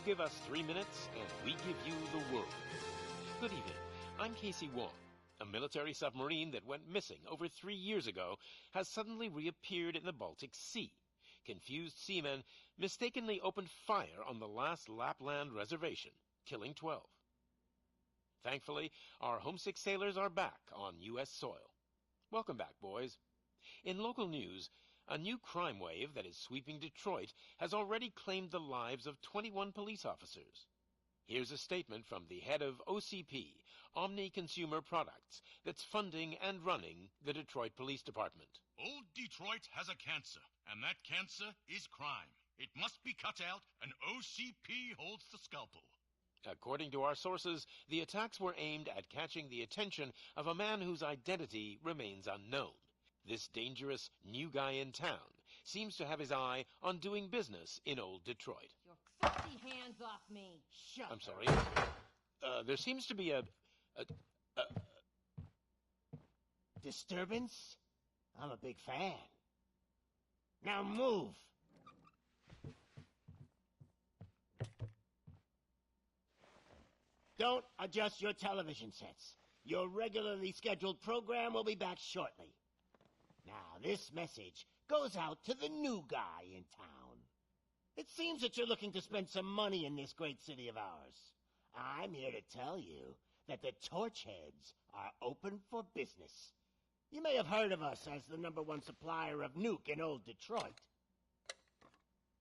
give us 3 minutes, and we give you the world. Good evening. I'm Casey Wong. A military submarine that went missing over 3 years ago has suddenly reappeared in the Baltic Sea. Confused seamen mistakenly opened fire on the last Lapland reservation, killing 12. Thankfully, our homesick sailors are back on U.S. soil. Welcome back, boys. In local news, a new crime wave that is sweeping Detroit has already claimed the lives of 21 police officers. Here's a statement from the head of OCP, Omni Consumer Products, that's funding and running the Detroit Police Department. Old Detroit has a cancer, and that cancer is crime. It must be cut out, and OCP holds the scalpel. According to our sources, the attacks were aimed at catching the attention of a man whose identity remains unknown. This dangerous new guy in town seems to have his eye on doing business in old Detroit. Your filthy hands off me! Shut I'm sorry. There seems to be a disturbance? I'm a big fan. Now move! Don't adjust your television sets. Your regularly scheduled program will be back shortly. Now, this message goes out to the new guy in town. It seems that you're looking to spend some money in this great city of ours. I'm here to tell you that the Torchheads are open for business. You may have heard of us as the #1 supplier of nuke in old Detroit.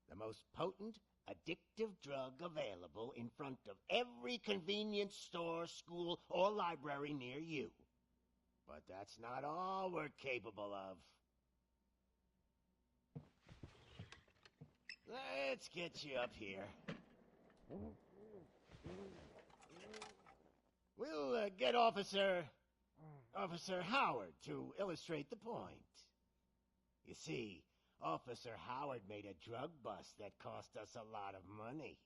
The most potent, addictive drug available in front of every convenience store, school, or library near you. But that's not all we're capable of. Let's get you up here. We'll get Officer Howard to illustrate the point. You see, Officer Howard made a drug bust that cost us a lot of money.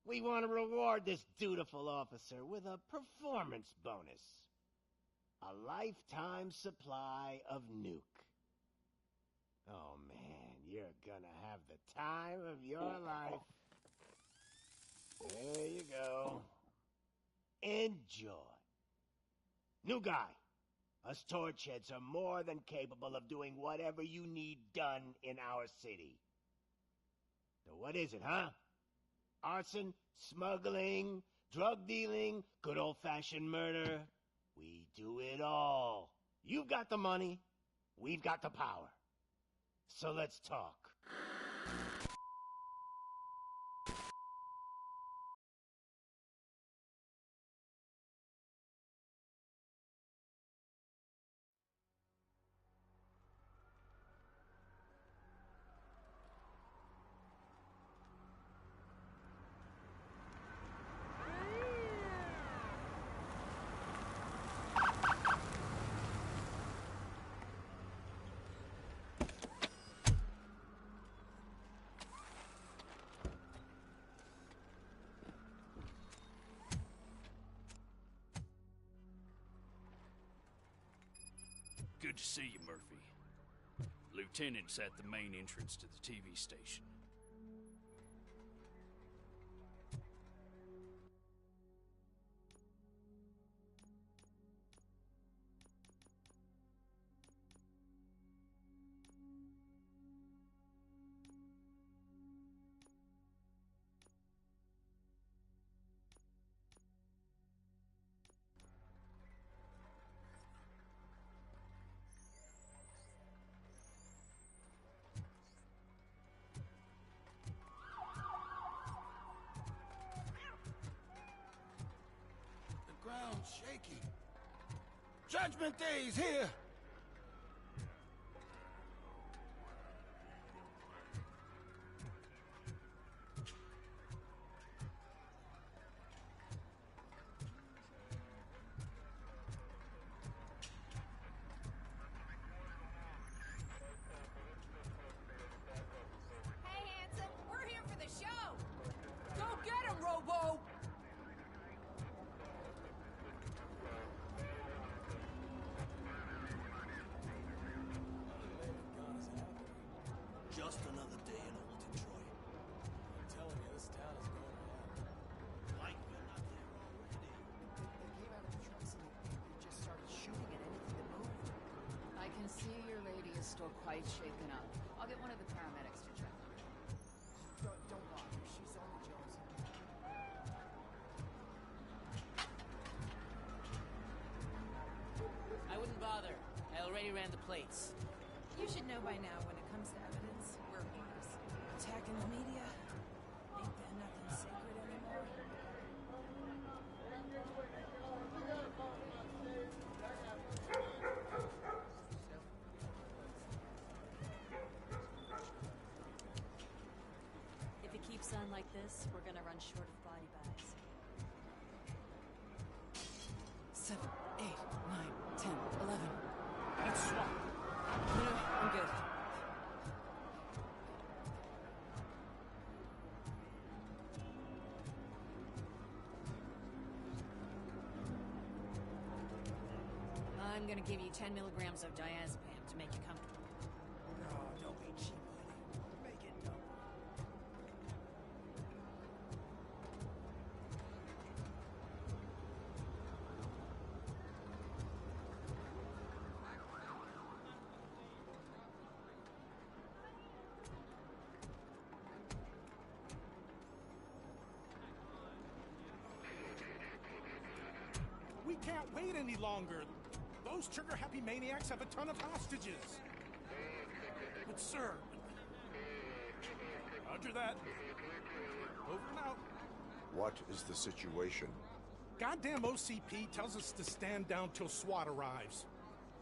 We want to reward this dutiful officer with a performance bonus. A lifetime supply of nuke. Oh man, you're gonna have the time of your life. There you go. Enjoy. New guy. Us Torchheads are more than capable of doing whatever you need done in our city. So what is it, huh? Arson, smuggling, drug dealing, good old-fashioned murder. We do it all. You've got the money, we've got the power. So let's talk. Good to see you, Murphy. Lieutenant's at the main entrance to the TV station. Ground's shaking. Judgment Day's here! Hey, handsome, we're here for the show! Go get him, Robo! store quite shaken up. I'll get one of the paramedics to check on her. Don't bother. She's only Jonesy. I wouldn't bother. I already ran the plates. You should know by now when it comes to evidence, we're whores. Attacking the media. Ain't there nothing sacred anymore? If it keeps on like this, we're gonna run short of body bags. 7, 8, 9, 10, 11. Let's swap. No, I'm good. I'm gonna give you 10 milligrams of diazepam to make you comfortable. No, don't be cheap, lady. Make it double. We can't wait any longer. Those trigger-happy maniacs have a ton of hostages. But sir... Roger that. Over and out. What is the situation? Goddamn OCP tells us to stand down till SWAT arrives.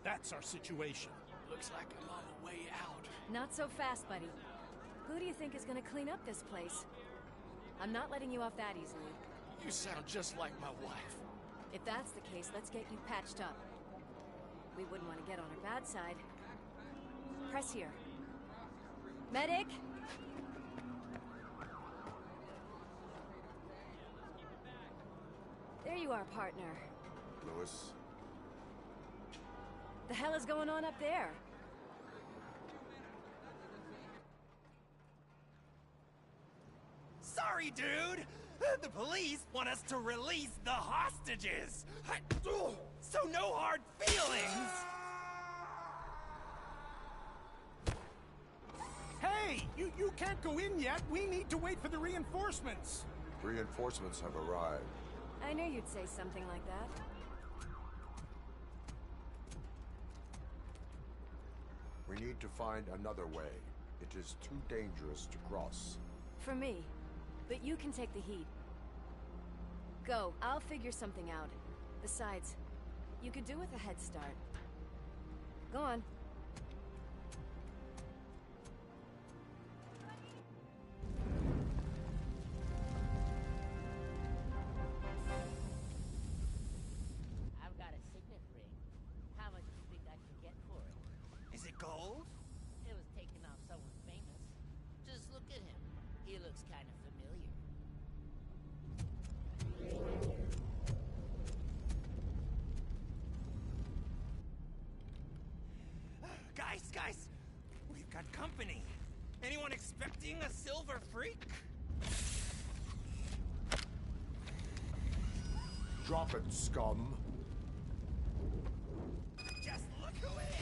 That's our situation. Looks like I'm on the way out. Not so fast, buddy. Who do you think is gonna clean up this place? I'm not letting you off that easily. You sound just like my wife. If that's the case, let's get you patched up. We wouldn't want to get on her bad side. Press here. Medic! There you are, partner. Lewis? The hell is going on up there? Sorry, dude! The police want us to release the hostages! So no hard feelings! Hey! You can't go in yet! We need to wait for the reinforcements! Reinforcements have arrived. I knew you'd say something like that. We need to find another way. It is too dangerous to cross. For me. But you can take the heat. Go. I'll figure something out. Besides, you could do with a head start. Go on. I've got a signet ring. How much do you think I can get for it? Is it gold? It was taken off someone famous. Just look at him. He looks kind of familiar. Guys! We've got company. Anyone expecting a silver freak? Drop it, scum. Just look who it is!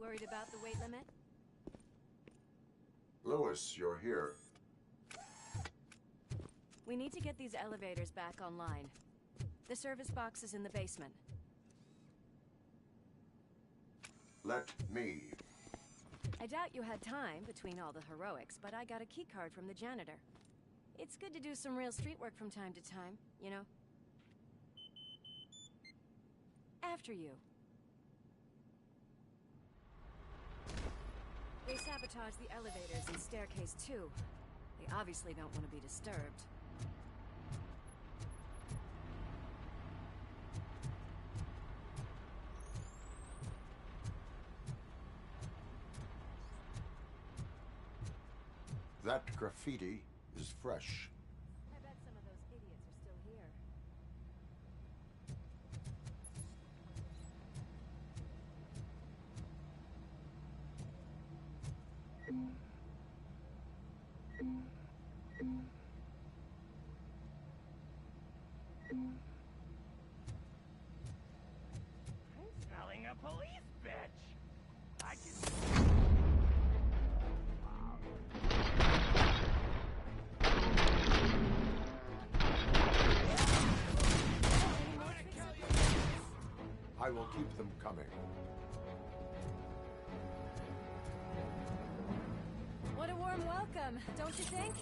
Worried about the weight limit? Lewis, you're here. We need to get these elevators back online. The service box is in the basement. Let me. I doubt you had time between all the heroics, but I got a key card from the janitor. It's good to do some real street work from time to time, you know? After you. They sabotaged the elevators and staircase too. They obviously don't want to be disturbed. That graffiti is fresh. I bet some of those idiots are still here. I'm smelling a police bitch. I can... I will keep them coming. What a warm welcome, don't you think?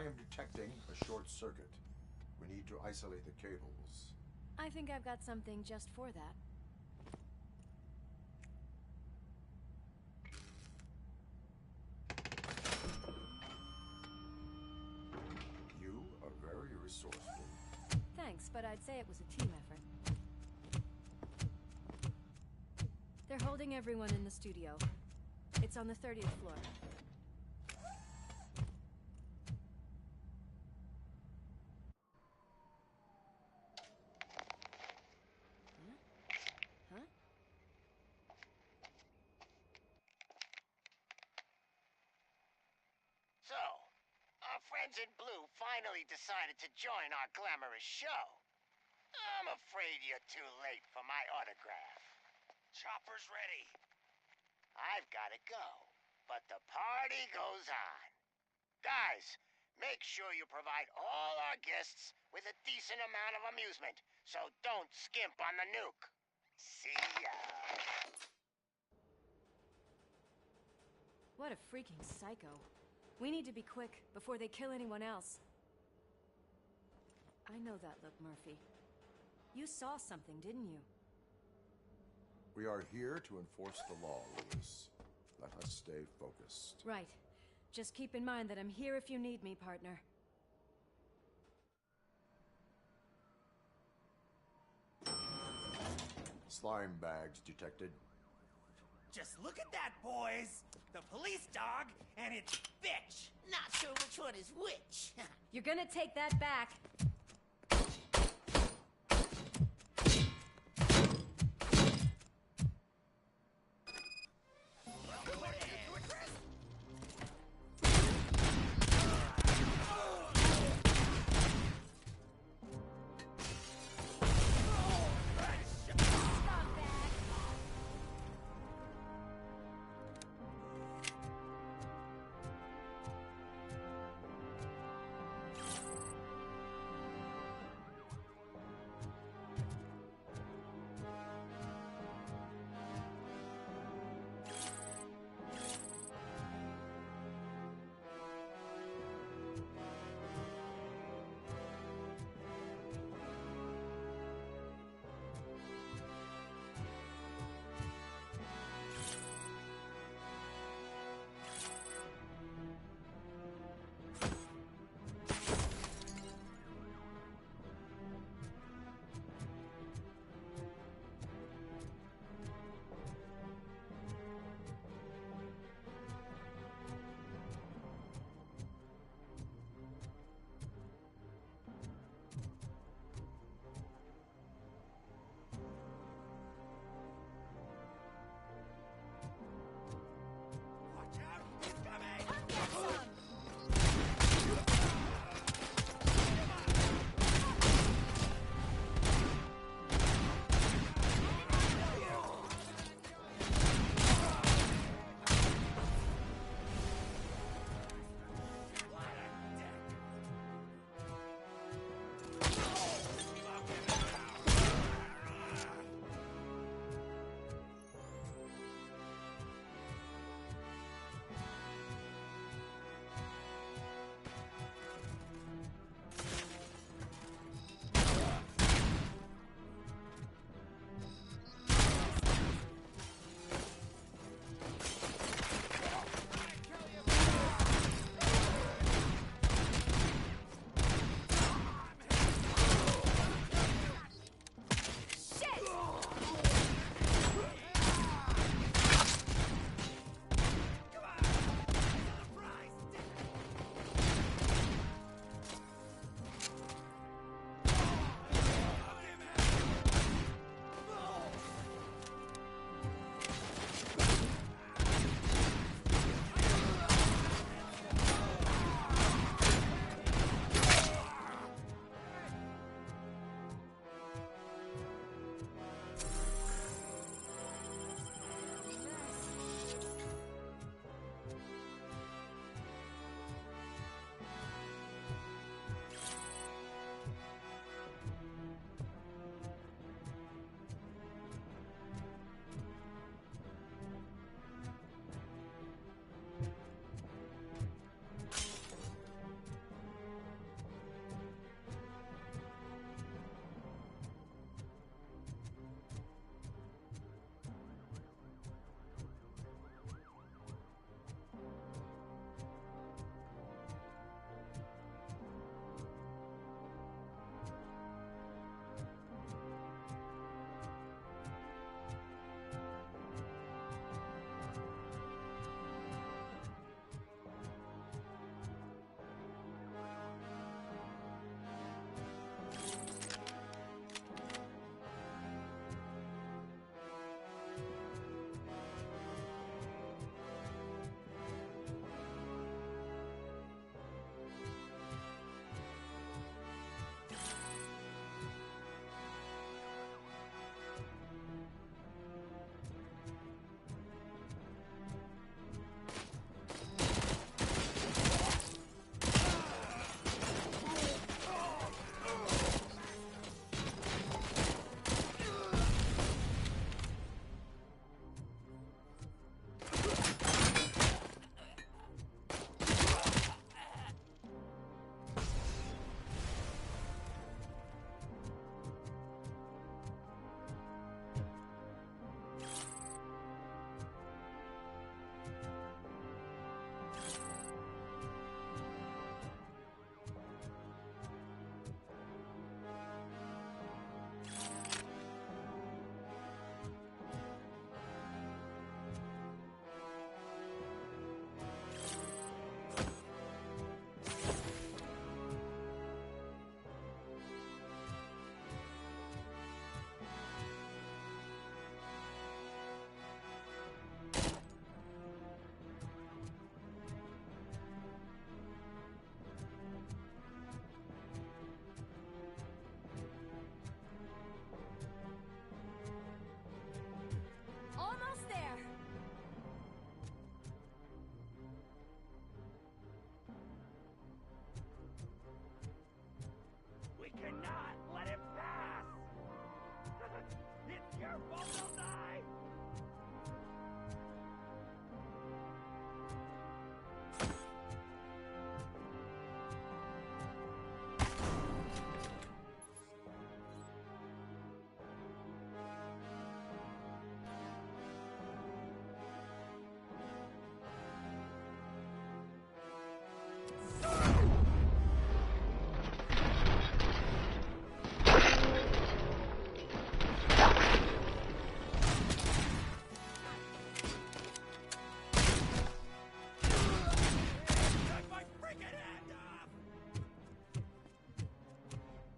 I am detecting a short circuit. We need to isolate the cables. I think I've got something just for that. You are very resourceful. Thanks, but I'd say it was a team effort. They're holding everyone in the studio. It's on the 30th floor. Huh? So, our friends in blue finally decided to join our glamorous show. I'm afraid you're too late for my autograph. Chopper's ready. I've got to go, but the party goes on. Guys, make sure you provide all our guests with a decent amount of amusement, so don't skimp on the nuke. See ya. What a freaking psycho. We need to be quick before they kill anyone else. I know that look, Murphy. You saw something, didn't you? We are here to enforce the law, Lewis. Let us stay focused. Right. Just keep in mind that I'm here if you need me, partner. Slime bags detected. Just look at that, boys! The police dog and its bitch! Not sure which one is which. You're gonna take that back.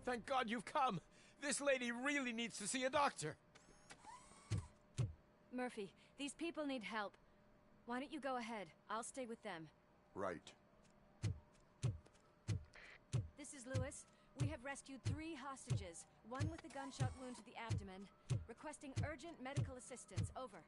Thank God you've come. This lady really needs to see a doctor. Murphy, these people need help. Why don't you go ahead? I'll stay with them. Right. This is Lewis. We have rescued 3 hostages, one with a gunshot wound to the abdomen. Requesting urgent medical assistance. Over.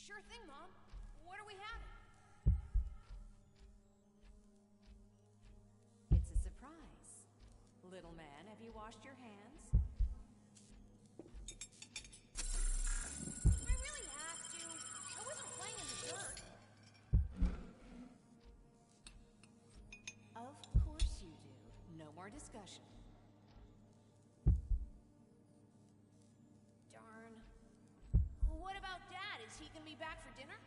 Sure thing, Mom. What are we having? It's a surprise. Little man, have you washed your hands? I really have to. I wasn't playing in the dirt. Of course you do. No more discussion. Darn. What about Dad? Is he gonna be back for dinner?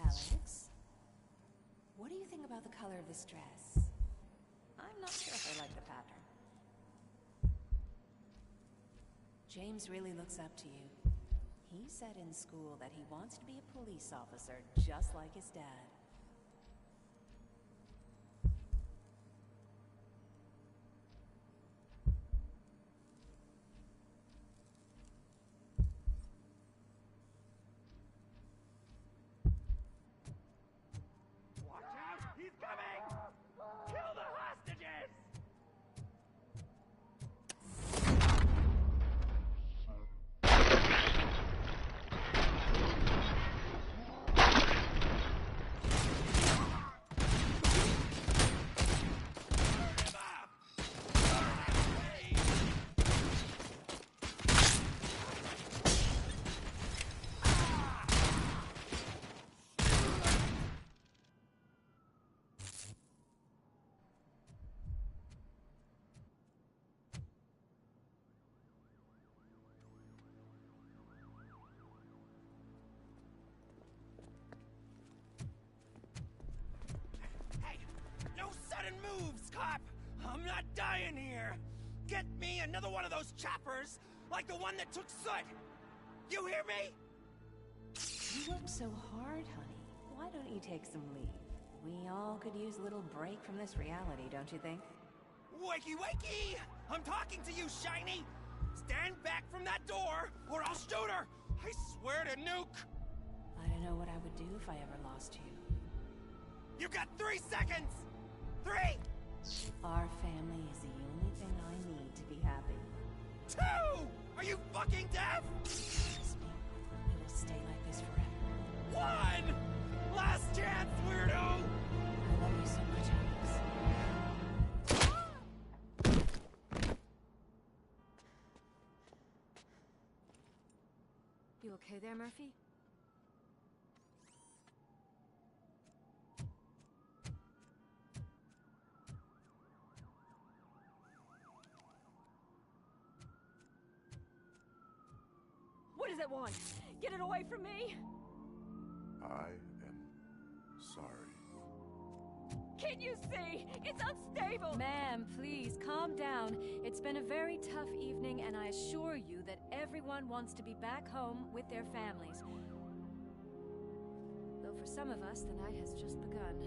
Alex? What do you think about the color of this dress? I'm not sure if I like the pattern. James really looks up to you. He said in school that he wants to be a police officer, just like his dad. Watch out! He's coming! Kill the hostages! Moves, cop! I'm not dying here! Get me another one of those choppers, like the one that took Soot! You hear me? You work so hard, honey. Why don't you take some leave? We all could use a little break from this reality, don't you think? Wakey, wakey! I'm talking to you, Shiny! Stand back from that door, or I'll shoot her! I swear to nuke! I don't know what I would do if I ever lost you. You got 3 seconds! 3! Our family is the only thing I need to be happy. 2! Are you fucking deaf? Trust me, it will stay like this forever. 1! Last chance, weirdo! I love you so much, Alex. You okay there, Murphy? What does it want? Get it away from me! I am sorry. Can't you see? It's unstable! Ma'am, please, calm down. It's been a very tough evening, and I assure you that everyone wants to be back home with their families. Though for some of us, the night has just begun.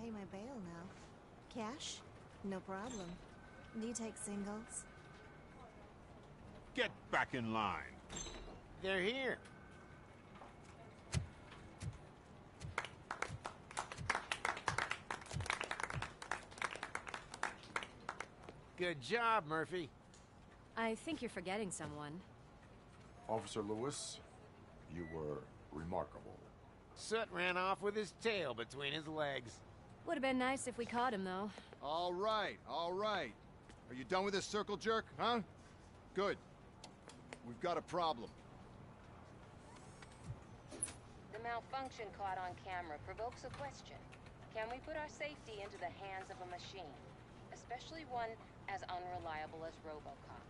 Pay my bail now. Cash? No problem. Do you take singles? Get back in line. They're here. Good job, Murphy. I think you're forgetting someone. Officer Lewis, you were remarkable. Soot ran off with his tail between his legs. Would have been nice if we caught him, though. All right, all right. Are you done with this circle jerk, huh? Good. We've got a problem. The malfunction caught on camera provokes a question. Can we put our safety into the hands of a machine? Especially one as unreliable as Robocop.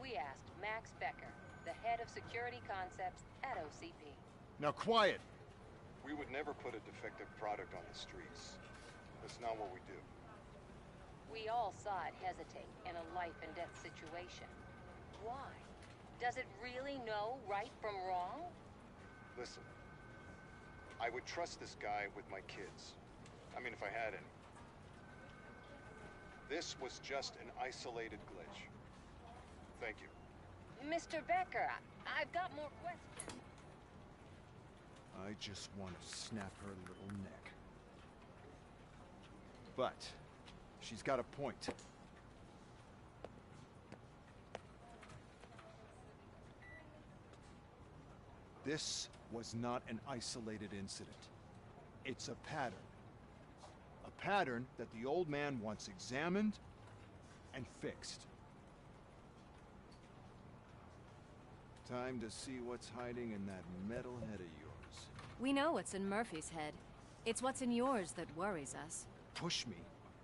We asked Max Becker, the head of security concepts at OCP. Now quiet! We would never put a defective product on the streets. That's not what we do. We all saw it hesitate in a life-and-death situation. Why? Does it really know right from wrong? Listen, I would trust this guy with my kids. I mean, if I had any. This was just an isolated glitch. Thank you. Mr. Becker, I've got more questions. I just want to snap her little neck. But she's got a point. This was not an isolated incident. It's a pattern. A pattern that the old man wants examined and fixed. Time to see what's hiding in that metal head of yours. We know what's in Murphy's head. It's what's in yours that worries us. Push me,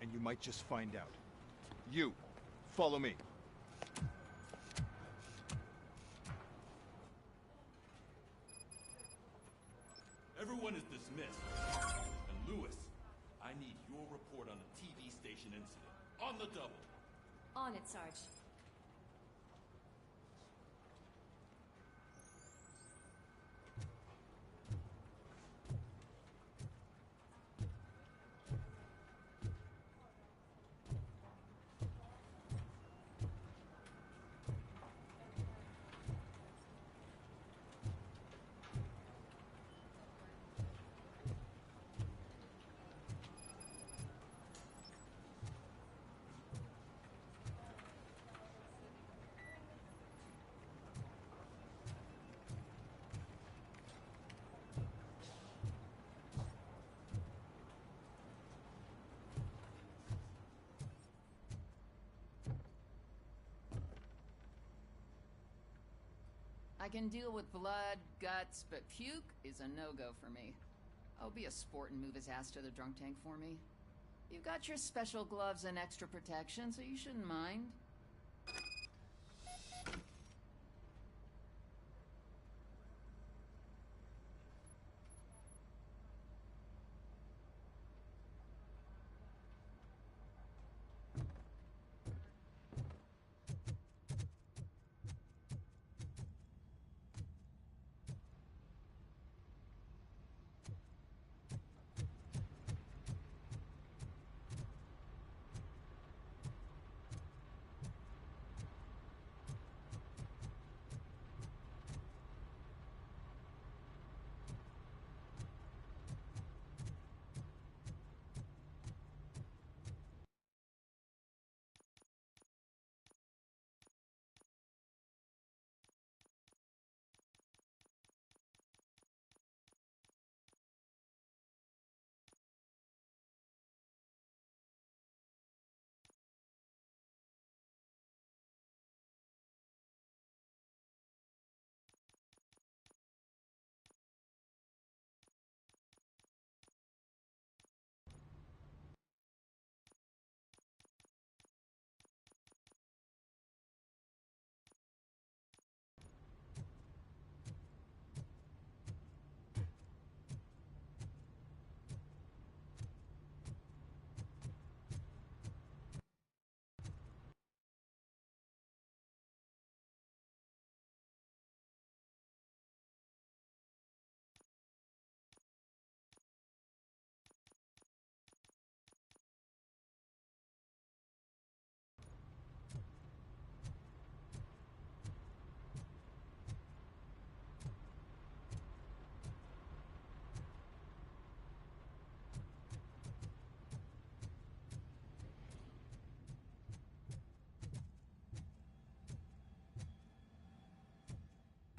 and you might just find out. You, follow me. Everyone is dismissed. And Lewis, I need your report on the TV station incident. On the double. On it, Sarge. I can deal with blood, guts, but puke is a no-go for me. Oh, be a sport and move his ass to the drunk tank for me. You've got your special gloves and extra protection, so you shouldn't mind.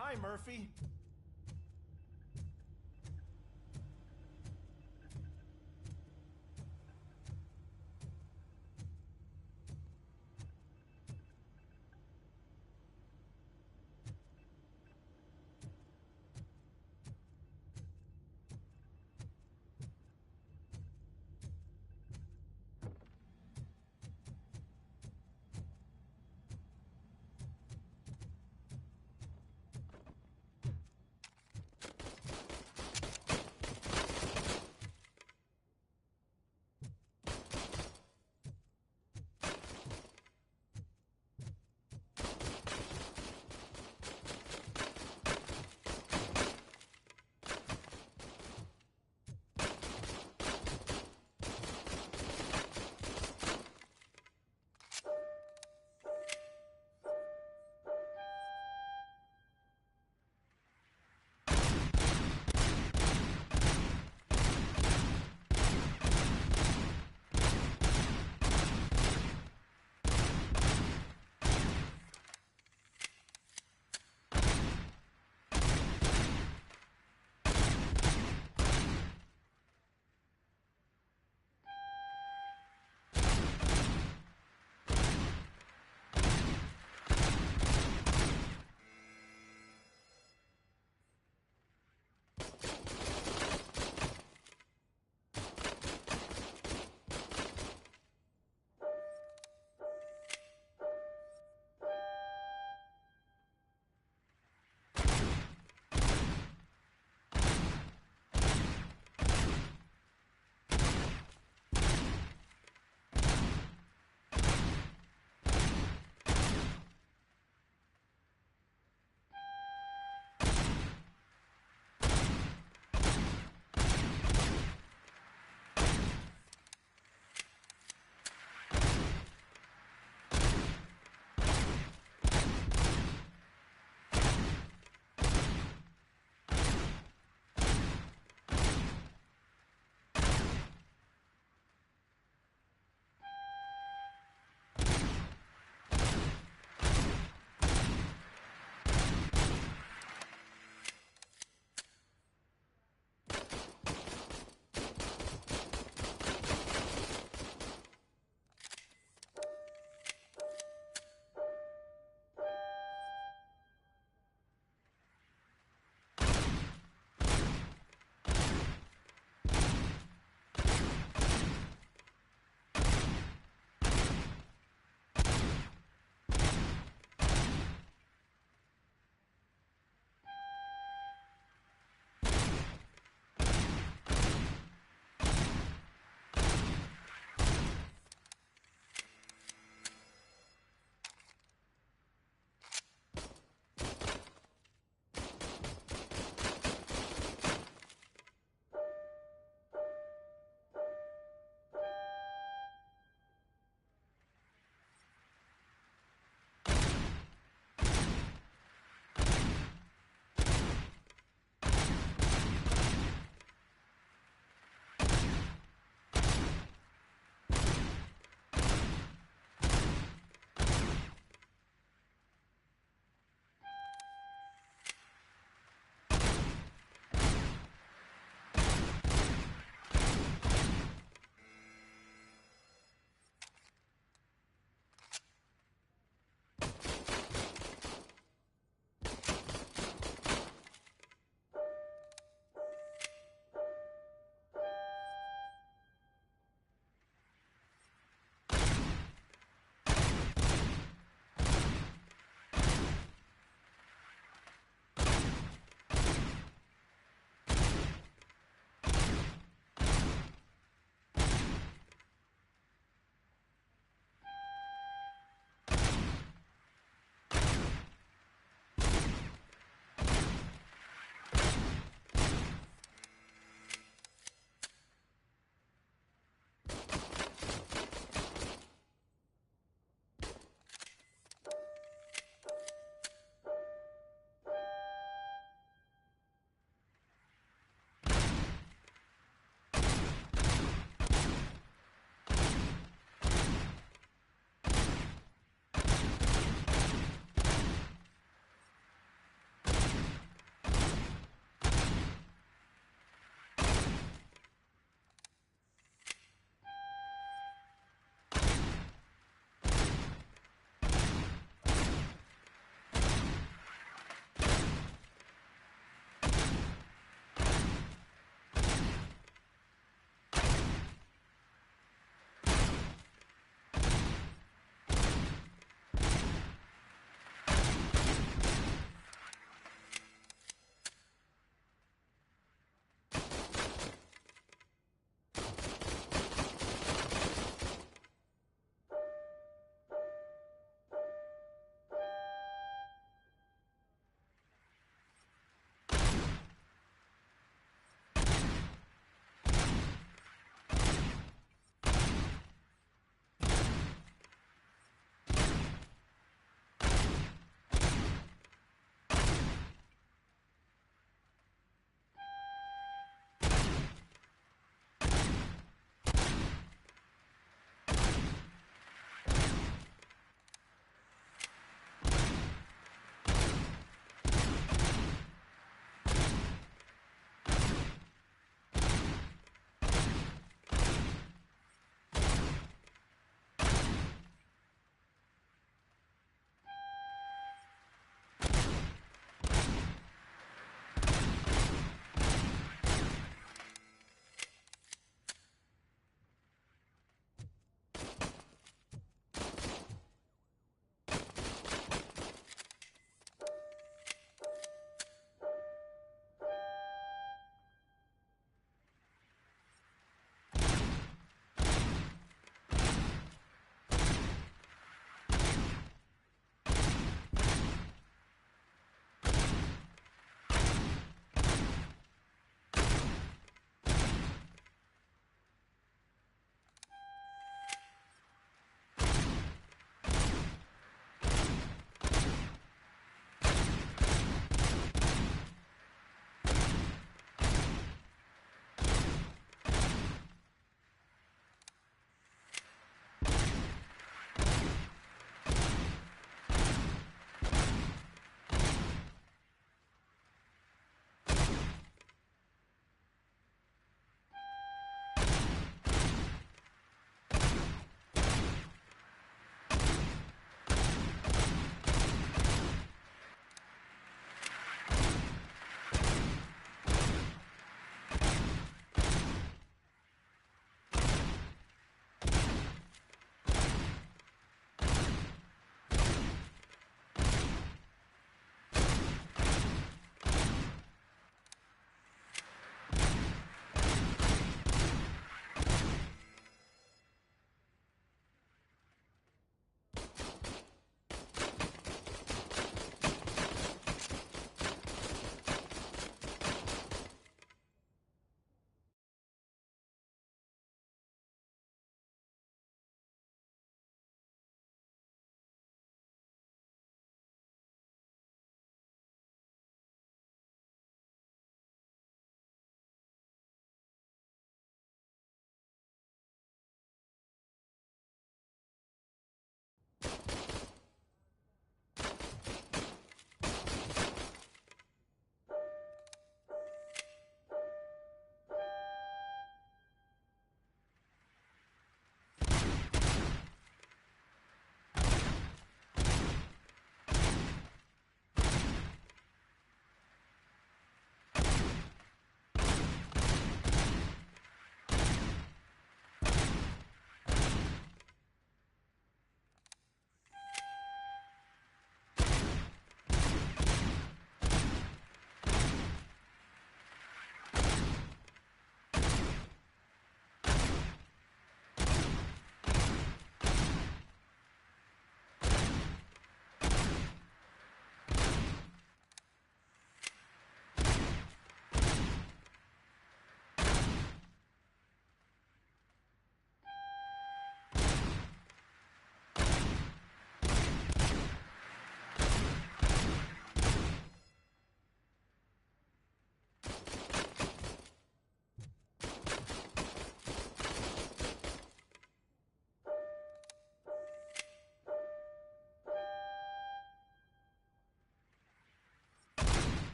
Hi, Murphy.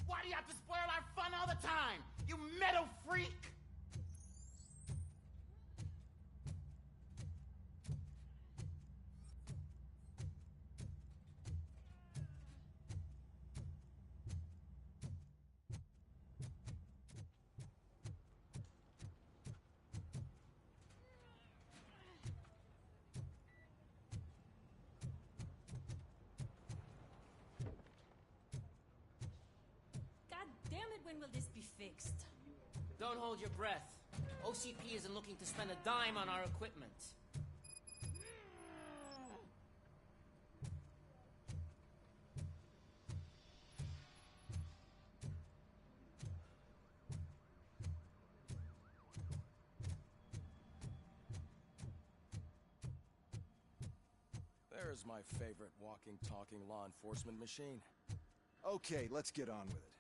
Why do you have to spoil our fun all the time? You metal freak! When will this be fixed? Don't hold your breath. OCP isn't looking to spend a dime on our equipment. There's my favorite walking, talking law enforcement machine. Okay, let's get on with it.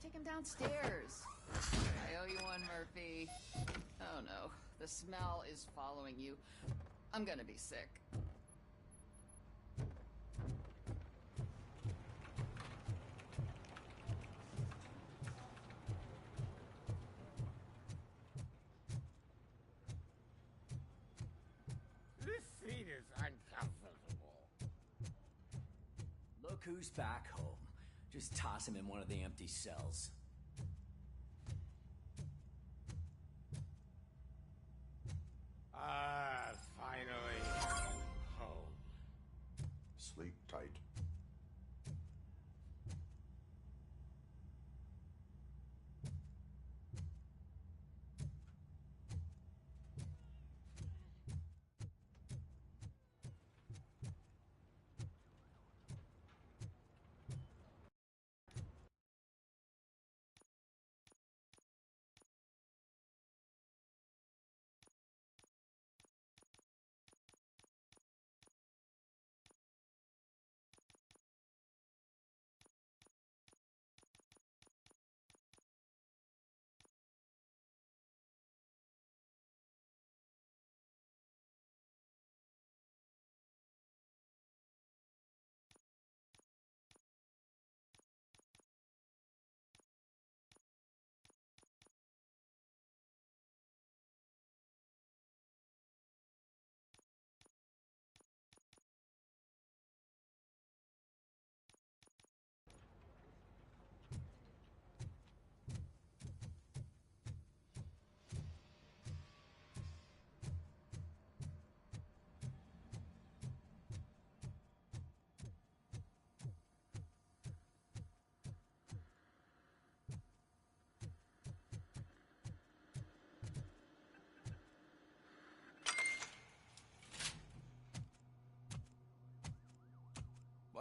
Take him downstairs. I owe you one, Murphy. Oh no, the smell is following you. I'm gonna be sick. This seat is uncomfortable. Look who's back home. Just toss him in one of the empty cells. Finally. Home. Sleep tight.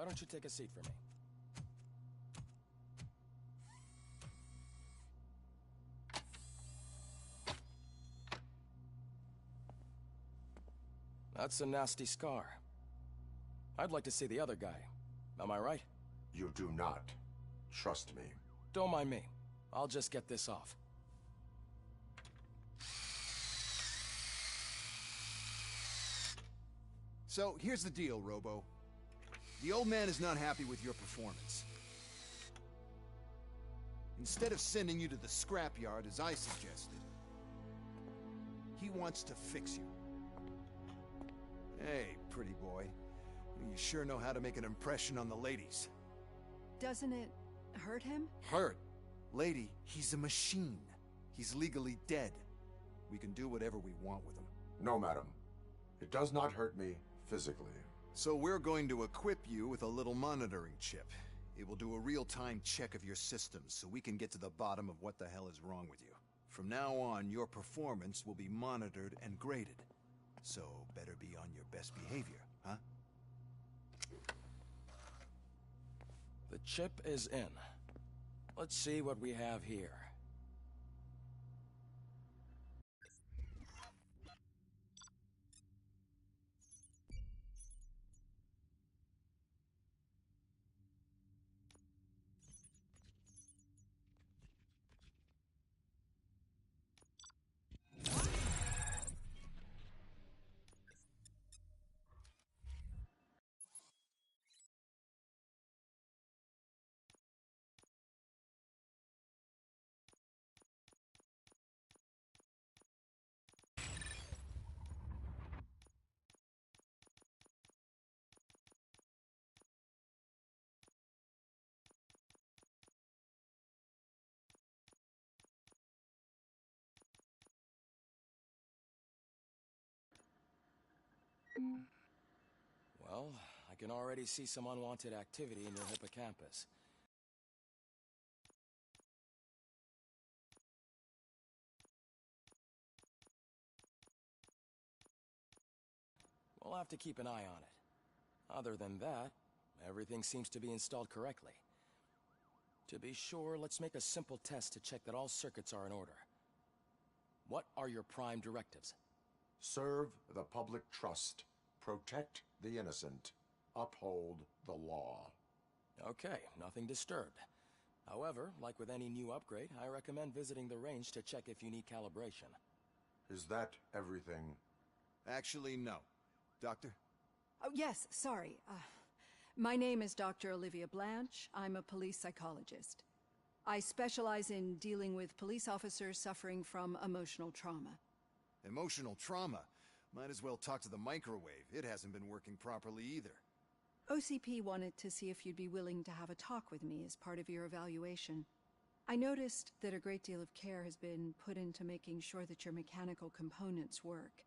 Why don't you take a seat for me? That's a nasty scar. I'd like to see the other guy. Am I right? You do not. Trust me. Don't mind me. I'll just get this off. So, here's the deal, Robo. The old man is not happy with your performance. Instead of sending you to the scrapyard as I suggested, he wants to fix you. Hey, pretty boy. You sure know how to make an impression on the ladies. Doesn't it hurt him? Hurt? Lady, he's a machine. He's legally dead. We can do whatever we want with him. No, madam. It does not hurt me physically. So we're going to equip you with a little monitoring chip. It will do a real-time check of your systems so we can get to the bottom of what the hell is wrong with you. From now on, your performance will be monitored and graded. So better be on your best behavior, huh? The chip is in. Let's see what we have here. Well, I can already see some unwanted activity in your hippocampus. We'll have to keep an eye on it. Other than that, everything seems to be installed correctly. To be sure, let's make a simple test to check that all circuits are in order. What are your prime directives? Serve the public trust. Protect the innocent. Uphold the law. Okay, nothing disturbed. However, like with any new upgrade, I recommend visiting the range to check if you need calibration. Is that everything? Actually, no. Doctor? Oh, yes, sorry. My name is Dr. Olivia Blanche. I'm a police psychologist. I specialize in dealing with police officers suffering from emotional trauma. Emotional trauma? Might as well talk to the microwave. It hasn't been working properly either. OCP wanted to see if you'd be willing to have a talk with me as part of your evaluation. I noticed that a great deal of care has been put into making sure that your mechanical components work.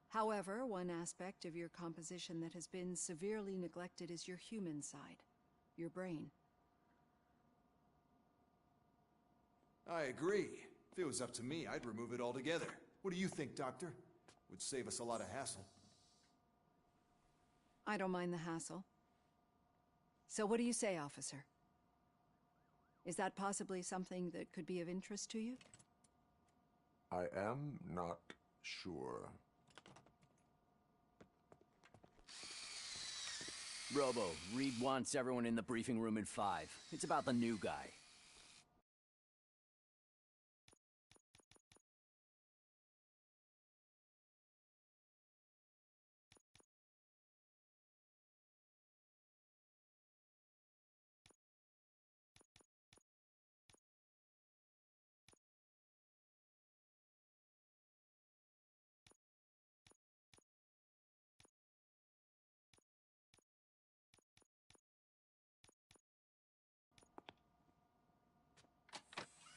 However, one aspect of your composition that has been severely neglected is your human side, your brain. I agree. If it was up to me, I'd remove it altogether. What do you think, Doctor? Would save us a lot of hassle. I don't mind the hassle. So what do you say, officer? Is that possibly something that could be of interest to you? I am not sure. Robo, Reed wants everyone in the briefing room in 5. It's about the new guy.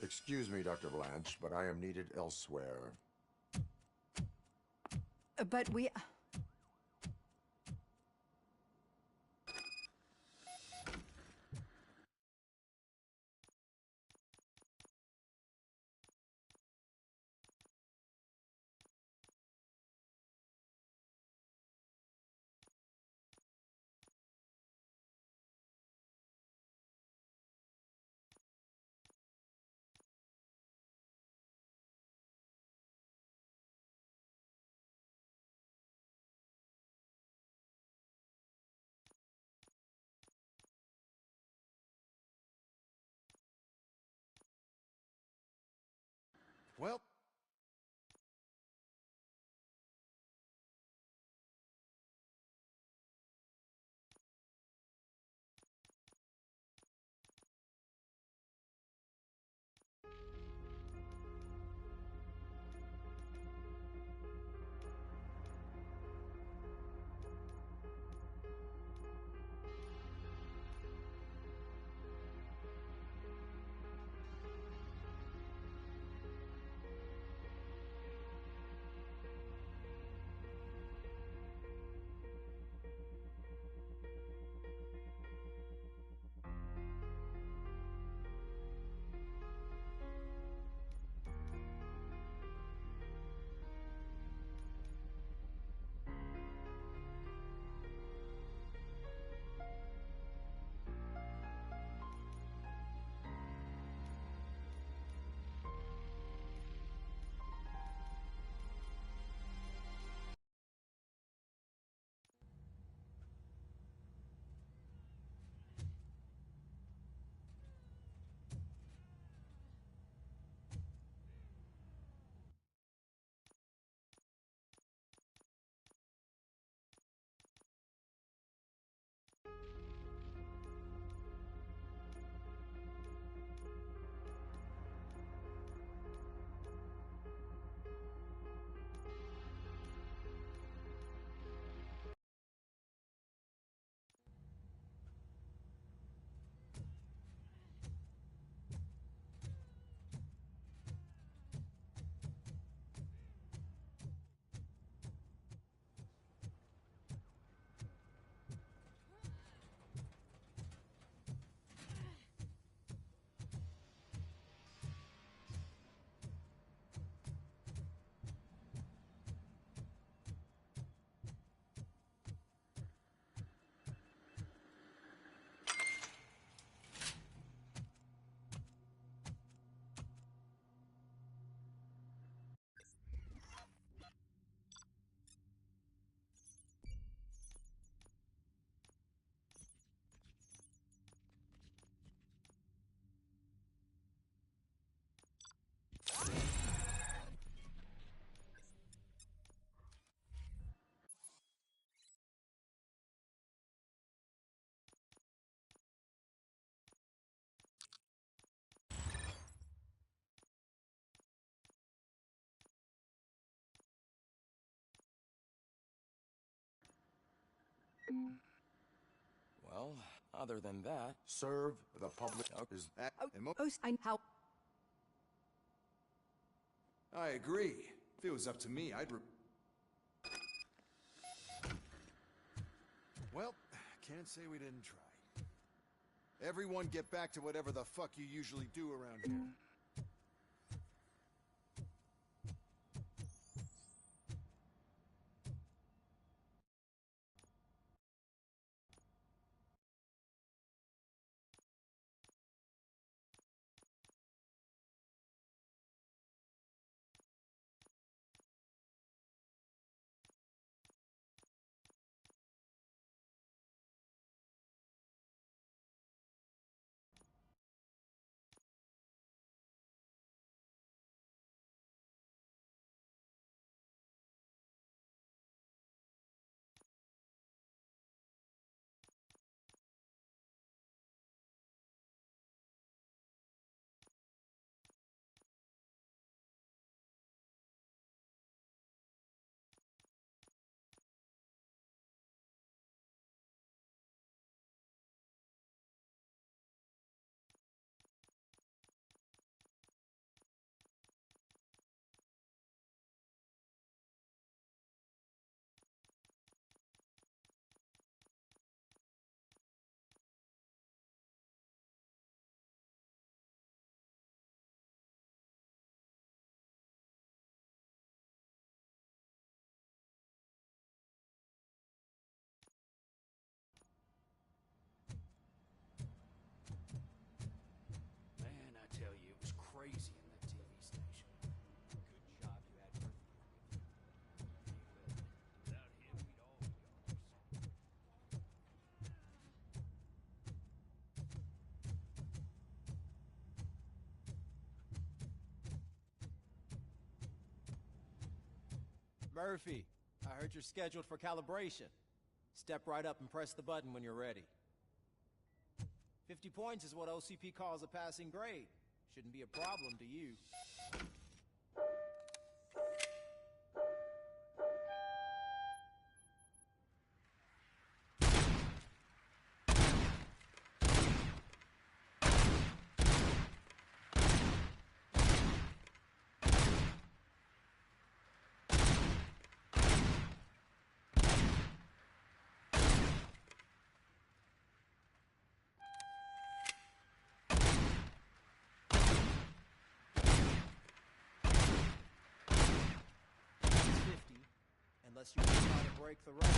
Excuse me, Dr. Blanche, but I am needed elsewhere. But we... Well, Well, other than that... Serve the public is... How... I agree. If it was up to me, I'd Well, can't say we didn't try. Everyone get back to whatever the fuck you usually do around here. Man, I tell you, it was crazy in that TV station. Good job you had Murphy with you. Without him, we'd all be ours. Murphy, I heard you're scheduled for calibration. Step right up and press the button when you're ready. 50 points is what OCP calls a passing grade. Shouldn't be a problem to you. Unless you try to break the record.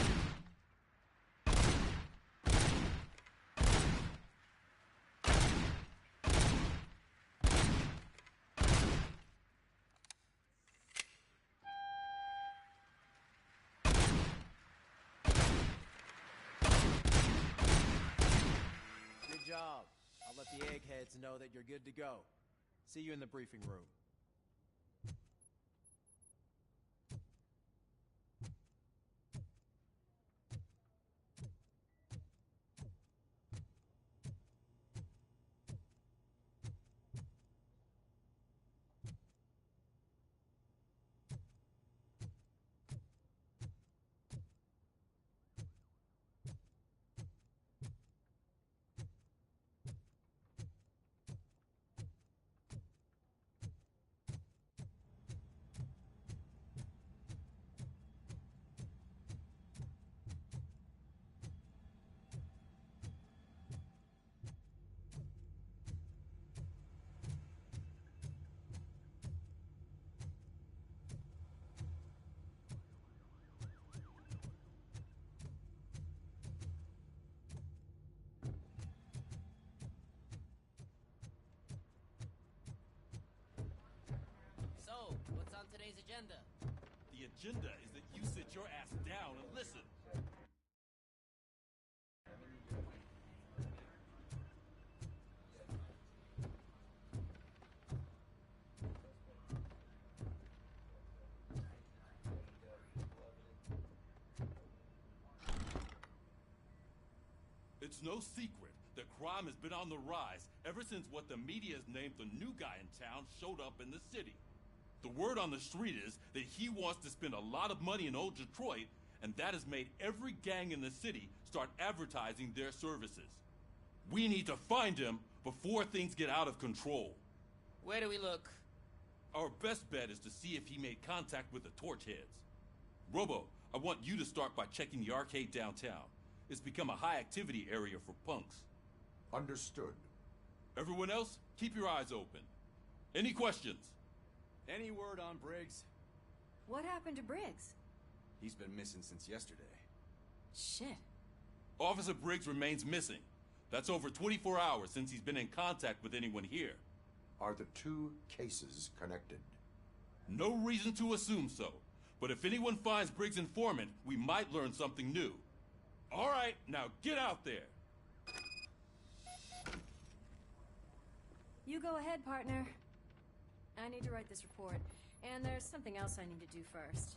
Good job. I'll let the eggheads know that you're good to go. See you in the briefing room. So, what's on today's agenda? The agenda is that you sit your ass down and listen. It's no secret that crime has been on the rise ever since what the media has named the new guy in town showed up in the city. The word on the street is that he wants to spend a lot of money in old Detroit and that has made every gang in the city start advertising their services. We need to find him before things get out of control. Where do we look? Our best bet is to see if he made contact with the Torchheads. Robo, I want you to start by checking the arcade downtown. It's become a high-activity area for punks. Understood. Everyone else, keep your eyes open. Any questions? Any word on Briggs? What happened to Briggs? He's been missing since yesterday. Shit. Officer Briggs remains missing. That's over 24 hours since he's been in contact with anyone here. Are the two cases connected? No reason to assume so. But if anyone finds Briggs' informant, we might learn something new. All right, now get out there. You go ahead, partner. I need to write this report, and there's something else I need to do first.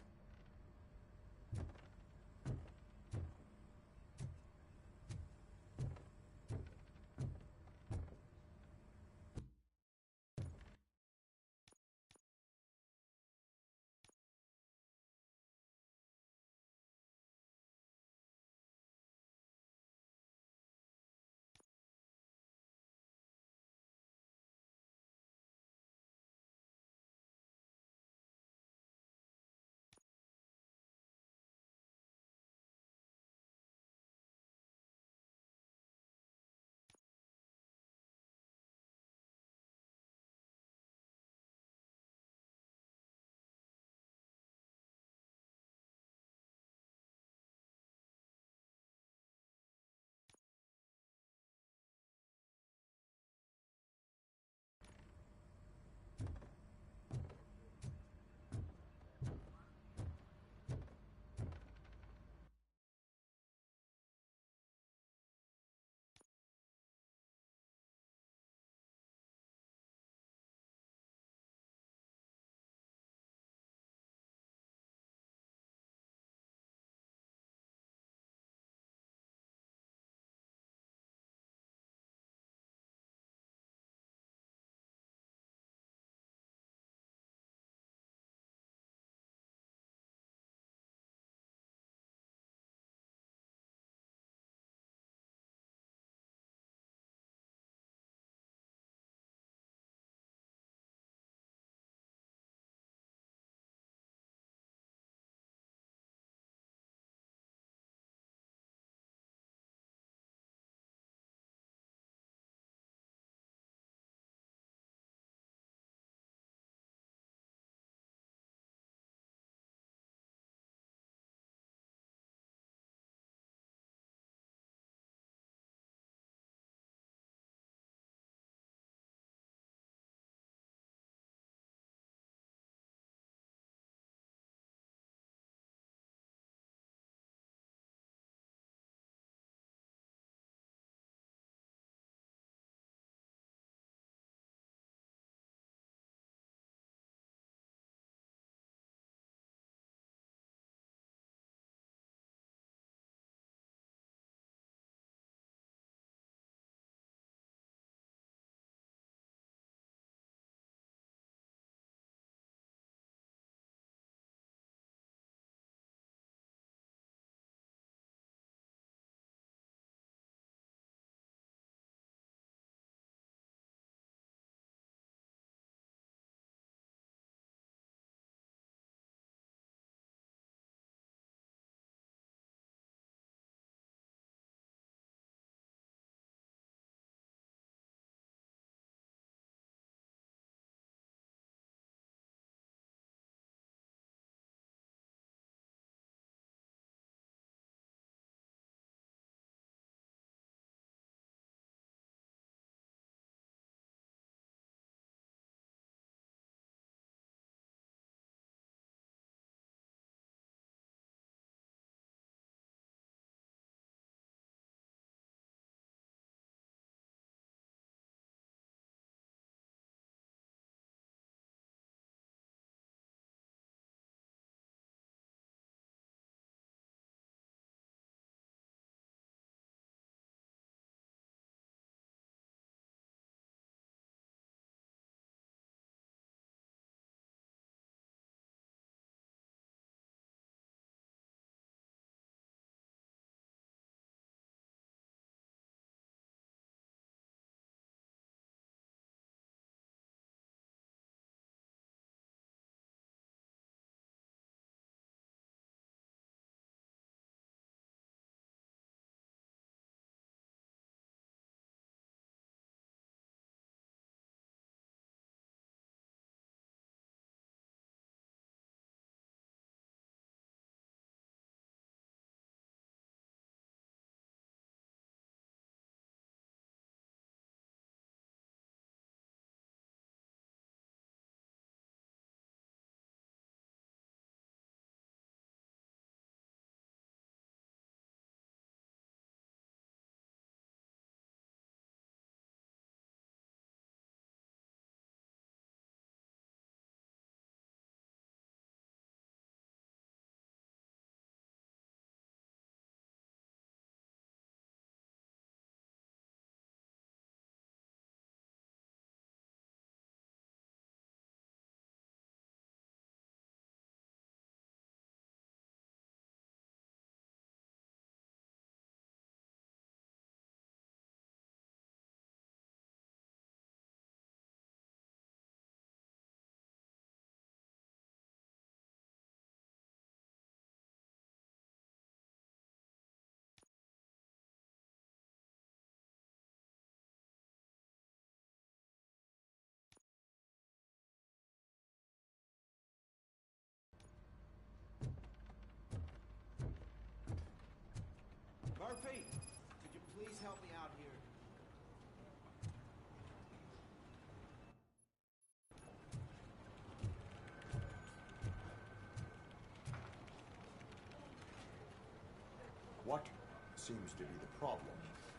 seems to be the problem,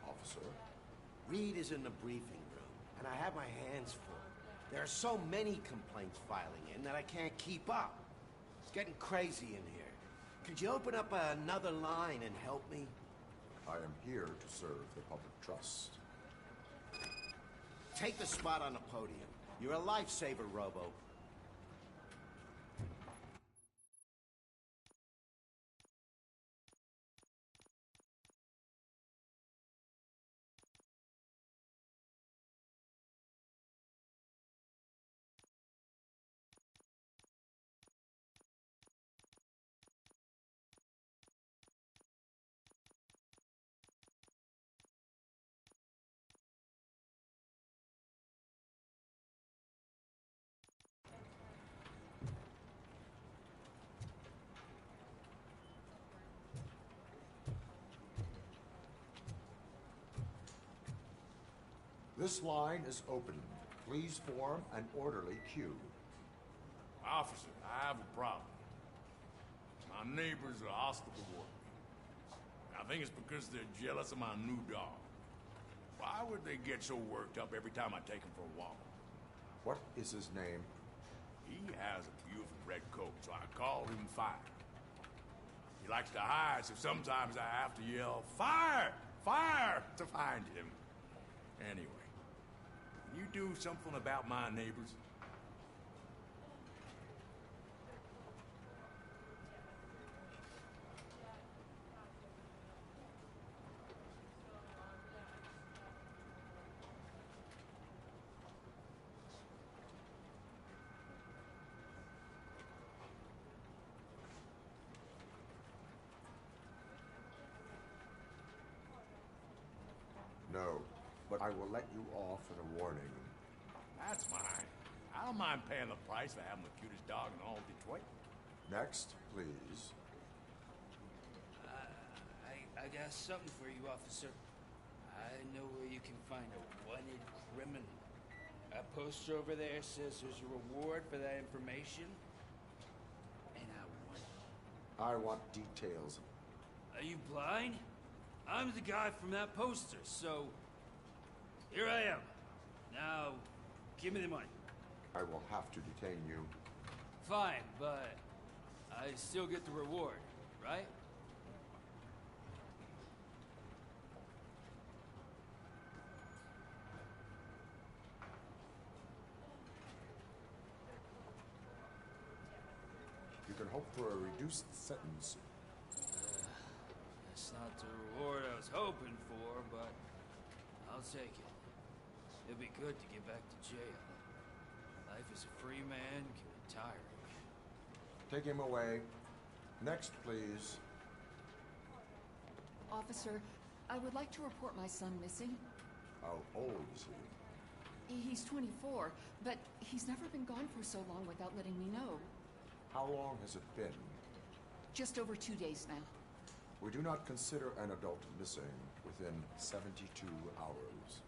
officer? Reed is in the briefing room, and I have my hands full. There are so many complaints filing in that I can't keep up. It's getting crazy in here. Could you open up another line and help me? I am here to serve the public trust. Take the spot on the podium. You're a lifesaver, Robo. This line is open. Please form an orderly queue. Officer, I have a problem. My neighbors are hostile toward me. I think it's because they're jealous of my new dog. Why would they get so worked up every time I take him for a walk? What is his name? He has a beautiful red coat, so I call him Fire. He likes to hide, so sometimes I have to yell, "Fire! Fire!" to find him. Anyway, can you do something about my neighbors? No, but I will let you off in a warning. That's mine. I don't mind paying the price for having the cutest dog in all Detroit. Next, please. I got something for you, officer. I know where you can find a wanted criminal. A poster over there says there's a reward for that information, and I want it. I want details. Are you blind? I'm the guy from that poster, so here I am. Now, give me the money. I will have to detain you. Fine, but I still get the reward, right? You can hope for a reduced sentence. That's not the reward I was hoping for, but I'll take it. It'll be good to get back to jail. Life as a free man can be tiring. Take him away. Next, please. Officer, I would like to report my son missing. How old is he? He's 24, but he's never been gone for so long without letting me know. How long has it been? Just over 2 days now. We do not consider an adult missing within 72 hours.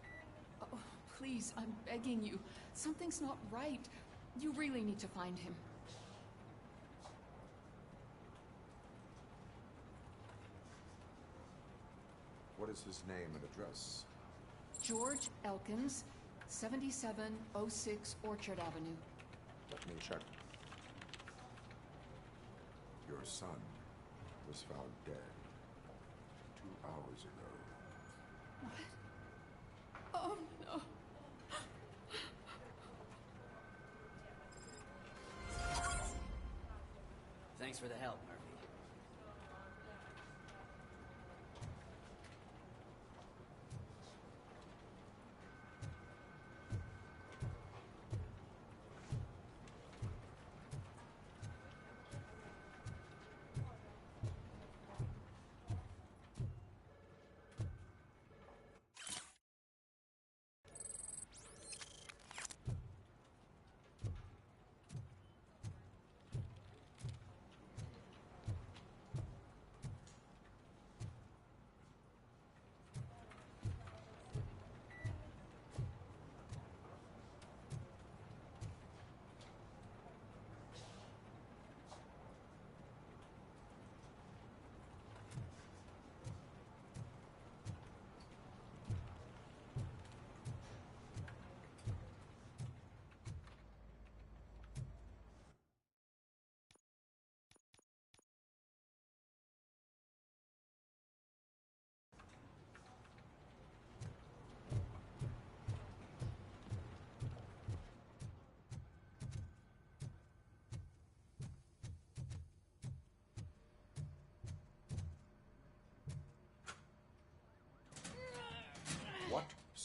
Oh, please, I'm begging you. Something's not right. You really need to find him. What is his name and address? George Elkins, 7706 Orchard Avenue. Let me check. Your son was found dead 2 hours ago. What? Oh, no. Thanks for the help, Murphy.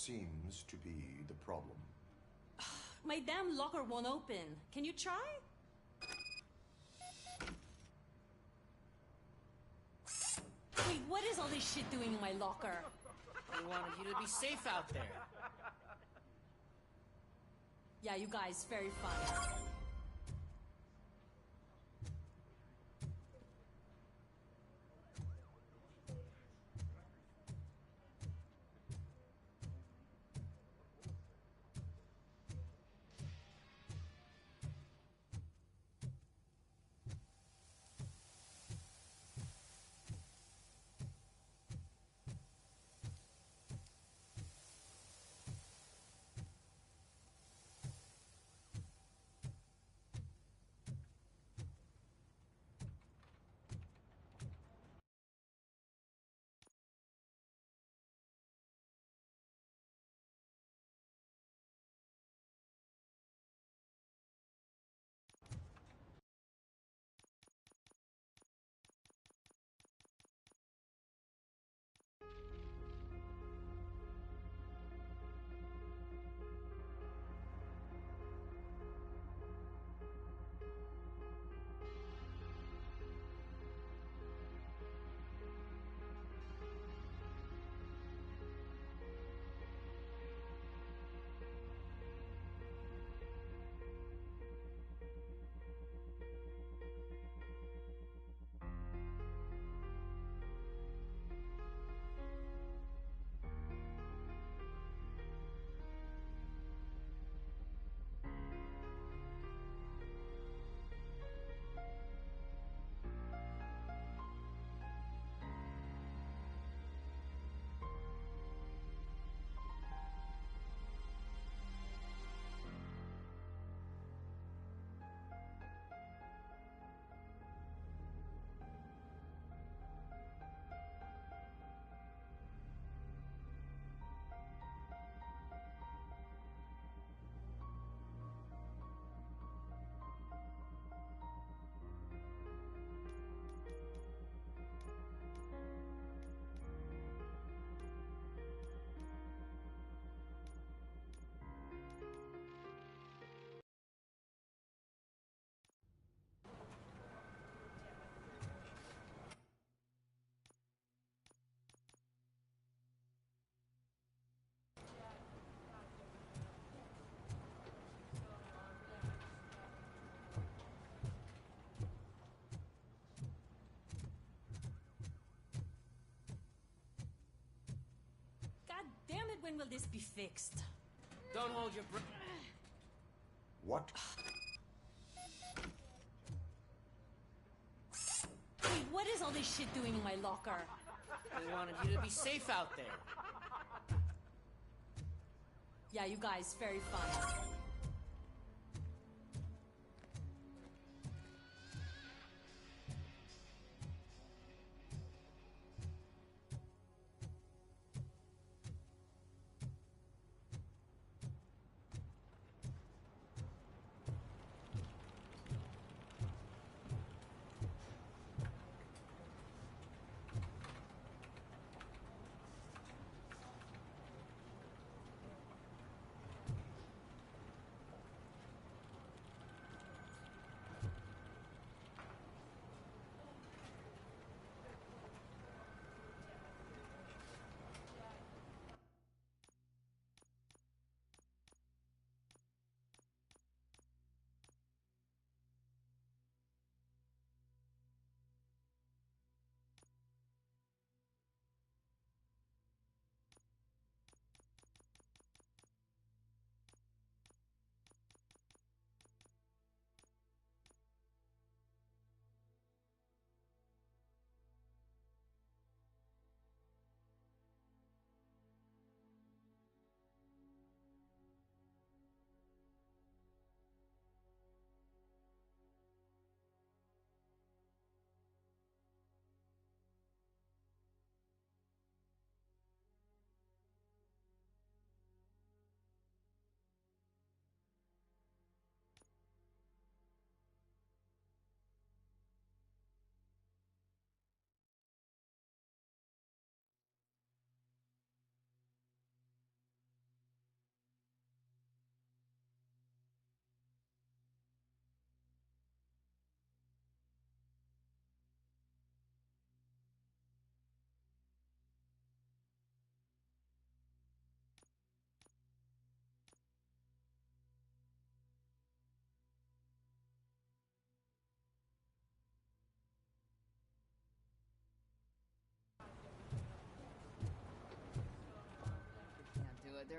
seems to be the problem? My damn locker won't open. Can you try? Wait, what is all this shit doing in my locker? We wanted you to be safe out there. Yeah, you guys, very funny. God damn it, when will this be fixed? Don't hold your breath. What? Wait, what is all this shit doing in my locker? We wanted you to be safe out there. Yeah, you guys, very funny.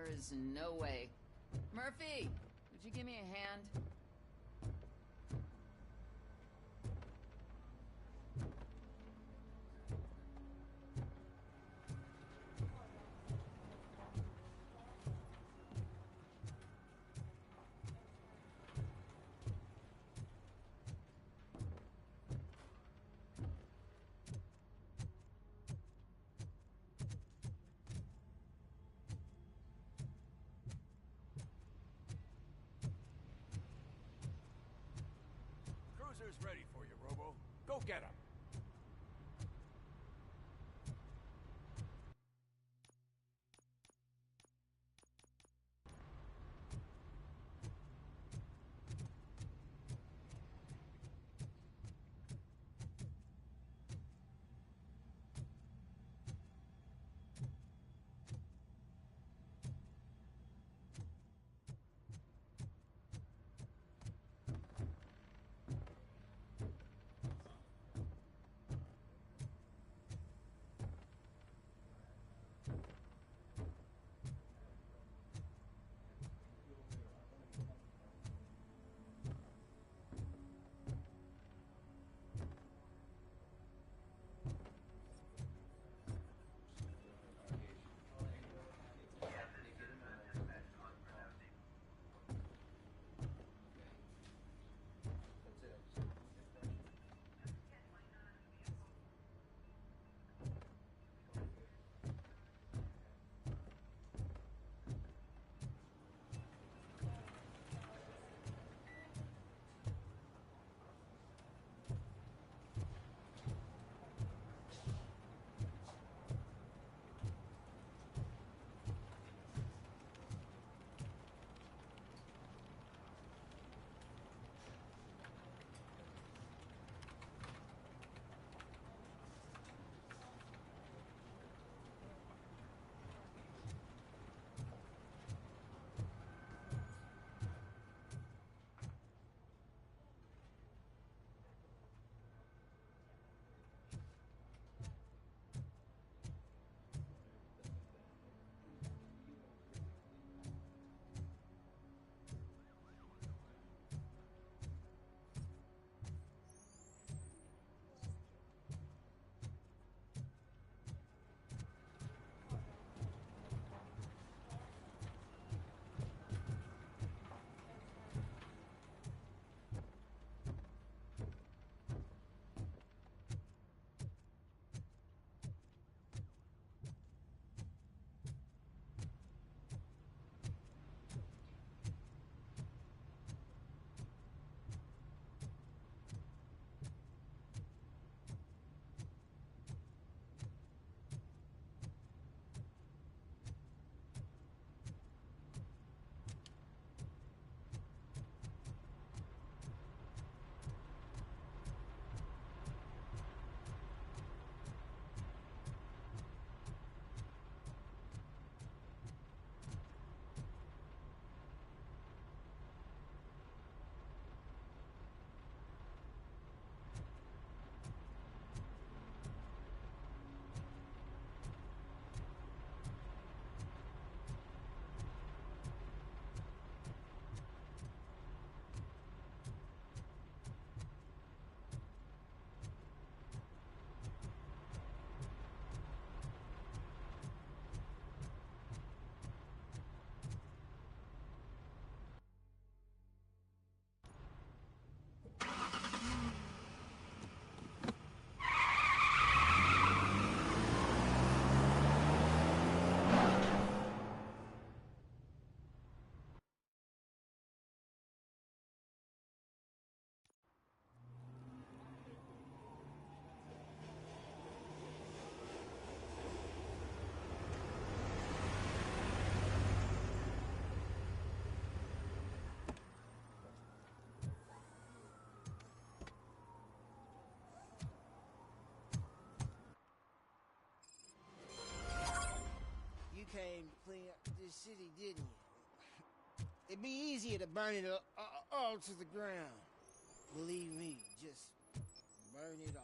There is no way. Murphy, would you give me a hand? Cruiser's ready for you, Robo. Go get him. Came to clean up this city, didn't you? It'd be easier to burn it all to the ground. Believe me, just burn it all.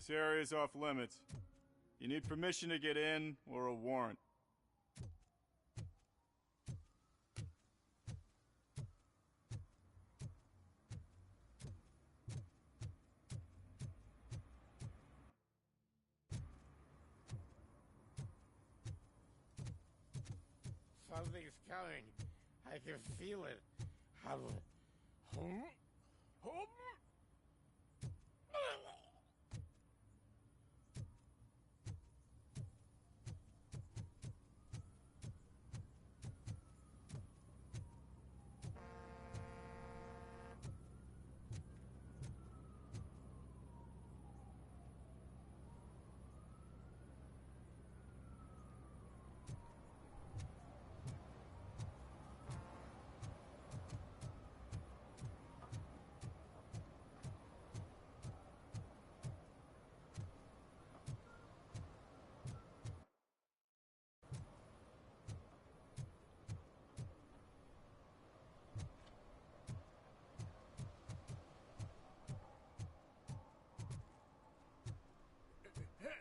This area is off limits. You need permission to get in or a warrant. Something's coming. I can feel it.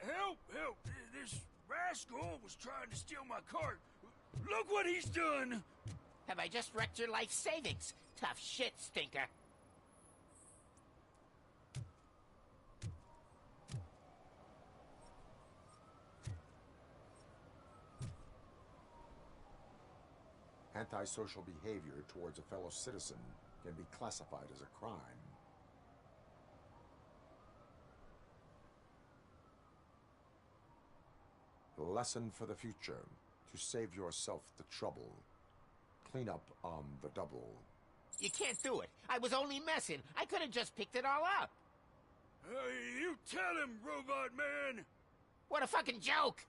Help! Help! This rascal was trying to steal my cart. Look what he's done! Have I just wrecked your life savings? Tough shit, stinker. Antisocial behavior towards a fellow citizen can be classified as a crime. Lesson for the future: to save yourself the trouble. Clean up on the double. You can't do it. I was only messing. I could have just picked it all up. You tell him, Robot Man! What a fucking joke!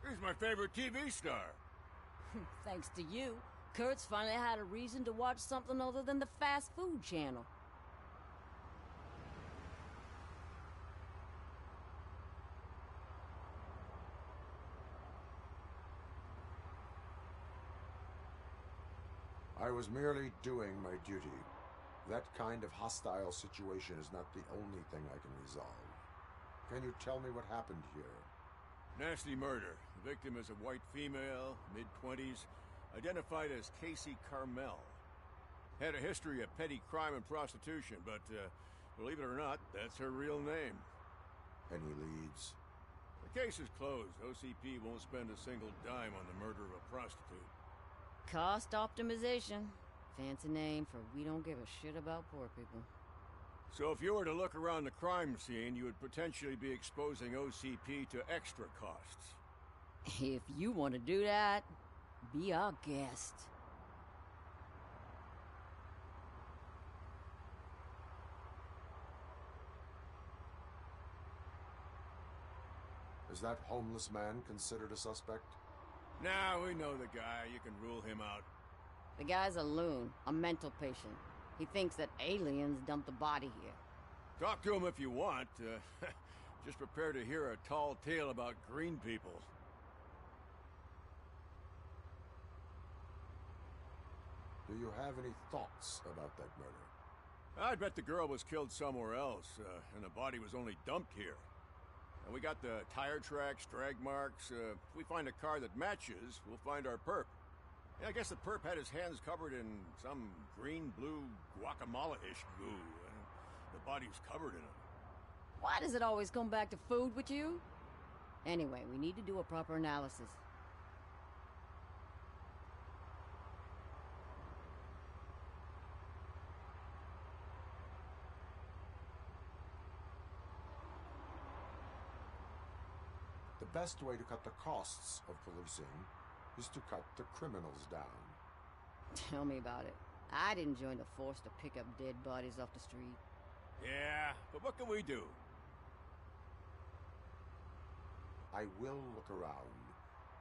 He's my favorite TV star. Thanks to you, Kurt's finally had a reason to watch something other than the fast food channel. I was merely doing my duty. That kind of hostile situation is not the only thing I can resolve. Can you tell me what happened here? Nasty murder. The victim is a white female, mid-20s, identified as Casey Carmel. Had a history of petty crime and prostitution, but, believe it or not, that's her real name. Any leads? The case is closed. OCP won't spend a single dime on the murder of a prostitute. Cost optimization. Fancy name for we don't give a shit about poor people. So if you were to look around the crime scene, you would potentially be exposing OCP to extra costs. If you want to do that, be our guest. Is that homeless man considered a suspect? Now we know the guy. You can rule him out. The guy's a loon, a mental patient. He thinks that aliens dumped a body here. Talk to him if you want. Just prepare to hear a tall tale about green people. Do you have any thoughts about that murder? I'd bet the girl was killed somewhere else, and the body was only dumped here. And we got the tire tracks, drag marks. If we find a car that matches, we'll find our perp. Yeah, I guess the perp had his hands covered in some green-blue guacamole-ish goo. The body's covered in it. Why does it always come back to food with you? Anyway, we need to do a proper analysis. The best way to cut the costs of policing is to cut the criminals down. Tell me about it. I didn't join the force to pick up dead bodies off the street. Yeah, but what can we do? I will look around.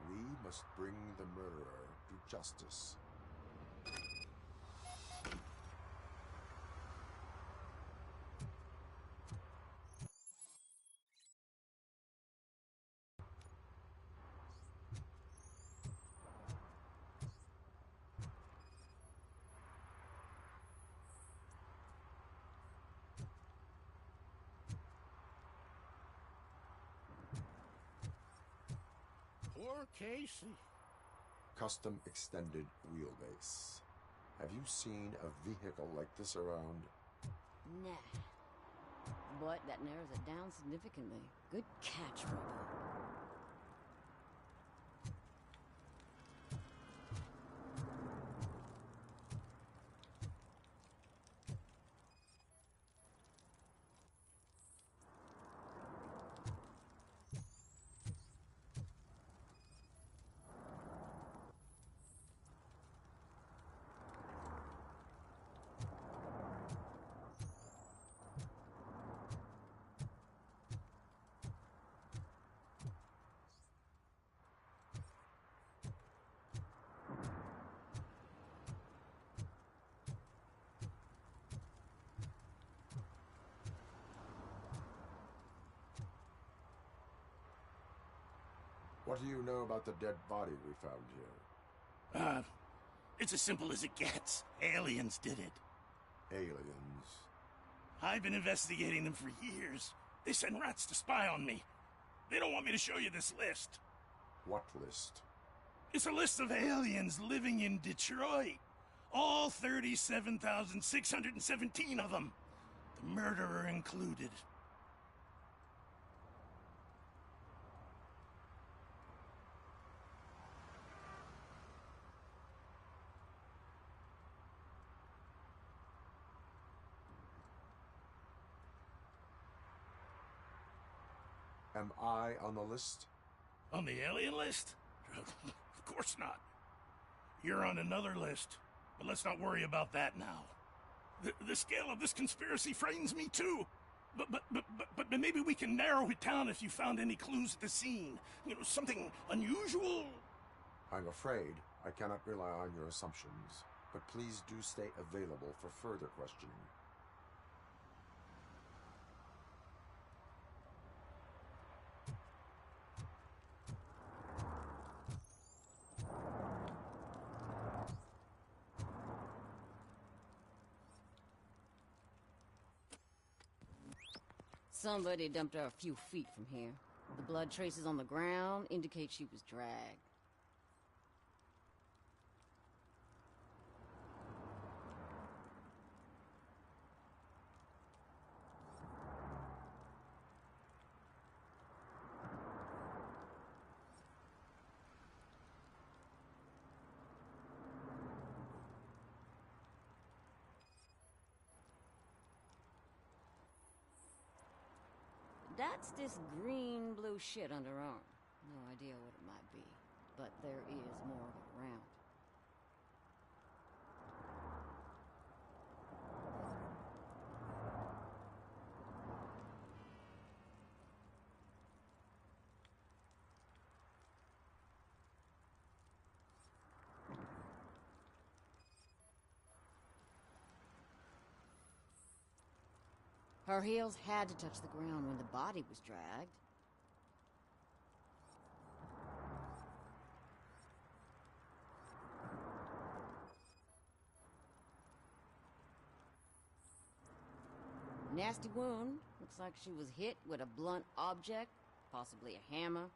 We must bring the murderer to justice. Poor Casey. Custom extended wheelbase. Have you seen a vehicle like this around? Nah. But that narrows it down significantly. Good catch, Robo. What do you know about the dead body we found here? It's as simple as it gets. Aliens did it. Aliens? I've been investigating them for years. They send rats to spy on me. They don't want me to show you this list. What list? It's a list of aliens living in Detroit. All 37,617 of them. The murderer included. Am I on the list? On the alien list? Of course not. You're on another list, but let's not worry about that now. The scale of this conspiracy frightens me too. But maybe we can narrow it down if you found any clues at the scene. You know, something unusual? I'm afraid I cannot rely on your assumptions, but please do stay available for further questioning. Somebody dumped her a few feet from here. The blood traces on the ground indicate she was dragged. That's this green-blue shit under her arm. No idea what it might be, but there is more of it around. Her heels had to touch the ground when the body was dragged. Nasty wound. Looks like she was hit with a blunt object. Possibly a hammer?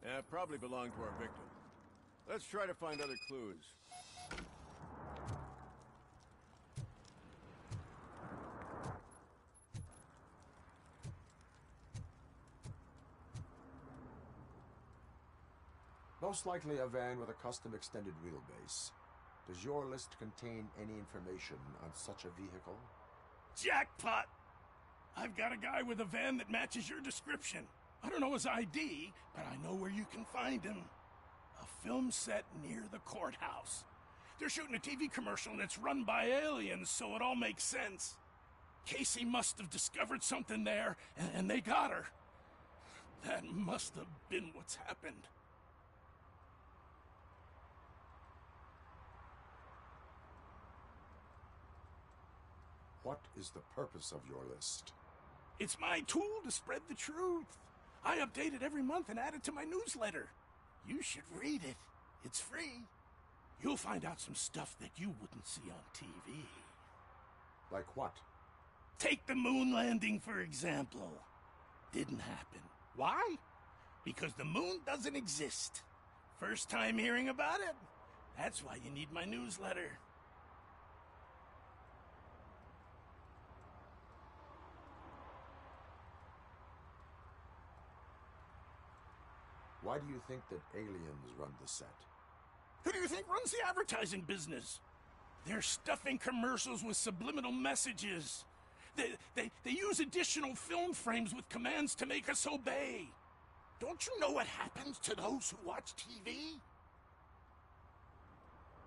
Yeah, probably belonged to our victim. Let's try to find other clues. Most likely a van with a custom extended wheelbase. Does your list contain any information on such a vehicle? Jackpot! I've got a guy with a van that matches your description. I don't know his ID, but I know where you can find him. A film set near the courthouse. They're shooting a TV commercial and it's run by aliens, so it all makes sense. Casey must have discovered something there, and they got her. That must have been what's happened. What is the purpose of your list? It's my tool to spread the truth. I update it every month and add it to my newsletter. You should read it. It's free. You'll find out some stuff that you wouldn't see on TV. Like what? Take the moon landing, for example. Didn't happen. Why? Because the moon doesn't exist. First time hearing about it? That's why you need my newsletter. Why do you think that aliens run the set? Who do you think runs the advertising business? They're stuffing commercials with subliminal messages. They use additional film frames with commands to make us obey. Don't you know what happens to those who watch TV?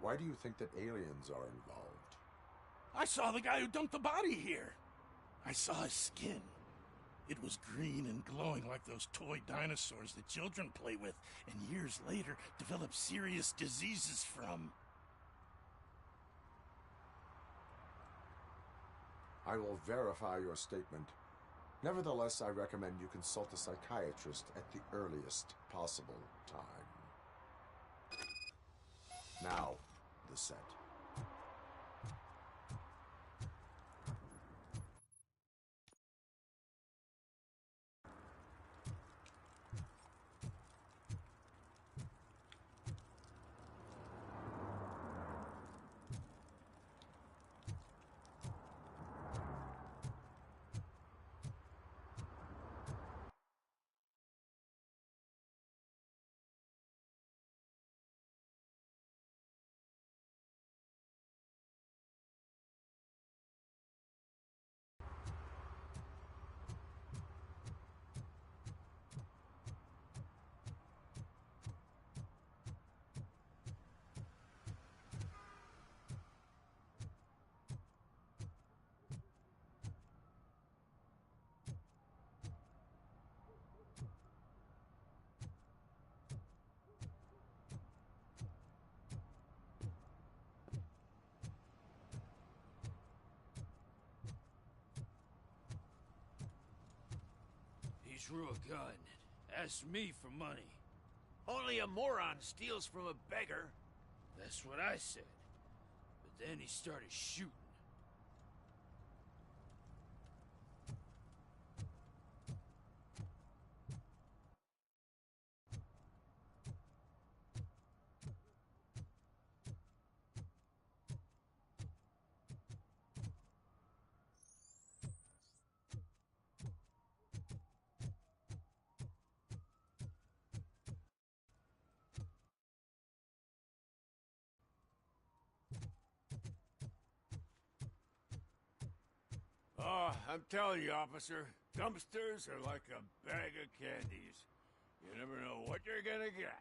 Why do you think that aliens are involved? I saw the guy who dumped the body here. I saw his skin. It was green and glowing like those toy dinosaurs that children play with and years later develop serious diseases from. I will verify your statement. Nevertheless, I recommend you consult a psychiatrist at the earliest possible time. Now, the set. He drew a gun, asked me for money. Only a moron steals from a beggar. That's what I said. But then he started shooting. Oh, I'm telling you, officer, dumpsters are like a bag of candies. You never know what you're gonna get.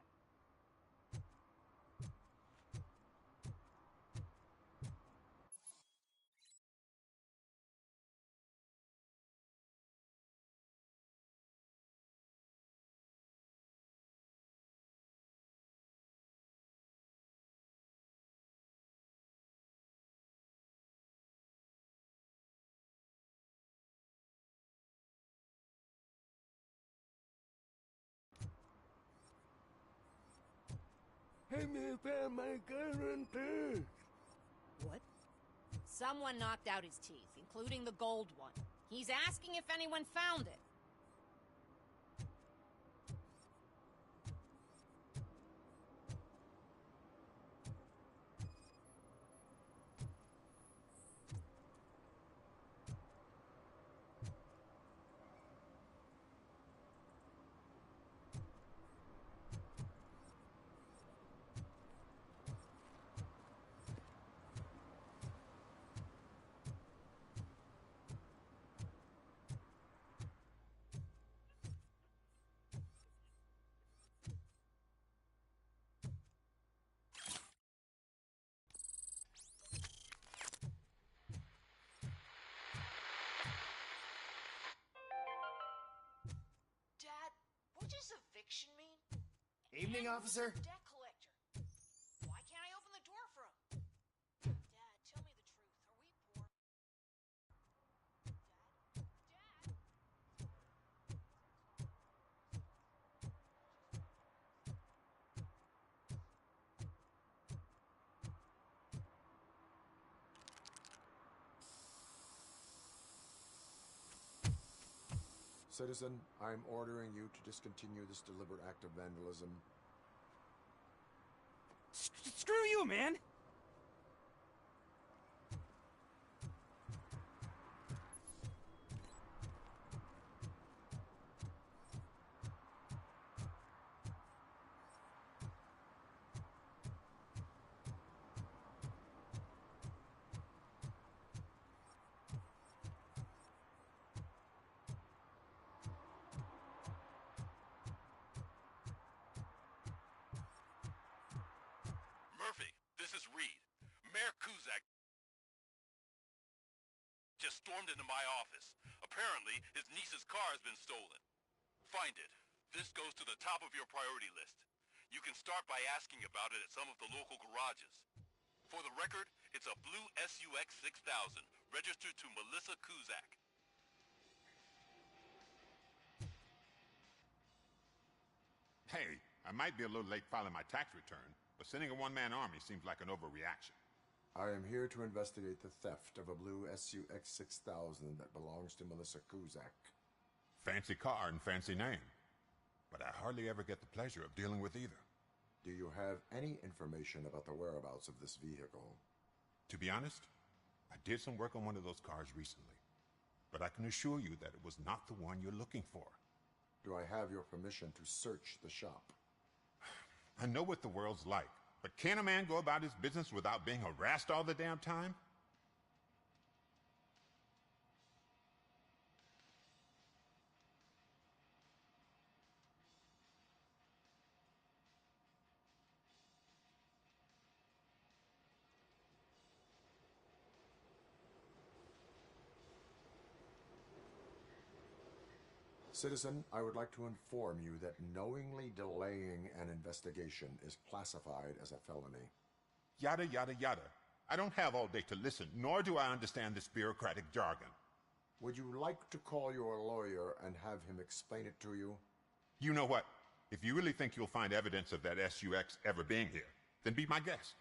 Hey, man, found my gun and purse. What? Someone knocked out his teeth, including the gold one. He's asking if anyone found it. Dad, what does eviction mean? Evening, And officer. who's a debt collector? Why can't I open the door for him? Dad, tell me the truth. Are we poor? Citizen, I'm ordering you to discontinue this deliberate act of vandalism. Screw you, man! Murphy, this is Reed. Mayor Kuzak just stormed into my office. Apparently, his niece's car has been stolen. Find it. This goes to the top of your priority list. You can start by asking about it at some of the local garages. For the record, it's a blue SUX 6000, registered to Melissa Kuzak. Hey, I might be a little late filing my tax return, but sending a one-man army seems like an overreaction. I am here to investigate the theft of a blue SUX 6000 that belongs to Melissa Kuzak. Fancy car and fancy name. But I hardly ever get the pleasure of dealing with either. Do you have any information about the whereabouts of this vehicle? To be honest, I did some work on one of those cars recently. But I can assure you that it was not the one you're looking for. Do I have your permission to search the shop? I know what the world's like, but can a man go about his business without being harassed all the damn time? Citizen, I would like to inform you that knowingly delaying an investigation is classified as a felony. Yada, yada, yada. I don't have all day to listen, nor do I understand this bureaucratic jargon. Would you like to call your lawyer and have him explain it to you? You know what? If you really think you'll find evidence of that SUX ever being here, then be my guest.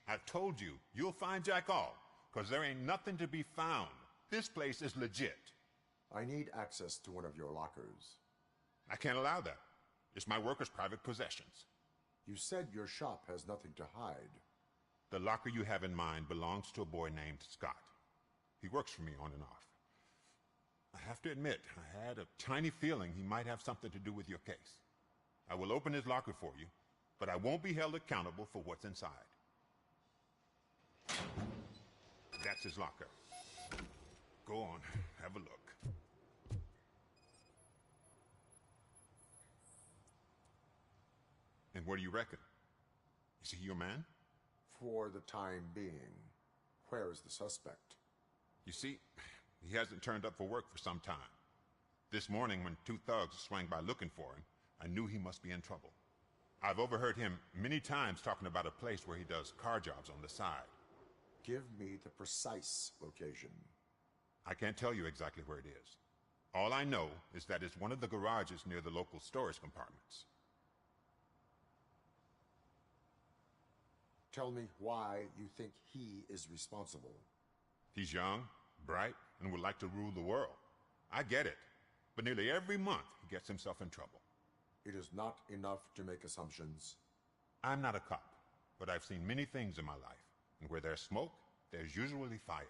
I told you, you'll find Jack all, because there ain't nothing to be found. This place is legit. I need access to one of your lockers. I can't allow that. It's my workers' private possessions. You said your shop has nothing to hide. The locker you have in mind belongs to a boy named Scott. He works for me on and off. I have to admit, I had a tiny feeling he might have something to do with your case. I will open his locker for you, but I won't be held accountable for what's inside. That's his locker. Go on, have a look. And what do you reckon? Is he your man? For the time being. Where is the suspect? You see, he hasn't turned up for work for some time. This morning, when two thugs swang by looking for him, I knew he must be in trouble. I've overheard him many times talking about a place where he does car jobs on the side. Give me the precise location. I can't tell you exactly where it is. All I know is that it's one of the garages near the local storage compartments. Tell me why you think he is responsible. He's young, bright, and would like to rule the world. I get it. But nearly every month, he gets himself in trouble. It is not enough to make assumptions. I'm not a cop, but I've seen many things in my life. And where there's smoke, there's usually fire.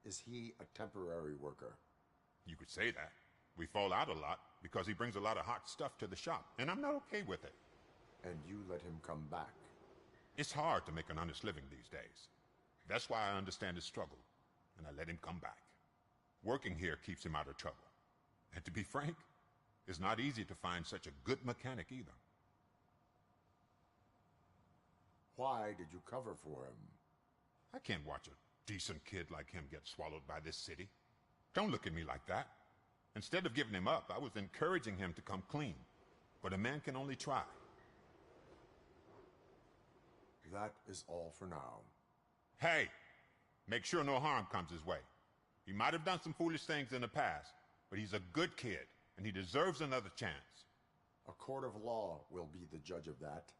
Is he a temporary worker? You could say that. We fall out a lot because he brings a lot of hot stuff to the shop, and I'm not okay with it. And you let him come back? It's hard to make an honest living these days. That's why I understand his struggle, and I let him come back. Working here keeps him out of trouble. And to be frank, it's not easy to find such a good mechanic either. Why did you cover for him? I can't watch a decent kid like him get swallowed by this city. Don't look at me like that. Instead of giving him up, I was encouraging him to come clean. But a man can only try. That is all for now. Hey, make sure no harm comes his way. He might have done some foolish things in the past, but he's a good kid, and he deserves another chance. A court of law will be the judge of that.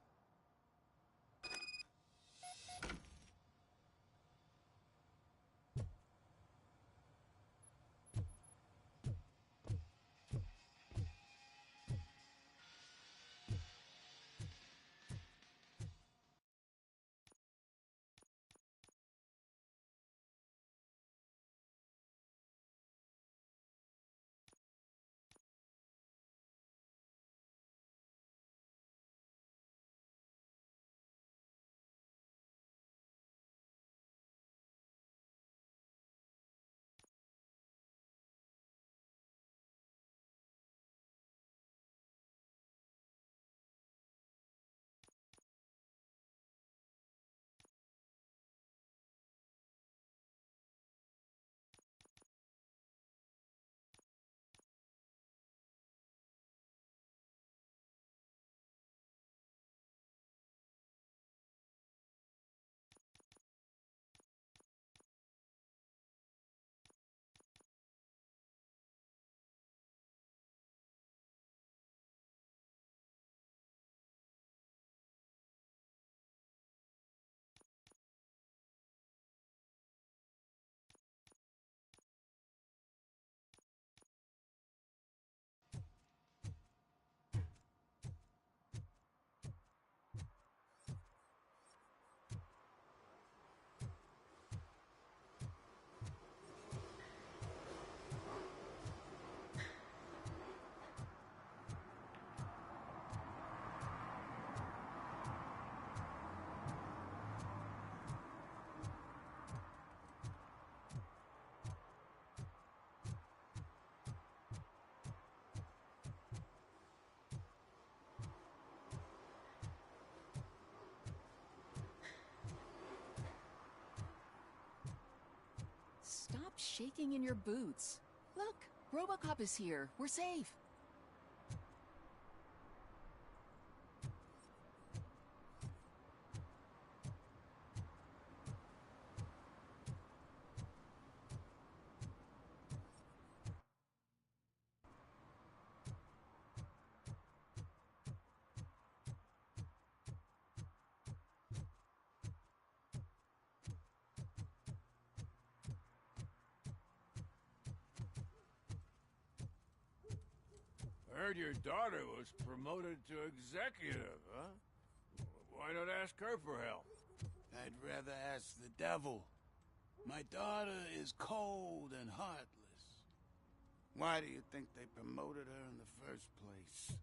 Stop shaking in your boots. Look, Robocop is here. We're safe. heard your daughter was promoted to executive, huh? Why not ask her for help? I'd rather ask the devil. My daughter is cold and heartless. Why do you think they promoted her in the first place?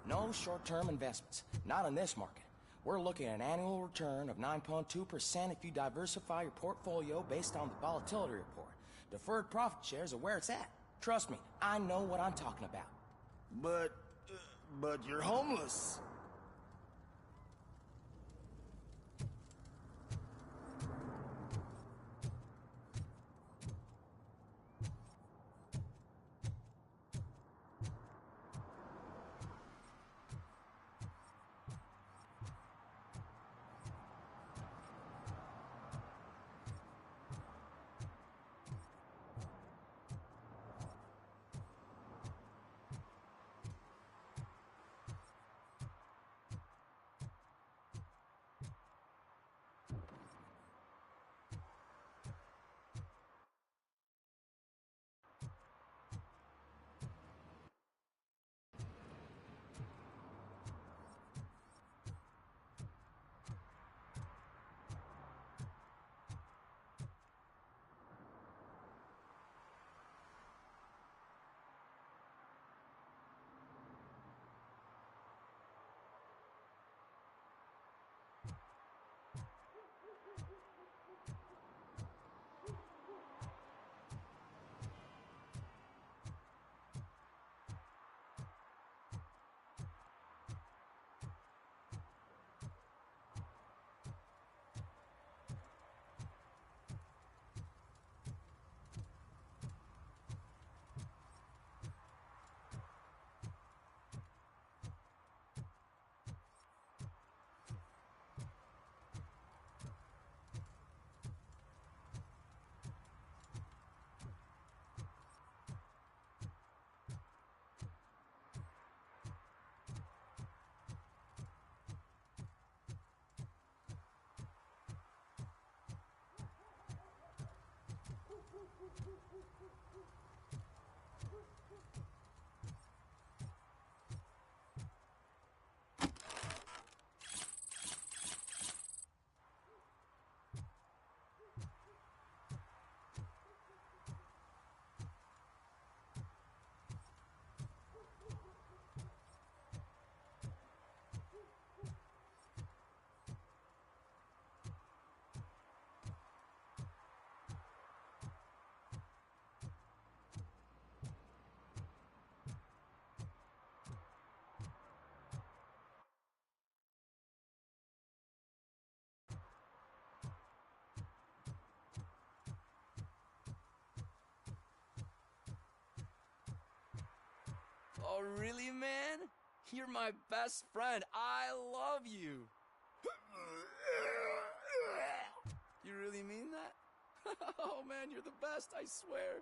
No short-term investments. Not in this market. We're looking at an annual return of 9.2% if you diversify your portfolio based on the volatility report. Deferred profit shares are where it's at. Trust me, I know what I'm talking about. But you're homeless. Oh, really, man? You're my best friend. I love you. You really mean that? Oh, man, you're the best, I swear.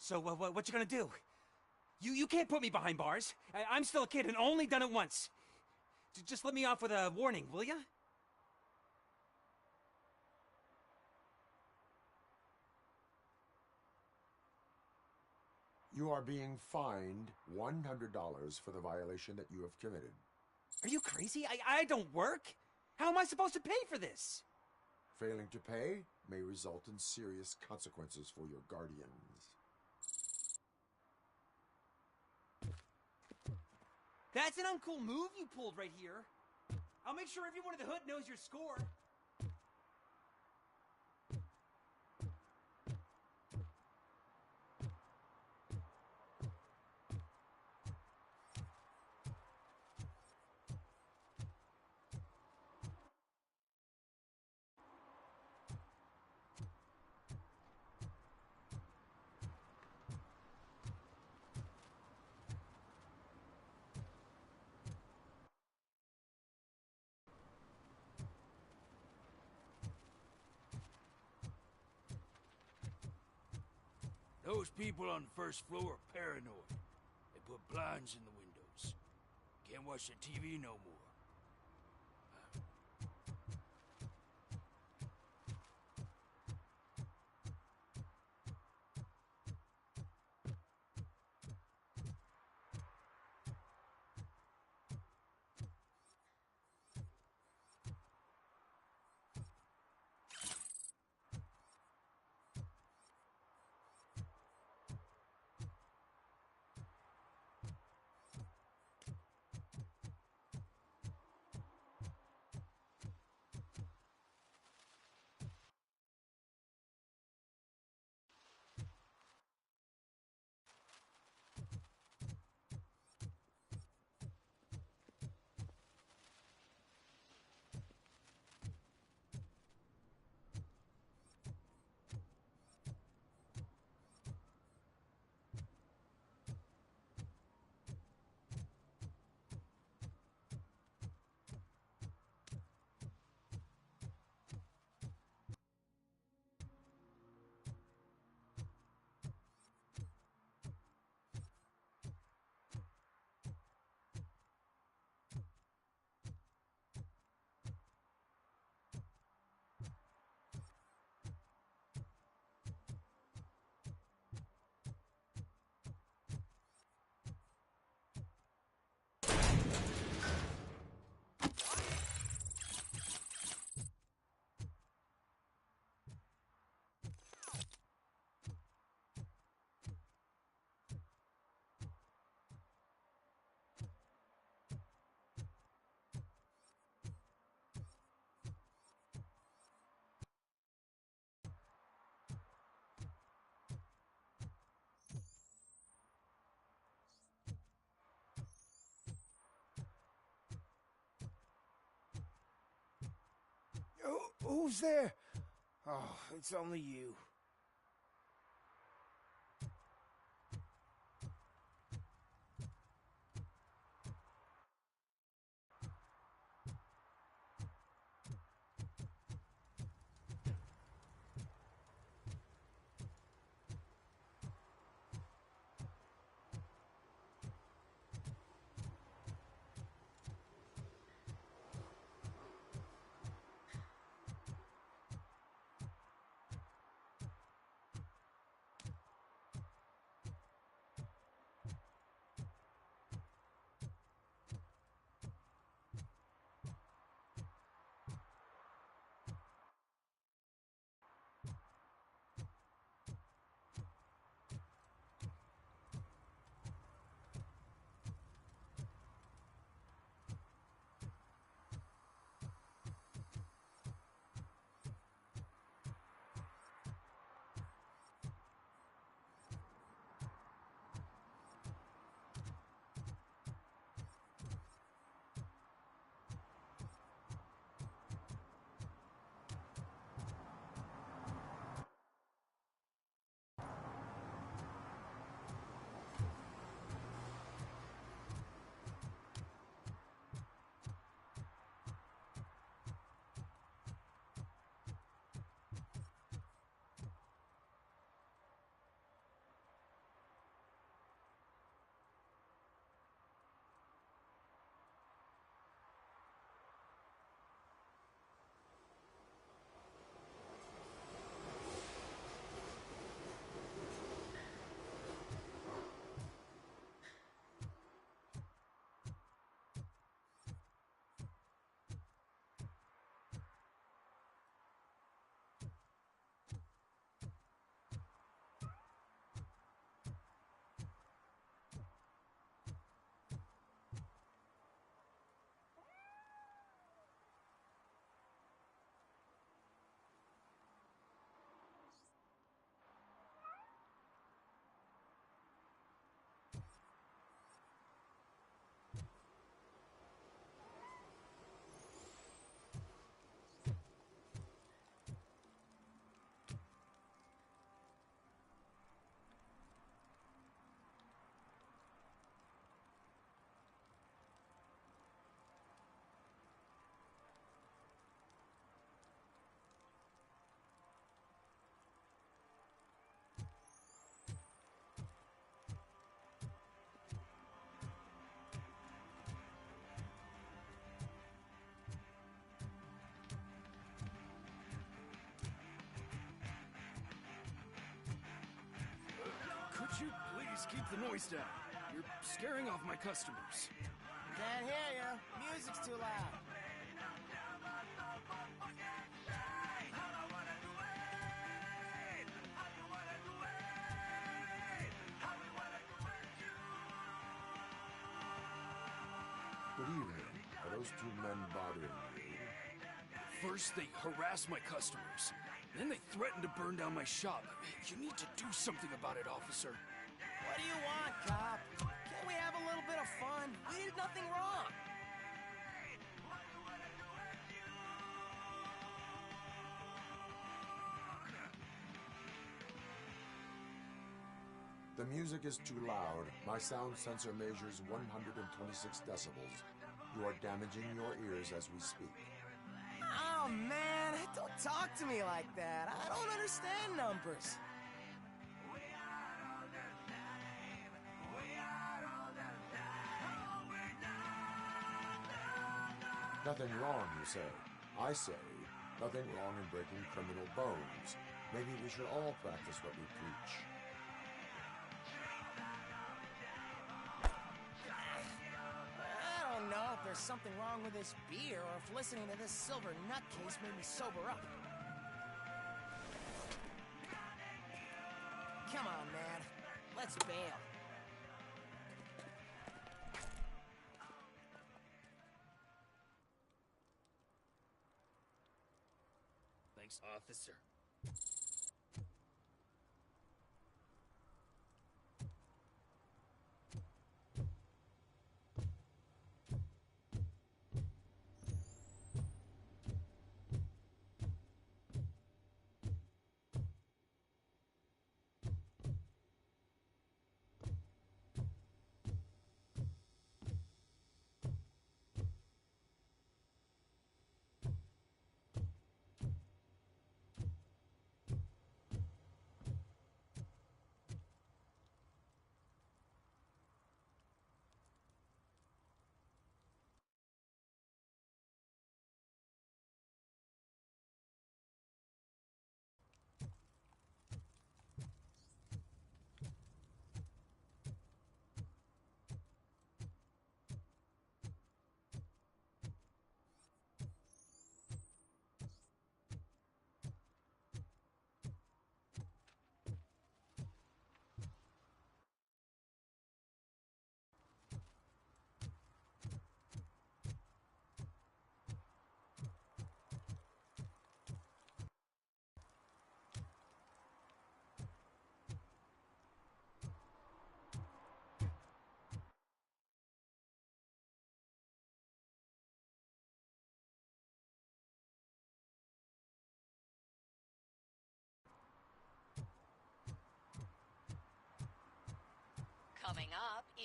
So, what you gonna do? You can't put me behind bars. I'm still a kid and only done it once. Just let me off with a warning, will ya? You are being fined $100 for the violation that you have committed. Are you crazy? I don't work. How am I supposed to pay for this? Failing to pay may result in serious consequences for your guardians. That's an uncool move you pulled right here. I'll make sure everyone in the hood knows your score. Those people on the first floor are paranoid. They put blinds in the windows. Can't watch the TV no more. Who's there? Oh, it's only you. Could you please keep the noise down? You're scaring off my customers. Can't hear you. Music's too loud. Good evening. Are those two men bothering you? First, they harass my customers. Then they threaten to burn down my shop. You need to do something about it, officer. What do you want, cop? Can't we have a little bit of fun? We did nothing wrong. The music is too loud. My sound sensor measures 126 decibels. You are damaging your ears as we speak. Oh, man, don't talk to me like that. I don't understand numbers. Nothing wrong, you say. I say, nothing wrong in breaking criminal bones. Maybe we should all practice what we preach. I don't know if there's something wrong with this beer or if listening to this silver nutcase made me sober up. Come on, man. Let's bail. Thanks, officer.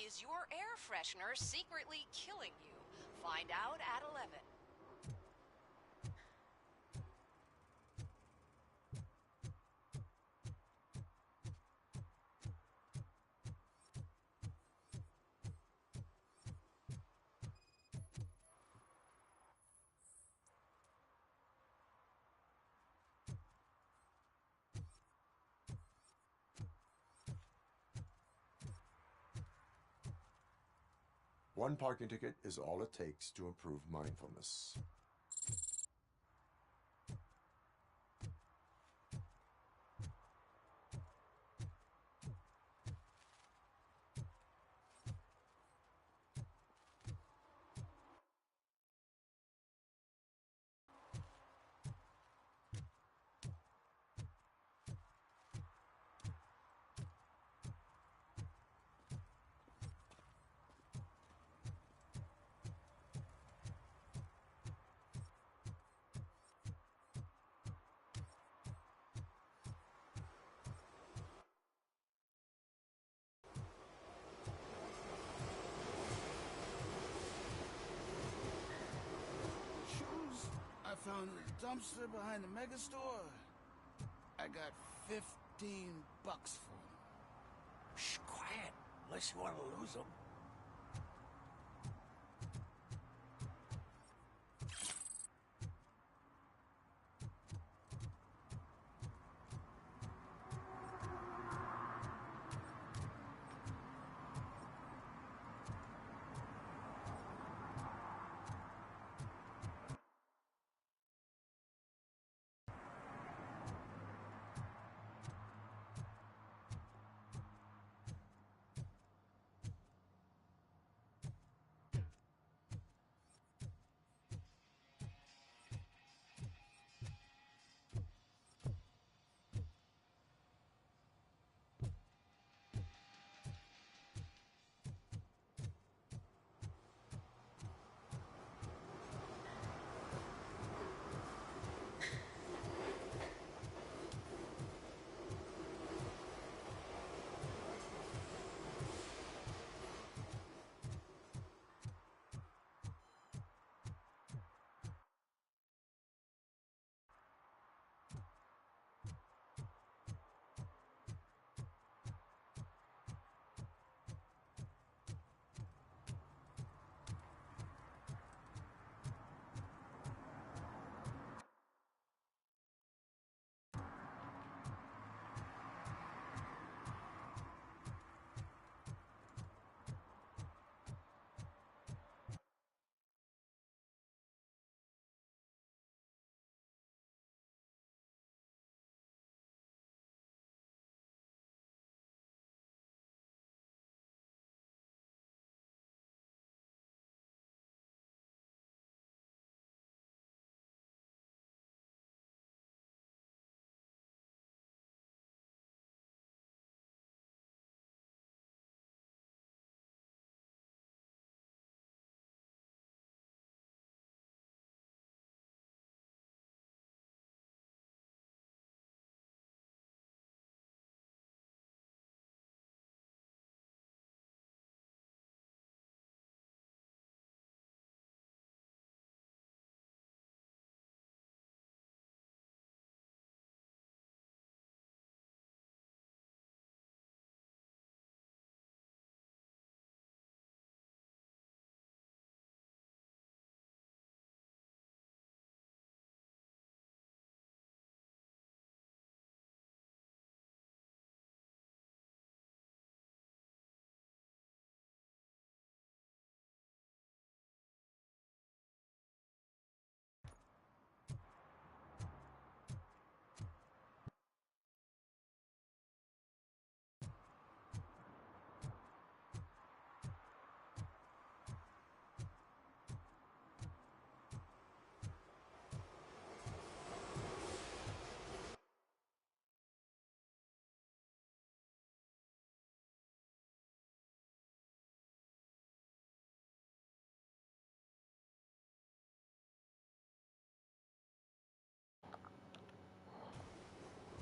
Is your air freshener secretly killing you? Find out at 11. One parking ticket is all it takes to improve mindfulness. I found a dumpster behind the mega store. I got $15 for them. Shh, quiet. Unless you want to lose them.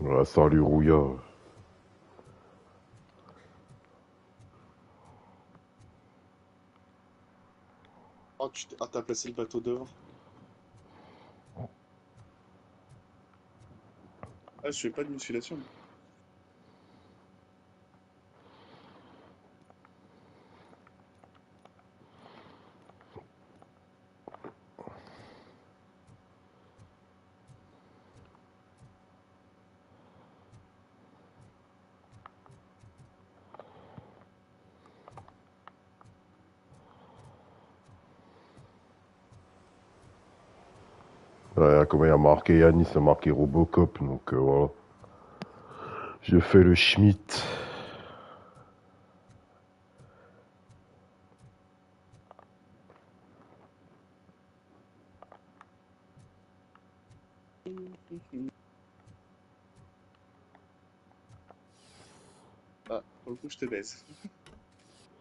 Ah, salut rouillard. Ah, t'as placé le bateau devant. Ah, je fais pas de musculation. Ouais, comme il y a marqué Yannis, il a marqué Robocop, donc voilà. Je fais le Schmitt. Ah, pour le coup, je te baise.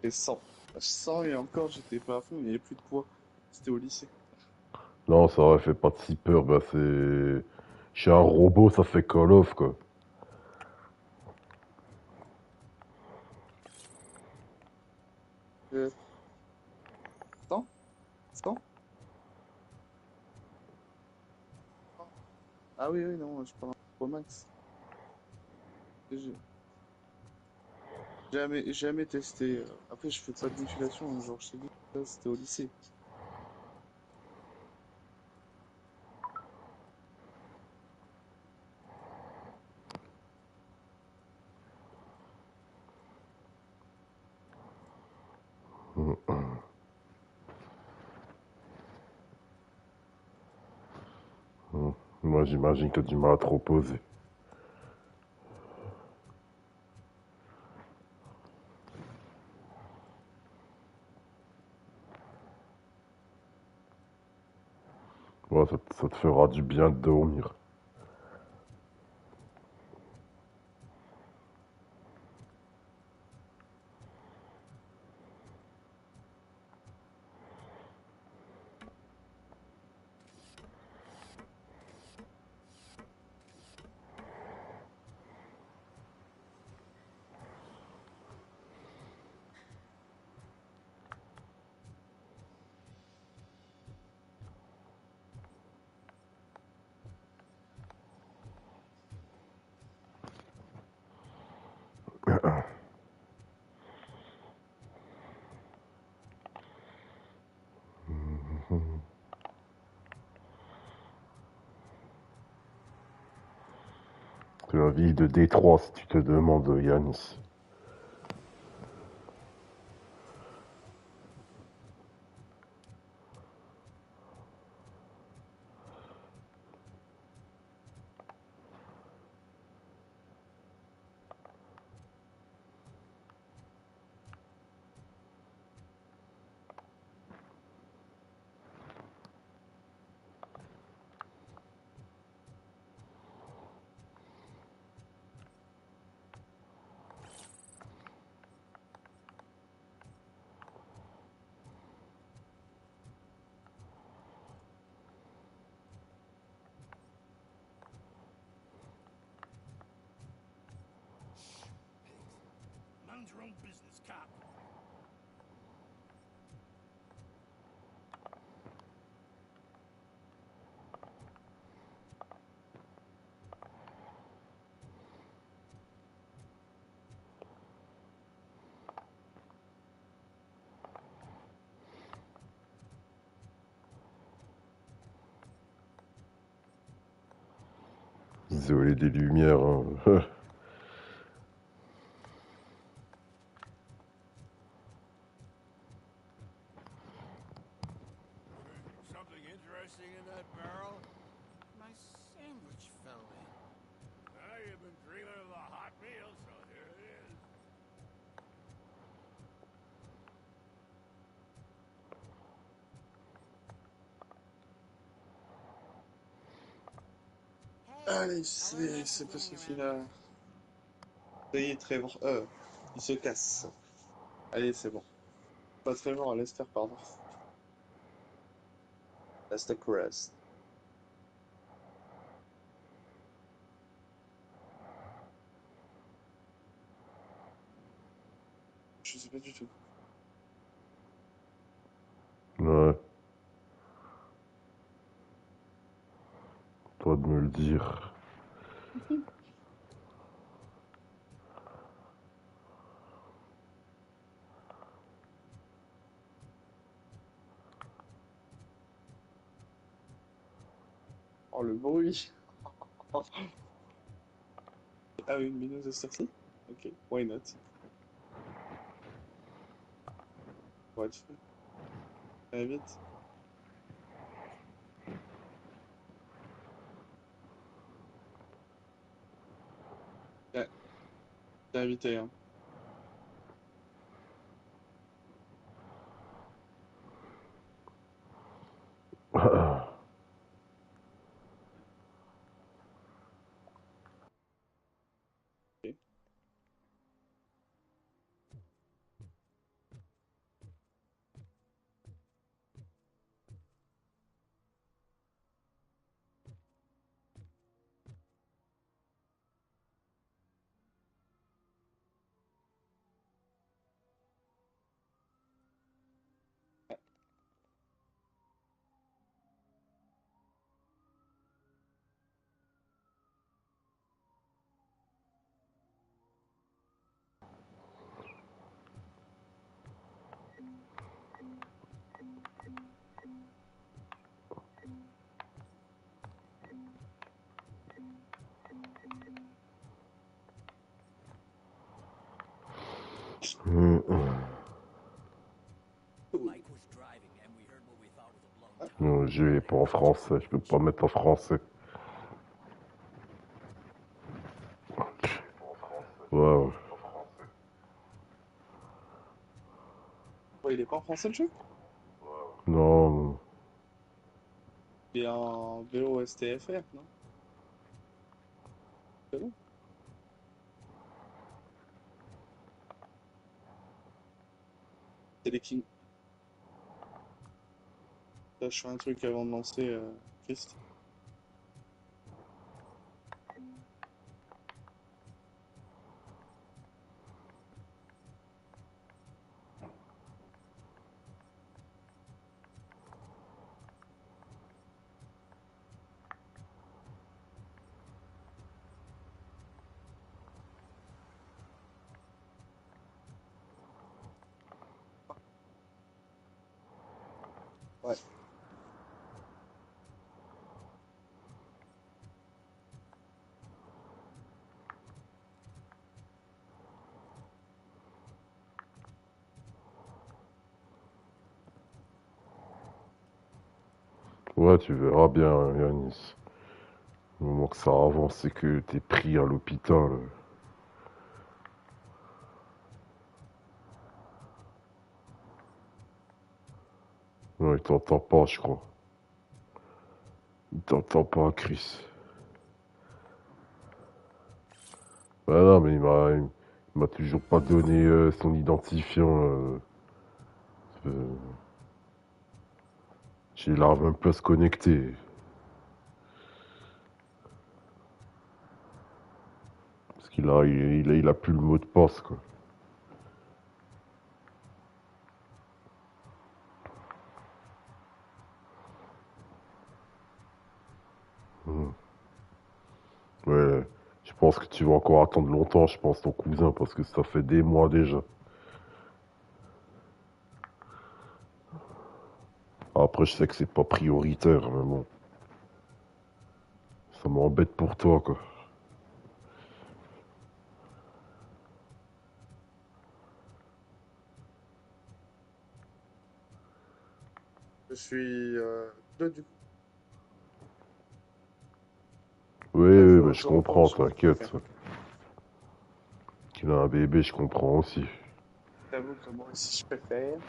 Et 100. 100 et encore, j'étais pas à fond, il n'y avait plus de poids. C'était au lycée. Non, ça aurait fait pas de si peur, bah c'est... Chez un robot, ça fait Call of, quoi. Euh, 100? 100? Ah oui, oui, non, je parle un Pro Max. J'ai jamais testé. Après, je fais pas de musculation, hein, genre, je t'ai dit, là, c'était au lycée. Moi, j'imagine que t'as du mal à te reposer. Ouais, ça te fera du bien de dormir. C'est la ville de Détroit, si tu te demandes, Yanis. Mind your own business, cop. Désolé des lumières, hein. Something interesting in that barrel? My sandwich fell in. Well, you've been dreaming of a hot meal, so here it is. Allez, c'est pas suffit là. Ça y est, Trevor. Il se casse. Allez, c'est bon. Pas Trevor, Lester, pardon. Lester Crest. Je sais pas du tout. Ouais. pas de me le dire. Oh, le bruit. Ah, une minute de sortie? Ok, why not? Pour être fun. Allez, vite. Ouais, t'es invité, hein. Ok. Le jeu est pas en français, je peux pas mettre en français. Ouais. Ouais, il est pas en français le jeu? Non. Il est en VOSTFR, non? C'est bon? C'est les King. Là, je fais un truc avant de lancer Christ. Ouais. Ouais, tu verras bien, Yanis. Au moment que ça avance, c'est que t'es pris à l'hôpital. Non, il t'entend pas, je crois. Il t'entend pas, Chris. Bah non, mais il m'a toujours pas donné son identifiant. J'ai l'air même pas à se connecter. Parce il a plus le mot de passe, quoi. Hmm. Ouais, je pense que tu vas encore attendre longtemps, je pense, ton cousin, parce que ça fait des mois déjà. Après, je sais que c'est pas prioritaire, mais bon. Ça m'embête pour toi, quoi. Je suis deux du coup. Oui, Là, je oui, vais mais au je bureau pour le comprends, soir, je t'inquiète. préfère. Qu'il a un bébé, je comprends aussi. J'avoue que moi aussi, je préfère.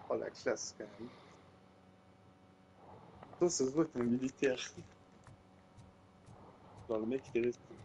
Oh, la classe, quand même. Toi, ça se voit que t'es un militaire. Genre, le mec, il est resté.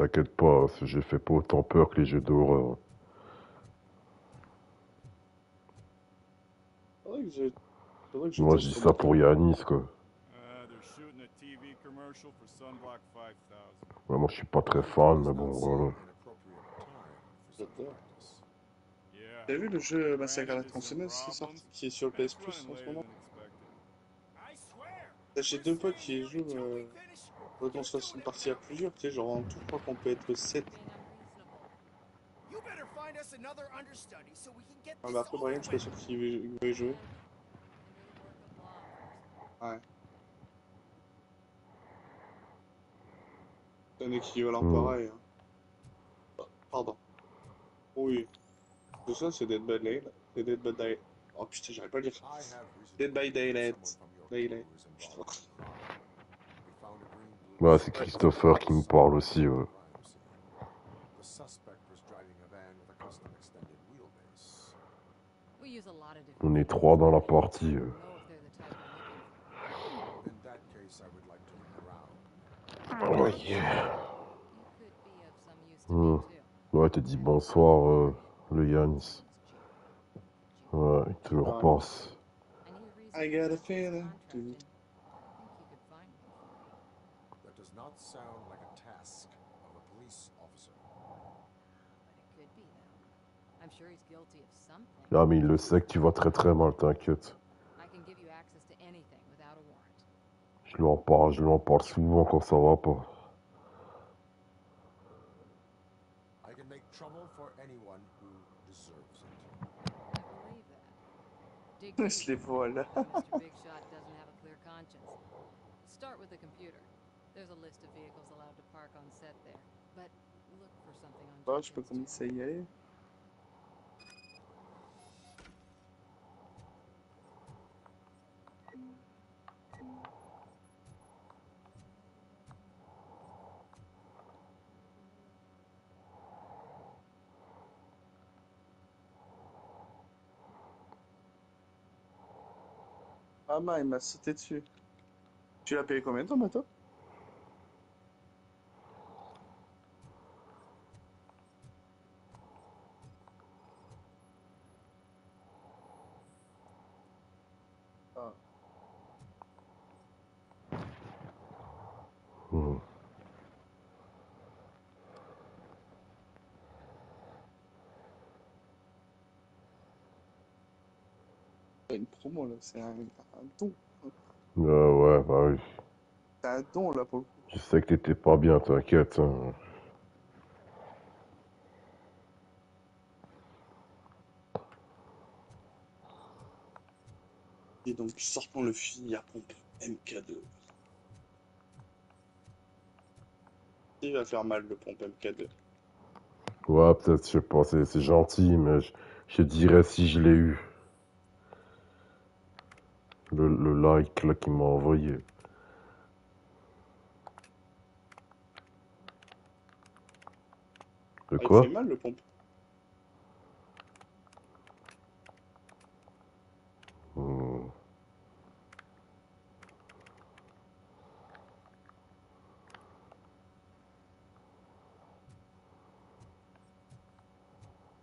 T'inquiète pas, ce jeu fait pas autant peur que les jeux d'horreur. Faudrait que je Moi, je teste dis sur ça pour moto. Yanis, quoi. They're shooting a TV commercial for Sunblock 5000. Ouais, moi, je suis pas très fan, mais bon, voilà. J'adore. T'as vu le jeu Massacre à la tronçonneuse qui est sur le PS Plus en ce moment? J'ai deux potes qui y jouent. Quand on se fasse une partie à plusieurs, tu sais, genre en tout, je crois qu'on peut être 7. Ah, bah après, Brian, je suis pas sûr qu'il veut y jouer. Ouais. C'est un équivalent pareil. Hein. Pardon. Oui. Tout ça, c'est Dead by Daylight. C'est Dead by Daylight. Oh putain, j'arrive pas à le dire. Dead by Daylight. Daylight. Putain. Ouais, c'est Christopher qui me parle aussi, ouais. On est 3 dans la partie. Ouais. Ouais, t'as dit bonsoir, le Yanis. Ouais, il te le repasse. I got a feeling. That does not sound like a task of a police officer. I'm sure he's guilty of something. Ah, mais il le sait que tu vas très très mal, t'inquiète. I can give you access to anything without a warrant. Je lui en parle souvent quand ça va pas. I can make trouble for anyone who deserves it. I believe that. Dig Je les vois là. Mr. Big Shot doesn't have a clear conscience. Start with the computer. There's a list of vehicles allowed to park on set there. But look for something on Bah, je peux commencer à y aller. Ah, bah, il m'a sauté dessus. Tu l'as payé combien ton moto? Ah. Pas une promo là, c'est un don. Ouais, bah oui. C'est un don là pour le coup. Je sais que t'étais pas bien, t'inquiète. Hein. Et donc, sortons le fusil à pompe MK2. Il va faire mal le pompe MK2. Ouais, peut-être, je sais pas, c'est gentil, mais je dirais si je l'ai eu. Le like là qu'il m'a envoyé. De Ah, il quoi? fait mal le pompe.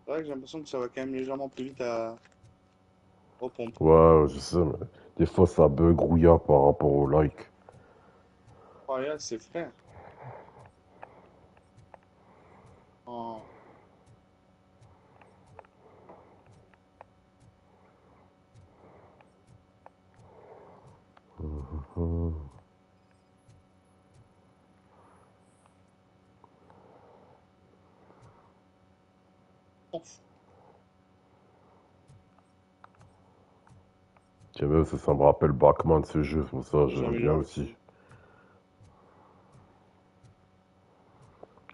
C'est vrai que j'ai l'impression que ça va quand même légèrement plus vite aux pompes. Ouais, je sais, mais des fois ça bug grouillard par rapport au like. Oh, regarde, c'est frère. Oh. Ouf. J'aime bien, ça me rappelle Batman ce jeu, c'est pour ça j'aime bien aussi.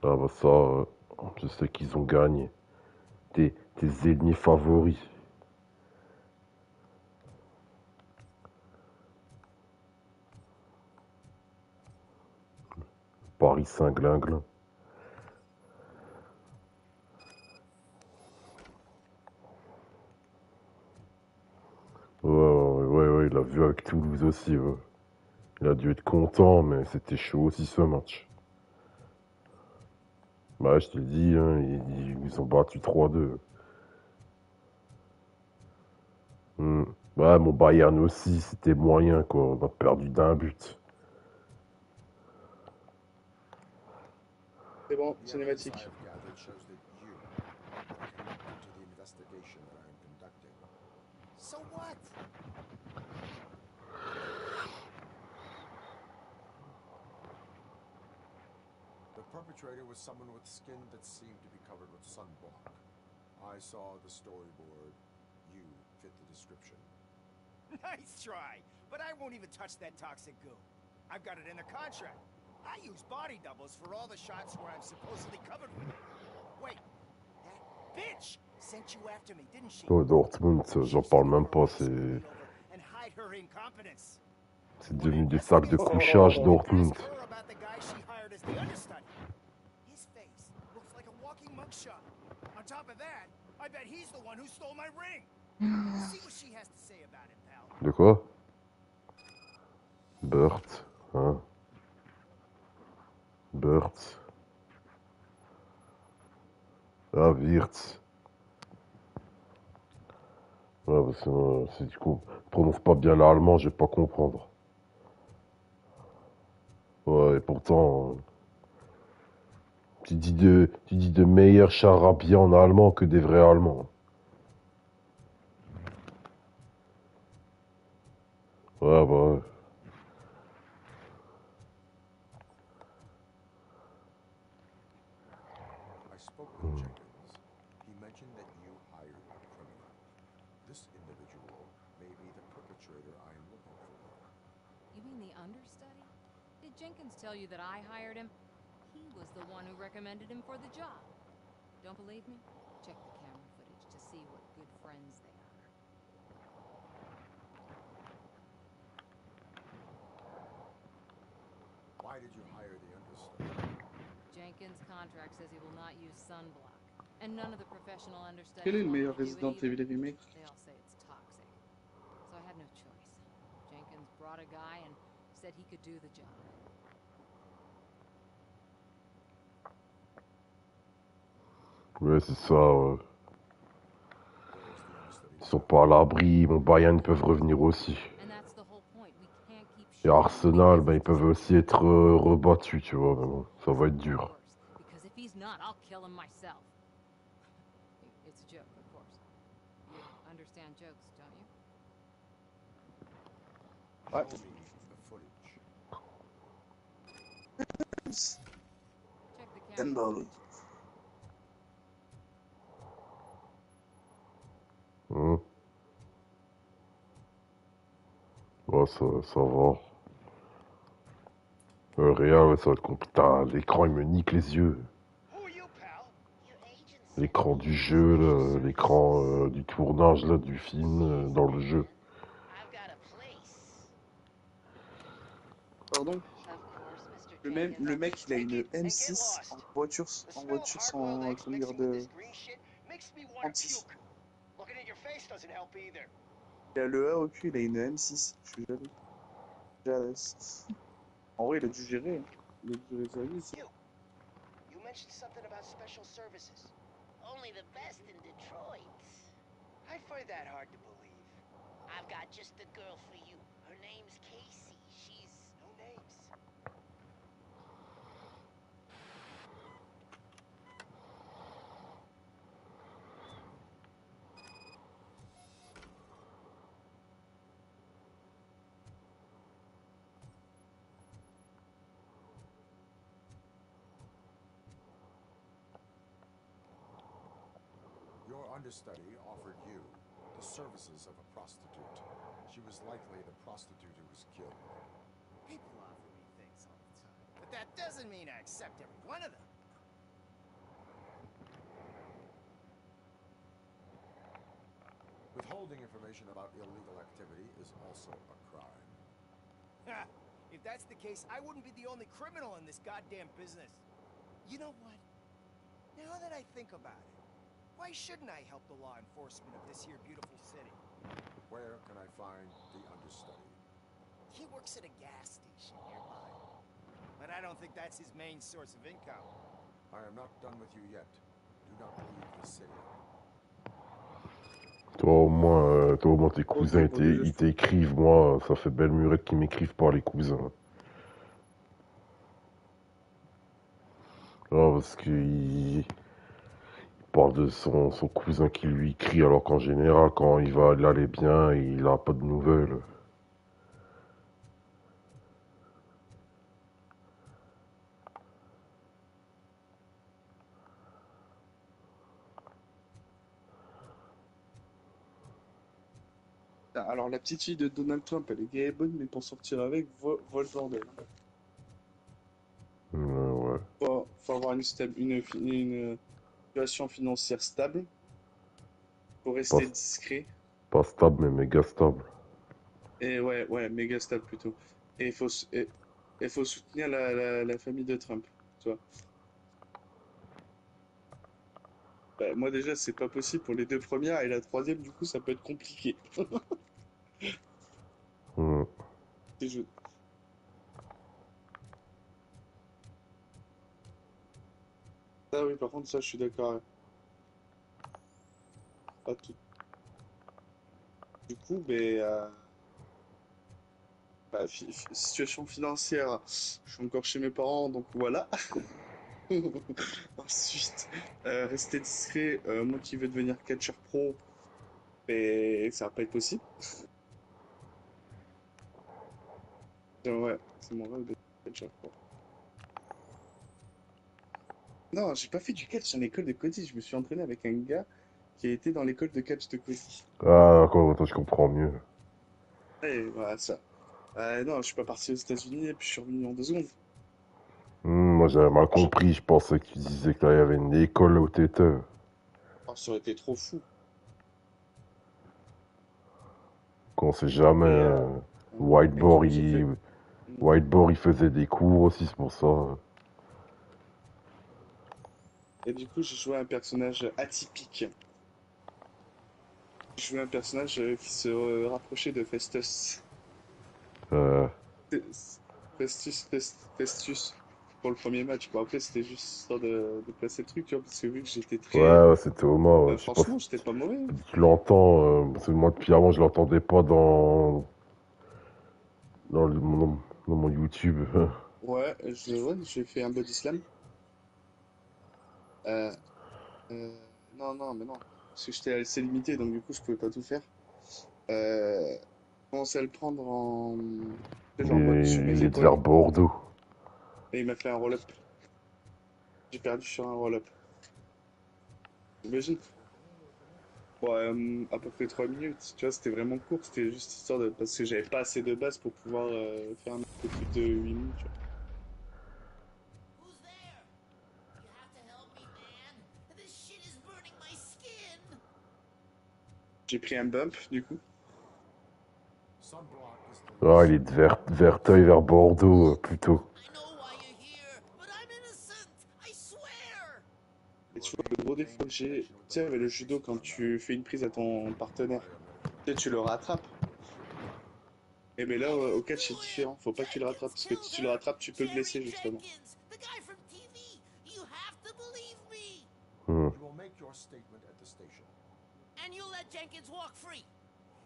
Ah bah ça, je sais qu'ils ont gagné. Tes ennemis favoris. Paris Saint-Glinglin. Ouais, il a vu avec Toulouse aussi, ouais. Il a dû être content, mais c'était chaud aussi ce match. Bah, je te le dis, hein, ils ont battu 3-2. Ouais, mon Bayern aussi, c'était moyen, quoi. On a perdu d'un but. C'est bon, cinématique. So what? The perpetrator was someone with skin that seemed to be covered with sunblock. I saw the storyboard. You fit the description. Nice try, but I won't even touch that toxic goo. I've got it in the contract. I use body doubles for all the shots where I'm supposedly covered with it. Wait, that bitch sent you after me, didn't she? Oh, Dortmund, j'en parle même pas, c'est And hide her incompetence. devenu des sacs de couchage, Dortmund. Ask her about the guy she hired as the understudy. His face looks like a walking mugshot. On top of that, I bet he's the one who stole my ring. See what she has to say about it, pal. De quoi? Burt, hein? Burt. Ah, Wirtz. Ouais, parce que c'est du coup, prononce pas bien l'allemand, je vais pas comprendre. Ouais, et pourtant, tu dis de meilleurs charabia en allemand que des vrais allemands. Ouais, bah ouais. I spoke with Jenkins. He mentioned that you hired a criminal. This individual may be the perpetrator I am looking for. You mean the understudy? Did Jenkins tell you that I hired him? He was the one who recommended him for the job. Don't believe me? Check the camera footage to see what good friends they are. Why did you hire the understudy? Jenkins' contract says he will not use sunblock. And none of the professional understudies Quel est le want me meilleur to do it Resident either. Evil remake? They all say it's toxic. So I had no choice. Jenkins brought a guy and said he could do the job. Ouais, c'est ça, ouais. Ils sont pas à l'abri, mon Bayern peuvent revenir aussi. Et Arsenal, ben, ils peuvent aussi être rebattus, tu vois, mais bon, ça va être dur. Because if he's not, I'll kill him myself. It's a joke, of course. You understand jokes, don't you? Ouais. Check the camera Handball. footage. Ouais, ça va. Le Real, ouais, ça va être compliqué. Putain, l'écran, il me nique les yeux. L'écran du jeu, là, l'écran du tournage là, du film dans le jeu. Pardon? Le mec, il a une M6 en voiture sans conduire de 36. Il a le A au cul, il a une M6. Je suis jaloux. Jealous. En vrai, il a dû gérer. Hein. Il a dû gérer sa vie. Ça. You mentioned something about special services. Only the best in Detroit. I find that hard to believe. I've got just the girl for you. Her name's Casey. She's no names. Your understudy offered you the services of a prostitute. She was likely the prostitute who was killed. People offer me things all the time, but that doesn't mean I accept every one of them. Withholding information about illegal activity is also a crime. Ha! If that's the case, I wouldn't be the only criminal in this goddamn business. You know what? Now that I think about it, why shouldn't I help the law enforcement of this here beautiful city? Where can I find the understudy? He works at a gas station nearby. But I don't think that's his main source of income. I am not done with you yet. Do not leave the city. Toi, au moins, tes cousins, Ok, bon, déjà, ils t'écrivent. Moi, ça fait belle murette qu'ils m'écrivent pas, les cousins. Ah, parce qu'il parle de son cousin qui lui écrit, alors qu'en général, quand il allait bien, il a pas de nouvelles. Alors, la petite fille de Donald Trump, elle est gay et bonne, mais pour sortir avec, voit le bordel. Ouais. Faut avoir une situation financière stable. Faut rester discret. Pas stable, mais méga stable. Et ouais, méga stable plutôt. Et il faut soutenir la famille de Trump, tu vois. Bah, moi déjà, c'est pas possible pour les deux premières, et la troisième, du coup, ça peut être compliqué. Si je- Ah oui, par contre, ça, je suis d'accord. Pas tout. Du coup, situation financière, je suis encore chez mes parents, donc voilà. Ensuite, rester discret, moi qui veux devenir catcheur pro, mais ça va pas être possible. Ouais, c'est mon rêve de catcheur pro. Non, j'ai pas fait du catch en école de Cody, je me suis entraîné avec un gars qui a été dans l'école de catch de Cody. Ah, d'accord, attends, je comprends mieux. Et voilà, ça. Non, je suis pas parti aux États-Unis et puis je suis revenu en 2 secondes. Moi, j'avais mal compris, je pensais que tu disais qu'il y avait une école où t'étais. Oh, ça aurait été trop fou. Qu'on sait jamais. Et, et du coup, j'ai fait. Whiteboard, il faisait des cours aussi, c'est pour ça. Et du coup, j'ai joué un personnage atypique. J'ai joué un personnage qui se rapprochait de Festus. Festus pour le premier match. Bon, après, c'était juste histoire de placer le truc, tu vois, parce que vu que j'étais très. Ouais, c'était Thomas. Je sais pas Franchement, si j'étais pas mauvais. tu l'entends. Parce que moi, depuis avant, je l'entendais pas dans mon YouTube. Ouais, j'ai fait un body slam. Euh, non, mais non. Parce que j'étais assez limité, donc du coup, je pouvais pas tout faire. J'ai commencé à le prendre en. Genre en mode sur mes Il est vers épaules. Bordeaux. Et il m'a fait un roll-up. J'ai perdu sur un roll-up. Imagine. Bon, à peu près 3 minutes. Tu vois, c'était vraiment court. C'était juste histoire de. Parce que j'avais pas assez de base pour pouvoir faire un truc de 8 minutes. Tu vois. J'ai pris un bump, du coup. Ah, il est de Verteuil vers Bordeaux, plutôt. Et tu vois, le gros défaut que j'ai, tu sais, avec le judo, quand tu fais une prise à ton partenaire, tu sais, tu le rattrapes. Et bien là, au catch, c'est différent. Faut pas que tu le rattrapes, parce que si tu le rattrapes, tu peux le blesser, justement. You will make your statement at the station. And you let Jenkins walk free.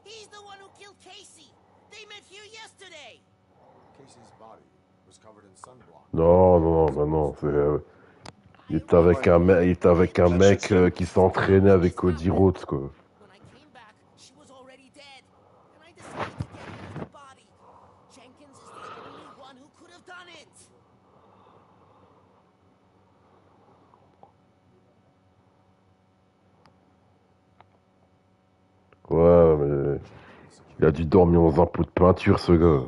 He's the one who killed Casey. They met here yesterday. Casey's body was covered in sunblock. Non. Il est avec un mec qui s'entraînait avec Cody Rhodes, quoi. When I came back, she was already dead. And I decided to get rid of the body. Jenkins is the only one who could have done it. Ouais, mais il a dû dormir dans un pot de peinture, ce gars.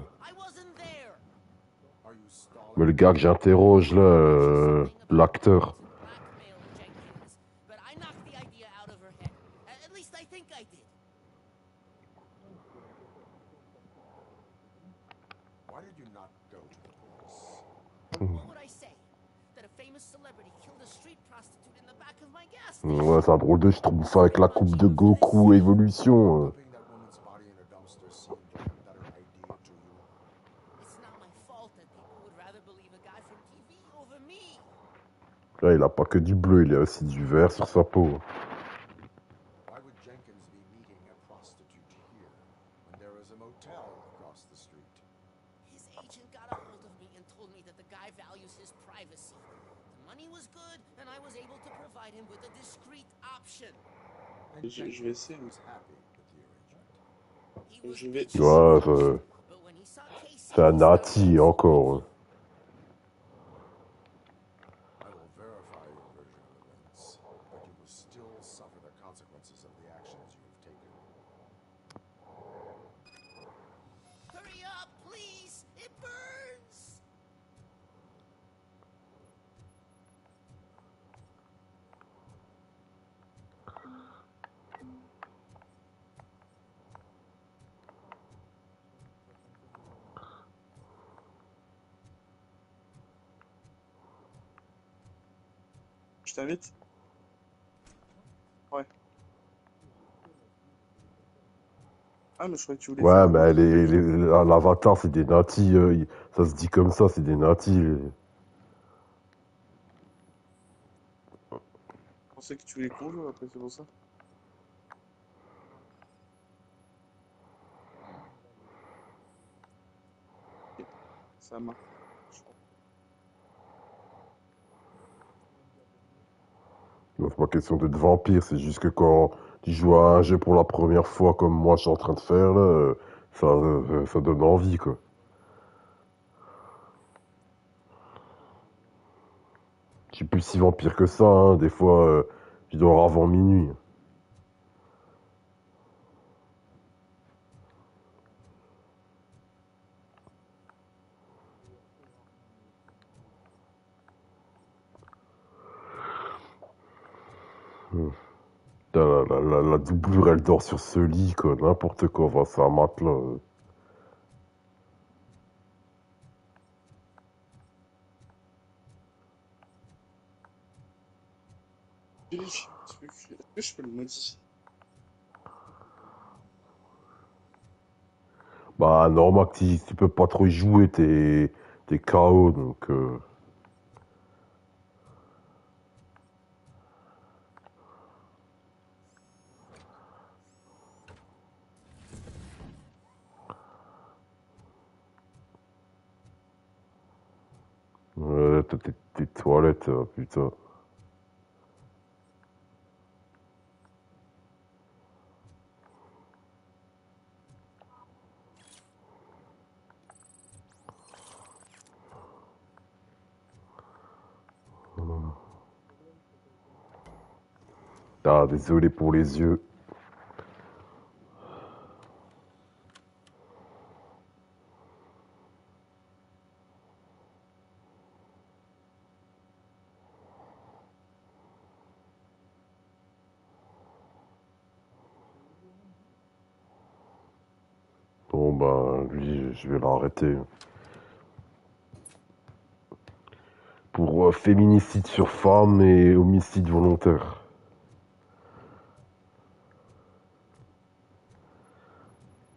Mais le gars que j'interroge, là, l'acteur. But I knocked the idea out of her head. At least I think I did. Why did you not go to the police? What would I say? That a famous celebrity killed a street prostitute in the back of my gas Ouais, c'est un drôle de schtroumpf avec la coupe de Goku Évolution. Dumping that woman's body in a dumpster seemed like a better idea to you. It's not my fault that people would rather believe a guy from TV over me. Là, il a pas que du bleu, il a aussi du vert sur sa peau. Why would Jenkins be meeting a prostitute here when there is a motel across the street? His agent got a hold of me and told me that the guy values his privacy. The money was good, and I was able to provide him with a discreet option. And Je vais Jenkins essayer. was happy with the arrangement. He was Je vais itching essayer. Ouais, to join, but when he saw Casey, c'est un he stopped nati encore. I will verify your version of events, but you will still suffer the consequences of the actions you have taken. Hurry up, please! It burns! Je t'invite? Ouais. Ah, mais je croyais que tu voulais faire Ouais, un mais autre. l'avatar, c'est des natis. Ça se dit comme ça, c'est des natis. Je pensais que tu voulais qu'on joue après, c'est pour ça. Ok, ça marche. C'est pas question d'être vampire, c'est juste que quand tu joues à un jeu pour la première fois, comme moi je suis en train de faire, là, ça donne envie, quoi. Je suis plus si vampire que ça, hein. Des fois, je dors avant minuit. La doublure, elle dort sur ce lit, quoi. N'importe quoi, enfin, c'est un matelas. Vérifie un truc. Est-ce que je peux le modifier? Bah, normal que si tu peux pas trop y jouer, t'es KO, donc... Ouais, t'as tes toilettes, putain. Ah, désolé pour les yeux. Bon, bah, lui, je vais l'arrêter. Pour féminicide sur femme et homicide volontaire.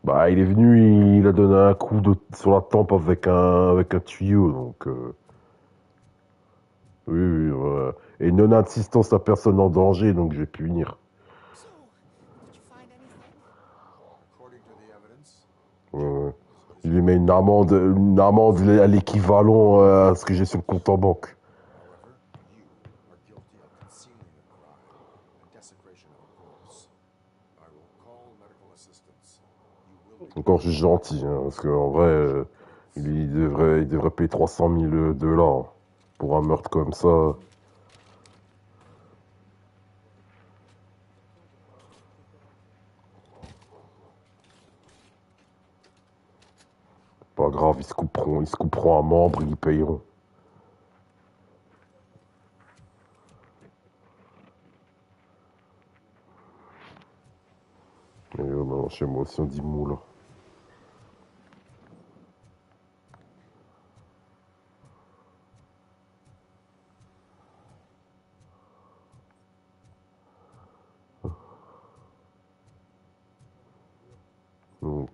Bah, il est venu, il a donné un coup sur la tempe avec un tuyau, donc... Oui, oui, ouais. Et non-insistance à personne en danger, donc je vais punir. So, did you find anything? According to the evidence, Ouais. Je lui mets une amende à l'équivalent à ce que j'ai sur le compte en banque. however, you are guilty of concealing a crime and desecration of a corpse. I will call medical assistance. You will be Encore, je suis gentil, hein, parce qu'en vrai, il devrait payer 300 000 $ pour un meurtre comme ça. Pas grave, ils se couperont un membre, ils payeront. Et maintenant, chez moi aussi, on dit moule. Donc,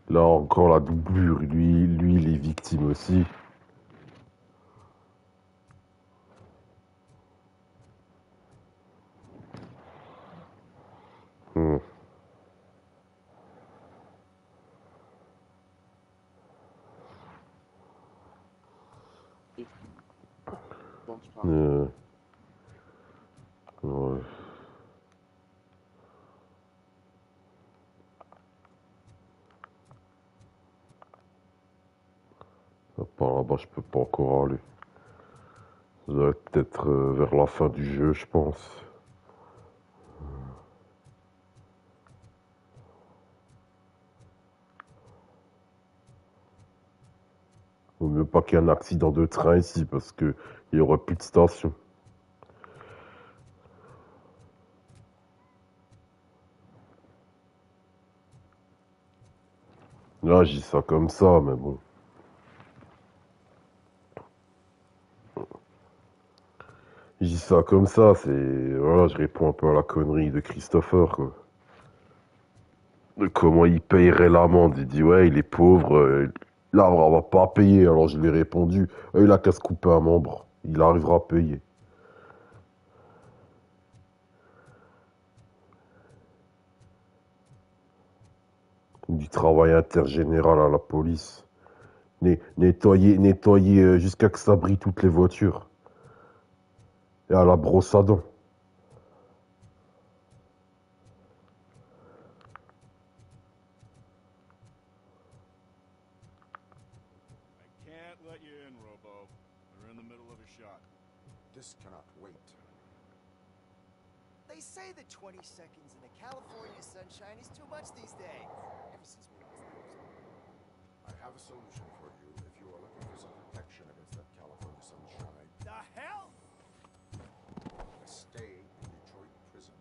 là encore la doublure, lui il est victime aussi. pense pas. Ouais. Par là-bas, je peux pas encore aller. Ça doit être peut-être vers la fin du jeu, je pense. Vaut mieux pas qu'il y ait un accident de train ici, parce que il y aurait plus de station. Là, je dis ça comme ça, mais bon. Je dis ça comme ça, c'est... Voilà, je réponds un peu à la connerie de Christopher, quoi. De comment il payerait l'amende. Il dit, ouais, il est pauvre, là, on va pas payer. Alors, je lui ai répondu, il a qu'à se couper un membre. Il arrivera à payer. Du travail intergénéral à la police. Nettoyer jusqu'à que ça brille toutes les voitures. Et à la brosse à dents. Can't let you in, Robo. We're in the middle of a shot. This cannot wait. They say that 20 seconds in the California sunshine is too much these days. Ever since we lost those. I have a solution for you if you are looking for some protection against that California sunshine. The hell? A stay in Detroit prison.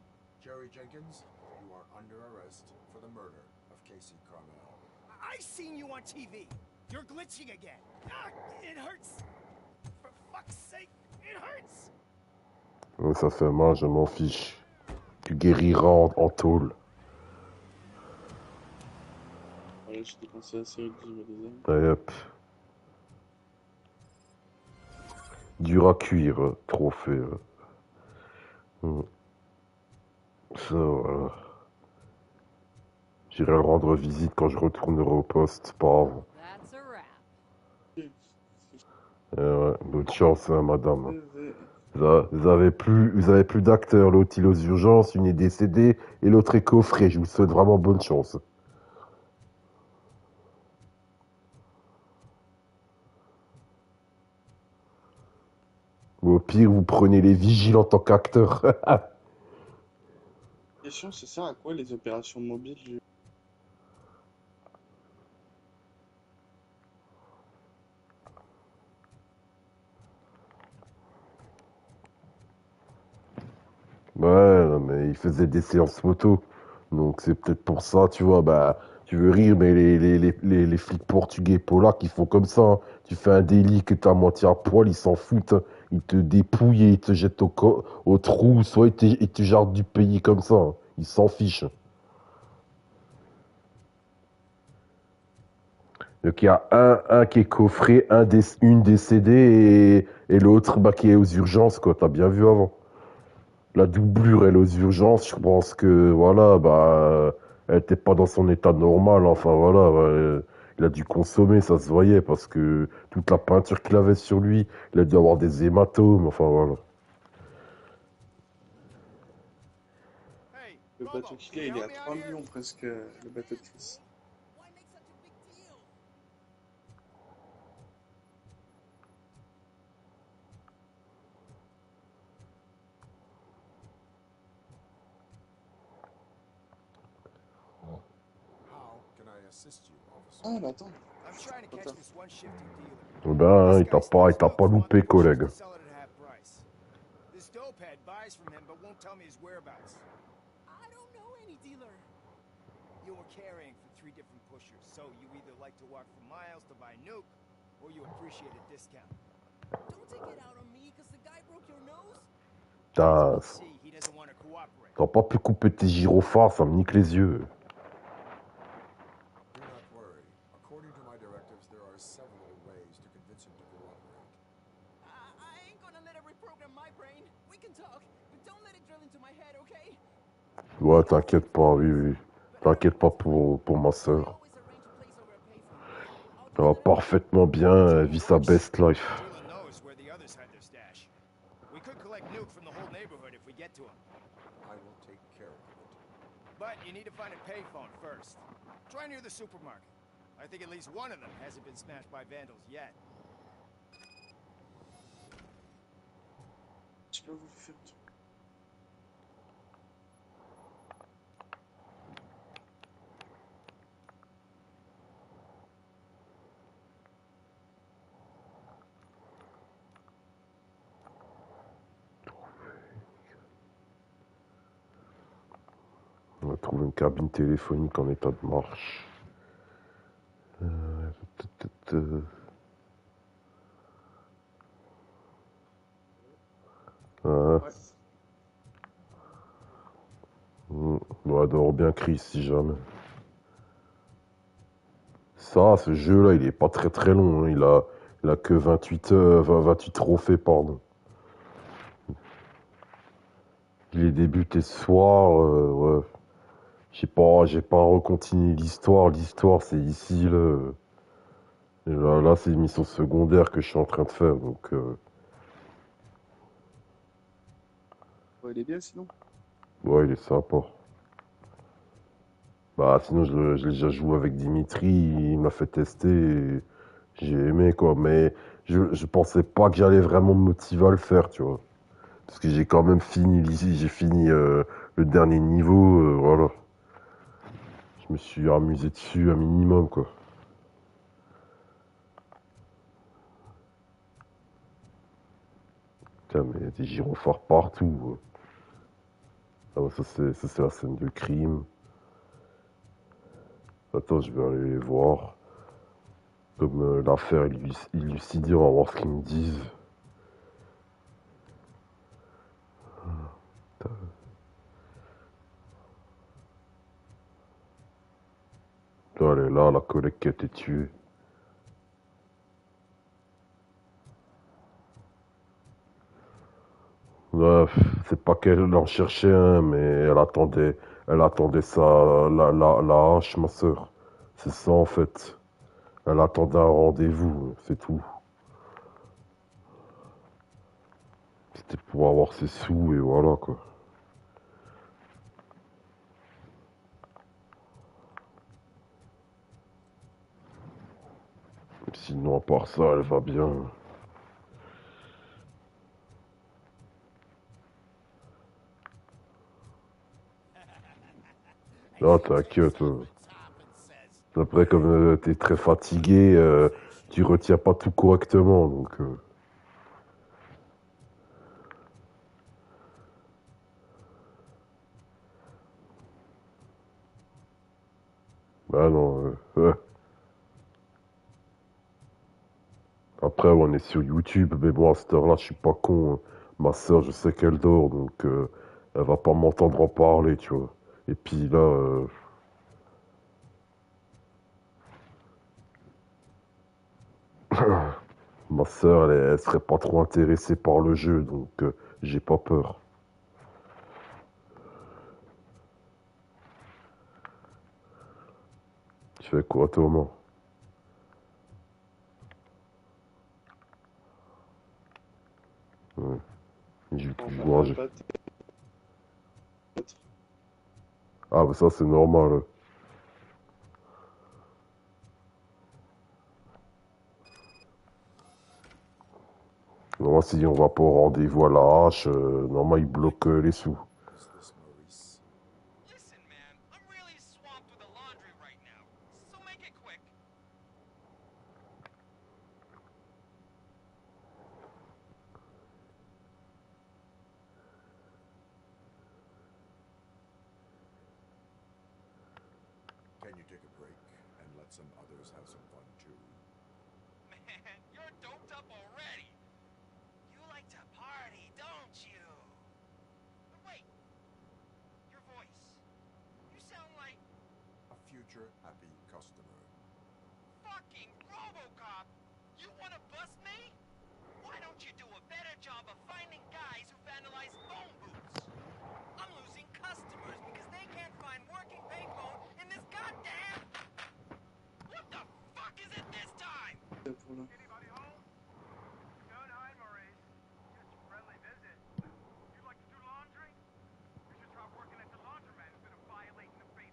Jerry Jenkins, you are under arrest for the murder of Casey Carmel. I seen you on TV. You're glitching again. Ah, it hurts. For fuck's sake, it hurts. Ouais, ça fait mal, je m'en fiche. Tu guériras en tôle. Ouais, je dépensé assez haut, je me disais. Allez hop. Dur à cuire, trophée. Ça, voilà. J'irai le rendre visite quand je retournerai au poste, pas avant. Ouais, bonne chance, hein, madame. Vous avez plus d'acteurs. L'autre il est aux urgences, une est décédée et l'autre est coffrée. Je vous souhaite vraiment bonne chance. Ou au pire, vous prenez les vigiles en tant qu'acteurs. La question, c'est ça à quoi les opérations mobiles? Ouais, non, mais il faisait des séances photo. Donc c'est peut-être pour ça, tu vois, bah, tu veux rire, mais les flics portugais polacs, ils font comme ça, hein. Tu fais un délit que t'es à moitié à poil, ils s'en foutent, hein. Ils te dépouillent et ils te jettent au trou, soit ils te jartent du pays comme ça, hein. Ils s'en fichent. Donc il y a un qui est coffré, une décédée et l'autre bah, qui est aux urgences, quoi, t'as bien vu avant. La doublure, elle, aux urgences, je pense que, voilà, bah, elle était pas dans son état normal, enfin, voilà, bah, il a dû consommer, ça se voyait, parce que toute la peinture qu'il avait sur lui, il a dû avoir des hématomes, enfin, voilà. Le bateau qu'il a, il est à 3 millions presque, le bateau de Chris. How can I assist you, officer? Ah, mais attends. I'm trying to catch this one shifty dealer. Eh ben, il t'a pas loupé, collègue. Sell it at half price. This dopehead buys from him but won't tell me his whereabouts. I don't know any dealer. You were carrying for 3 different pushers, so you either like to walk for miles to buy nuke, or you appreciate a discount. Don't take it out on me, cause the guy broke your nose. T'as pas pu couper tes gyrophares, ça me nique les yeux. Do not worry. According to my directives, there are several ways to convince him to cooperate. I ain't gonna let it reprogram my brain. We can talk, but don't let it drill into my head, okay? Ouais, t'inquiète pas, oui, oui. T'inquiète pas pour ma sœur. Elle va parfaitement bien, elle vit sa best life. you need to find a payphone first. Try near the supermarket. I think at least one of them hasn't been smashed by vandals yet. On va trouver une cabine téléphonique en état de marche. On doit avoir bien Chris si jamais. Ça, ce jeu-là, il est pas très très long. Hein. Il a que 28 trophées, pardon. Il est débuté ce soir. Ouais. J'ai pas recontinué l'histoire. L'histoire, c'est ici, là. Et là, c'est une mission secondaire que je suis en train de faire, donc... Ouais, il est bien, sinon. Ouais, il est sympa. Bah, sinon, je l'ai déjà joué avec Dimitri, il m'a fait tester, et j'ai aimé, quoi. Mais je pensais pas que j'allais vraiment me motiver à le faire, tu vois. Parce que j'ai quand même fini, j'ai fini le dernier niveau, voilà. Je me suis amusé dessus un minimum, quoi. Putain, mais il y a des gyrophares partout. Ah ouais, ça c'est la scène de crime. Attends, je vais aller les voir. Comme l'affaire est élucidée, on va voir ce qu'ils me disent. Là, elle est là, la collègue qui a été tuée. Ouais, c'est pas qu'elle en cherchait un, mais elle attendait la hache, ma sœur. C'est ça en fait. Elle attendait un rendez-vous, c'est tout. C'était pour avoir ses sous et voilà quoi. Sinon, à part ça, elle va bien. Ah, t'inquiète. Après, comme t'es très fatigué, tu retiens pas tout correctement, donc... Bah non, Après, on est sur YouTube, mais bon, à cette heure-là, je suis pas con. Hein. Ma sœur, je sais qu'elle dort, donc elle va pas m'entendre en parler, tu vois. Et puis là, ma sœur, elle serait pas trop intéressée par le jeu, donc j'ai pas peur. Tu fais quoi, Thomas? Ouais. J'ai Enfin, un pâté. Ah, bah ça, c'est normal. Normalement, si on va pas au rendez-vous à la hache, normalement, ils bloquent les sous. Is this Maurice? Listen, man, I'm really swamped with the laundry right now, so make it quick. Can you take a break and let some others have some fun too? Man, you're doped up already. You like to party, don't you? But wait, your voice. You sound like A future happy customer. fucking Robocop. You wanna bust me? Why don't you do a better job of finding guys who vandalize phone booths? I'm losing customers because they can't find working payphone in this goddamn... What the fuck is it this time? Anybody home? Don't hide, Maurice. Just a friendly visit. You like to do laundry? You should try working at the laundromat instead of violating the faith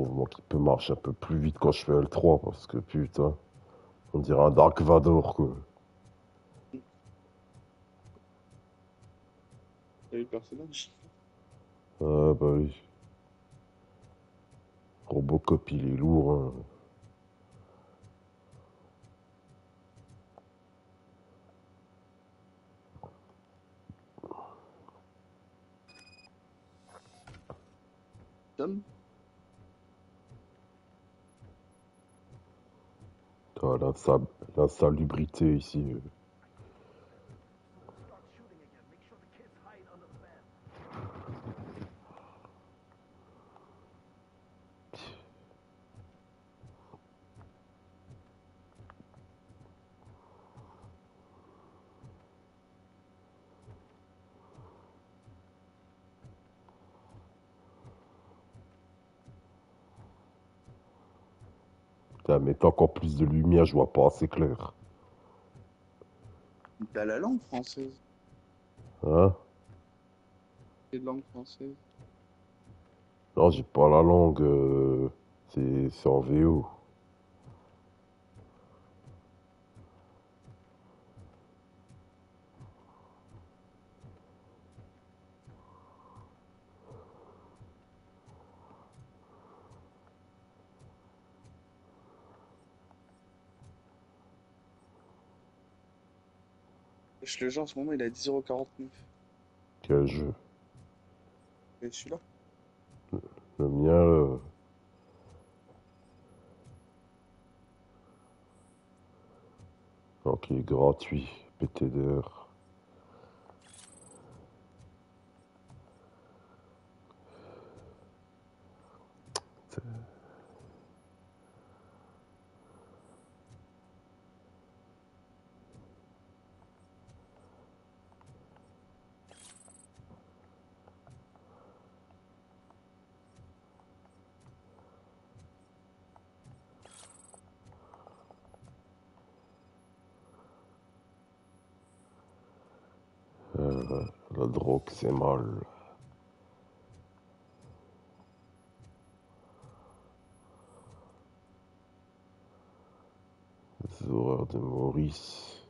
faut moi qui peut marcher un peu plus vite quand je fais L3 parce que putain, on dirait un Dark Vador quoi. T'as eu le personnage? Ah bah oui. Robocop il est lourd hein. Tom? Ah, l'insalubrité ici. Putain, mettre encore plus de lumière, je vois pas assez clair. T'as la langue française. Hein? C'est de langue française. Non, j'ai pas la langue. C'est en VO. Le jeu en ce moment il est à 10,49 €. Quel jeu? Et celui-là? Le mien, ok, gratuit. PTDR. La drogue, c'est mal. Les horreurs de Maurice.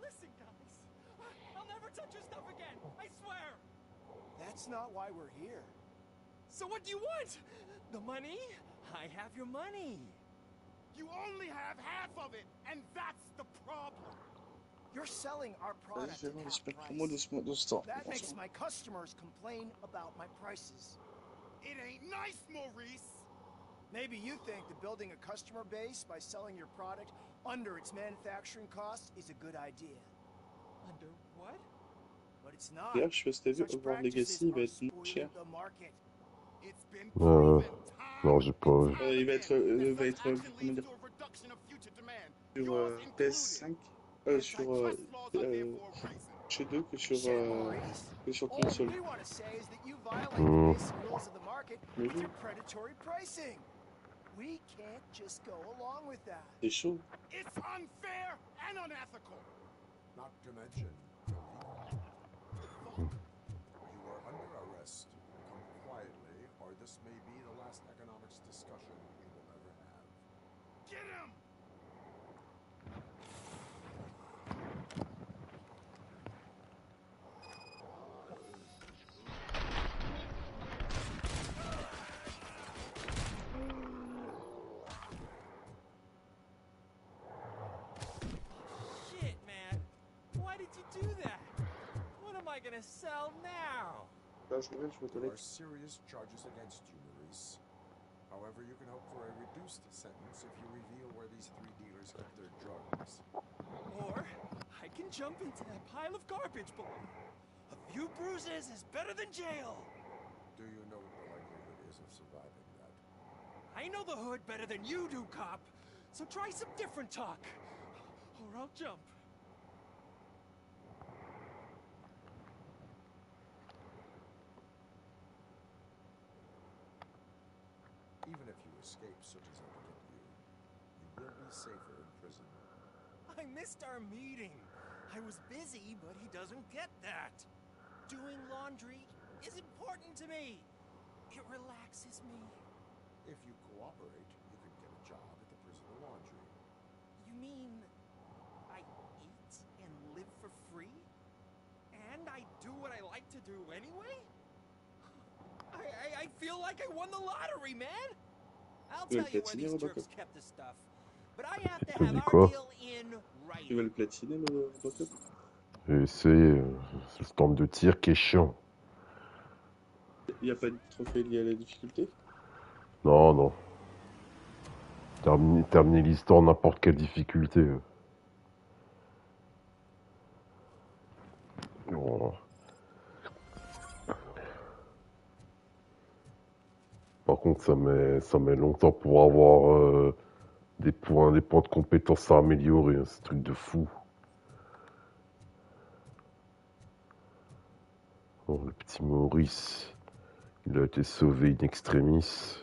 Listen, guys. I'll never touch your stuff again. I swear. That's not why we're here. So what do you want? The money? I have your money. You only have half of it, and that's the problem. You're selling our product at half price. That makes my customers complain about my prices. It ain't nice, Maurice. Maybe you think that building a customer base by selling your product under its manufacturing costs is a good idea. Under what? But it's not. D'ailleurs, je sais pas si t'as vu, Such Hogwarts practices Legacy il va are être moins cher. spoiling the market. It's been Non, j'ai pas vu. Il va être, comment dire, sur PS5, sur chez deux que sur console. We want to say is that you violate the Hmm. basic rules of the market Mais with oui, your predatory pricing. We can't just go along with that. c'est chaud. It's unfair and unethical. Not to mention illegal. You are under arrest. Come quietly, or this may be the last economics discussion you will ever have. Get him! gonna sell now? Là, je vais te There are laisser. serious charges against you, Maurice. However, you can hope for a reduced sentence if you reveal where these three dealers kept their drugs. Or I can jump into that pile of garbage below. A few bruises is better than jail. Do you know what the likelihood is of surviving that? I know the hood better than you do, cop. So try some different talk. Or I'll jump. Even if you escape searches that get you, you will be safer in prison. I missed our meeting. I was busy, but he doesn't get that. Doing laundry is important to me. It relaxes me. If you cooperate, you could get a job at the prison laundry. You mean I eat and live for free? And I do what I like to do anyway? I feel like I won the lottery, man! I'll Tu veux tell le you where platiner, these Robocop? jerks kept the stuff. But I have to Tu have dis our quoi? deal in Tu veux writing. le platiner, le Robocop? J'ai essayé, c'est le stand de tir qui est chiant. Il n'y a pas de trophée lié à la difficulté? Non, non. Terminer l'histoire n'importe quelle difficulté. Bon. Par contre, ça met longtemps pour avoir des points de compétences à améliorer. Hein. C'est un truc de fou. Bon, le petit Maurice, il a été sauvé in extremis.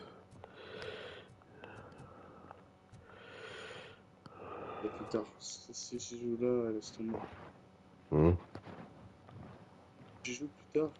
Et plus tard, si je joue là, laisse tomber. J'y joue plus tard.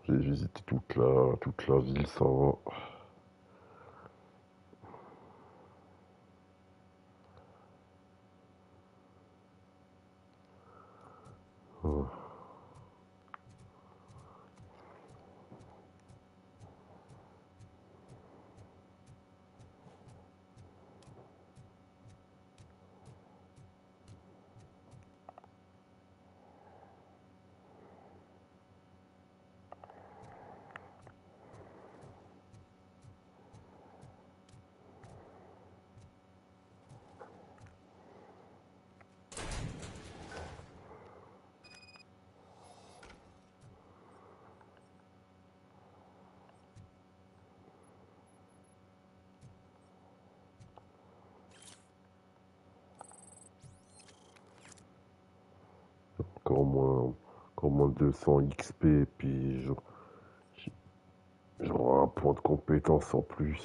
J'ai visité toute la ville, ça va. Encore moins 200 XP, et puis j'aurai un point de compétence en plus.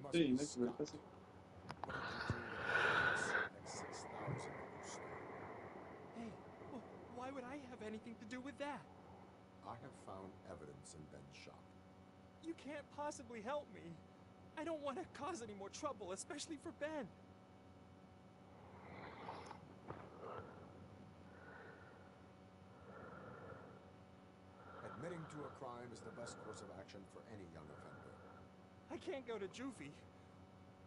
must Hey, be mec, tu m'as Scott. passé. What did you do with the SUX-6000 you stole? Hey, why would I have anything to do with that? I have found evidence in Ben's shop. You can't possibly help me. I don't want to cause any more trouble, especially for Ben. Admitting to a crime is the best course of action for any young offender. I can't go to juvie.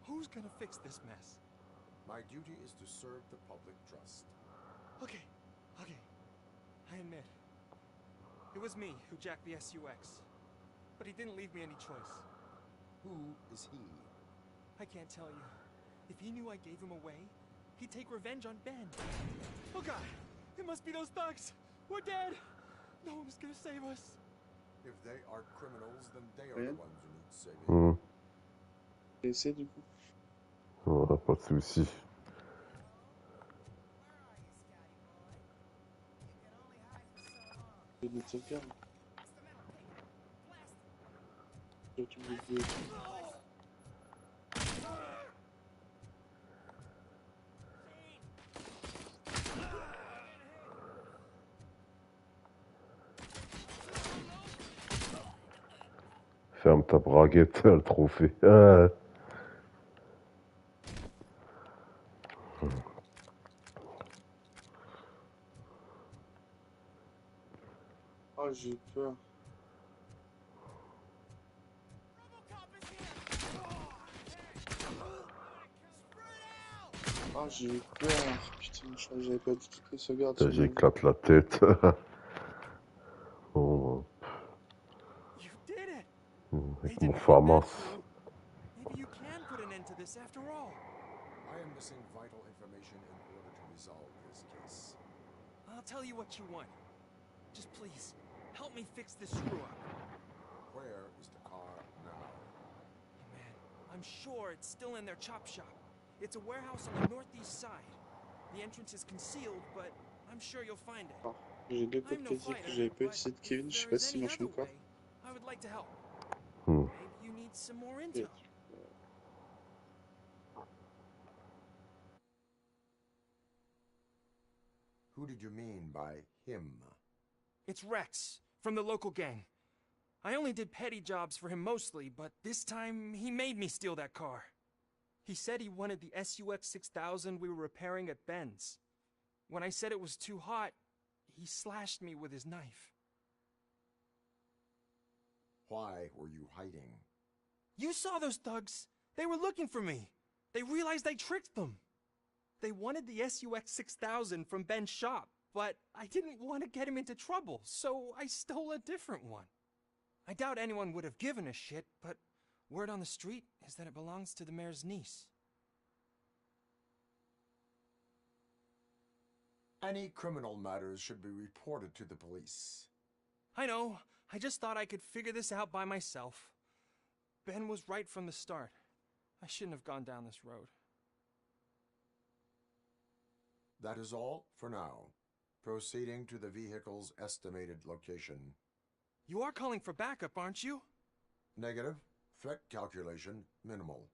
Who's gonna fix this mess? My duty is to serve the public trust. Okay. I admit. It was me who jacked the SUX. But he didn't leave me any choice. Who is he? I can't tell you. If he knew I gave him away, he'd take revenge on Ben. Oh God! It must be those thugs! We're dead! No one's gonna save us. If they are criminals, then they are the ones who need saving. Hmm. Essaie du coup. Voilà, pas de soucis. J'ai une sauvegarde. Donc, tu me dis. Ferme ta braguette, le trophée. Oh, j'ai peur. Oh, j'ai eu peur. Putain, je crois que j'avais pas dit toutes les sauvegardes. Putain, j'éclate la tête. Oh. Avec mon FAMAS. Maybe you can put an end to this after all. I am missing vital information in order to resolve this case. I'll tell you what you want. Just please, help me fix this screw-up. Where is the car now? Man, I'm sure it's still in their chop shop. It's a warehouse on the northeast side. The entrance is concealed, but I'm sure you'll find it. Oh, j'ai deux codes crédits que j'avais pas utilisé de Kevin. Je sais pas s'il marche encore. I would like to help. Hmm. Maybe you need some more intel. Who did you mean by him? It's Rex, from the local gang. I only did petty jobs for him mostly, but this time he made me steal that car. He said he wanted the SUX-6000 we were repairing at Ben's. When I said it was too hot, he slashed me with his knife. Why were you hiding? You saw those thugs. They were looking for me. They realized I tricked them. They wanted the SUX-6000 from Ben's shop, but I didn't want to get him into trouble, so I stole a different one. I doubt anyone would have given a shit, but word on the street is that it belongs to the mayor's niece. Any criminal matters should be reported to the police. I know. I just thought I could figure this out by myself. Ben was right from the start. I shouldn't have gone down this road. That is all for now. Proceeding to the vehicle's estimated location. You are calling for backup, aren't you? Negative. Threat calculation minimal.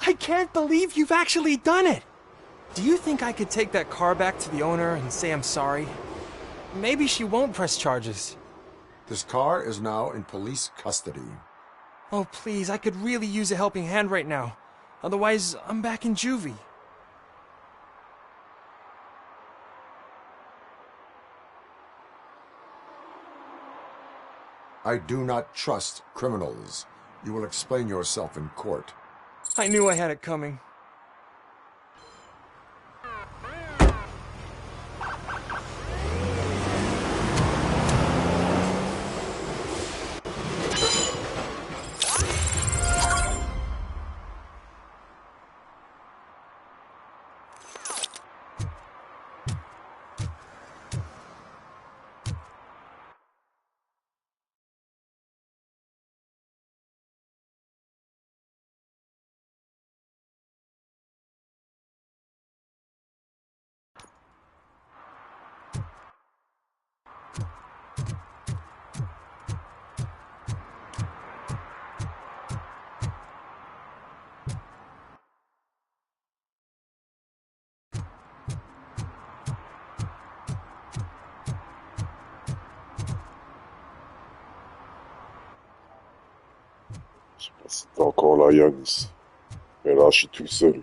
I can't believe you've actually done it! Do you think I could take that car back to the owner and say I'm sorry? Maybe she won't press charges. This car is now in police custody. Oh, please, I could really use a helping hand right now. Otherwise, I'm back in juvie. I do not trust criminals. You will explain yourself in court. I knew I had it coming. C'était encore la Youngs. Mais là, je suis tout seul.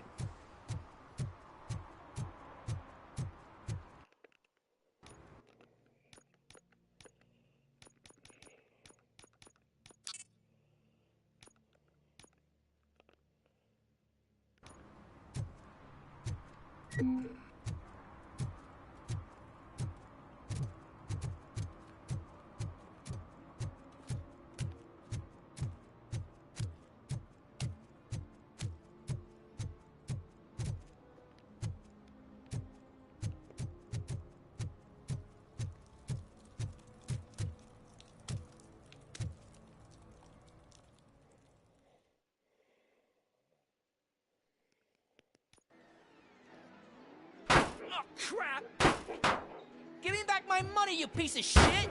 Oh, crap! Give me back my money, you piece of shit!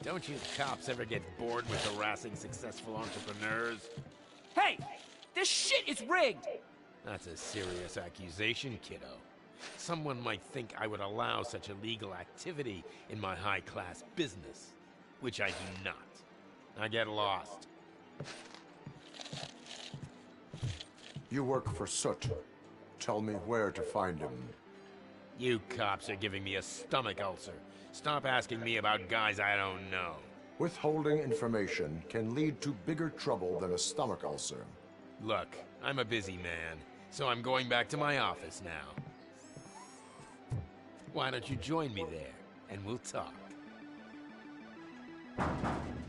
Don't you cops ever get bored with harassing successful entrepreneurs? Hey! This shit is rigged! That's a serious accusation, kiddo. Someone might think I would allow such illegal activity in my high-class business, which I do not. Now get lost. You work for Soot. Tell me where to find him. You cops are giving me a stomach ulcer. Stop asking me about guys I don't know. Withholding information can lead to bigger trouble than a stomach ulcer. Look, I'm a busy man, so I'm going back to my office now. Why don't you join me there, and we'll talk.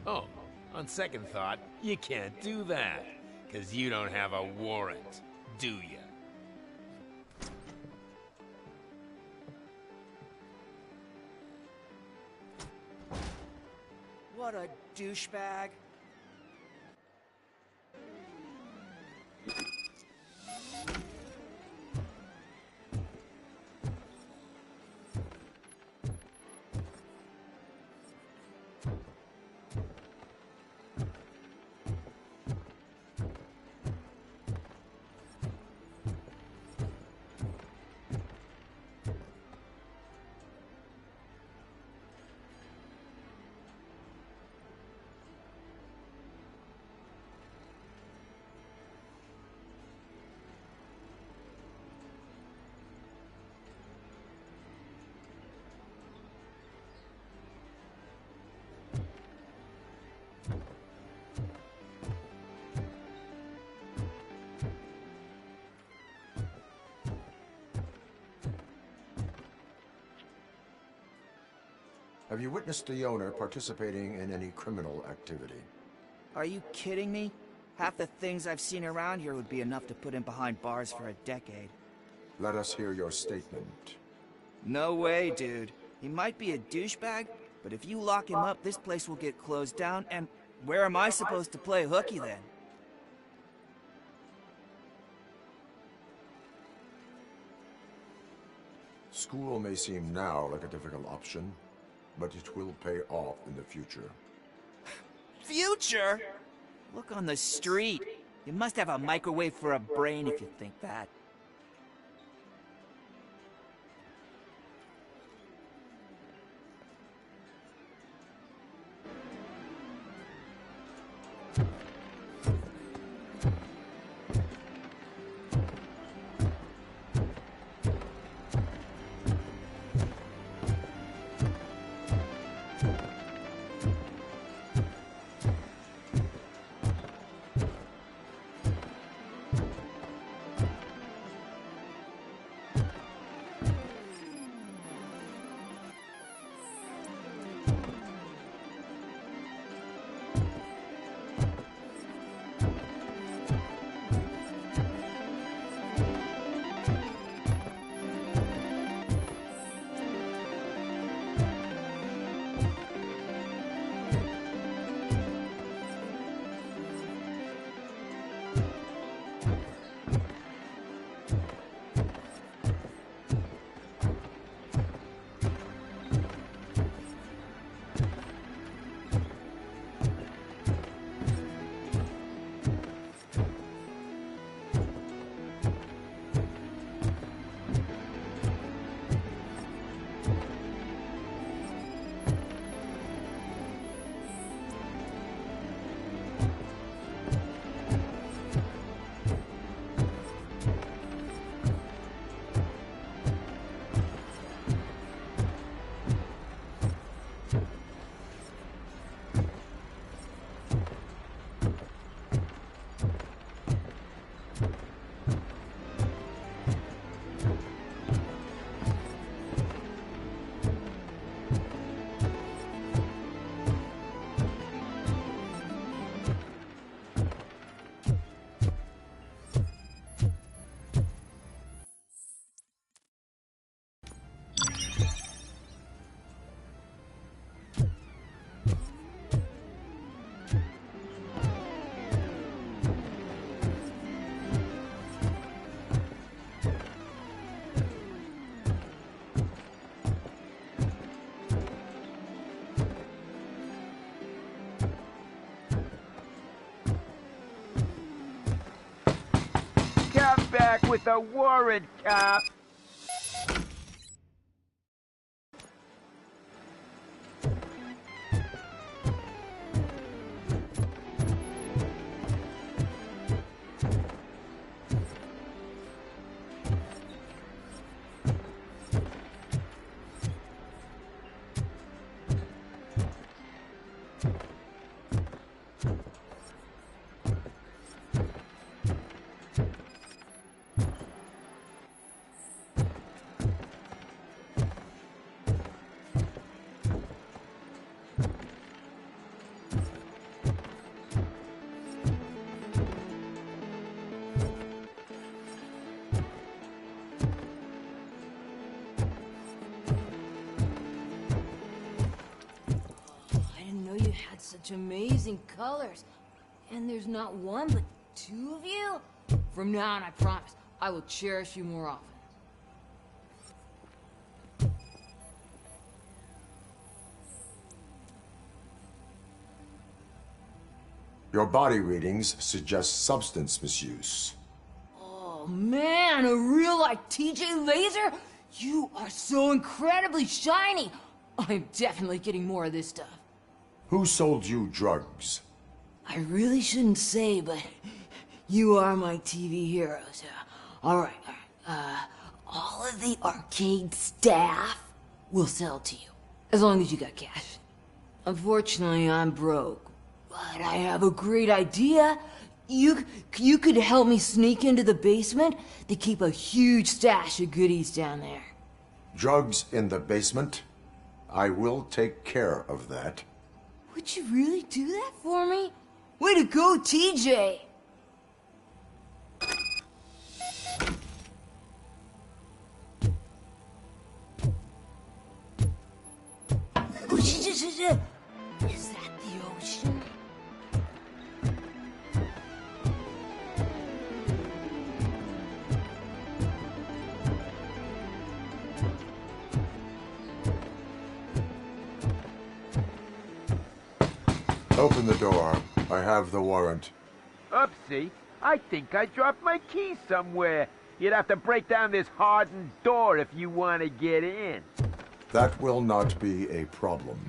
Oh, on second thought, you can't do that, 'cause you don't have a warrant, do you? What a douchebag. Have you witnessed the owner participating in any criminal activity? Are you kidding me? Half the things I've seen around here would be enough to put him behind bars for a decade. Let us hear your statement. No way, dude. He might be a douchebag, but if you lock him up, this place will get closed down, and where am I supposed to play hooky then? School may seem now like a difficult option, but it will pay off in the future. Future? Look on the street. You must have a microwave for a brain if you think that. Come back with a warrant, cop. Such amazing colors. And there's not one, but two of you? From now on, I promise, I will cherish you more often. Your body readings suggest substance misuse. Oh man, a real like TJ Laser? You are so incredibly shiny. I'm definitely getting more of this stuff. Who sold you drugs? I really shouldn't say, but you are my TV heroes. All right. All of the arcade staff will sell to you, as long as you got cash. Unfortunately, I'm broke, but I have a great idea. You could help me sneak into the basement. They keep a huge stash of goodies down there. Drugs in the basement? I will take care of that. Would you really do that for me? Way to go, TJ! Is that the ocean? Open the door. I have the warrant. Oopsie. I think I dropped my keys somewhere. You'd have to break down this hardened door if you want to get in. That will not be a problem.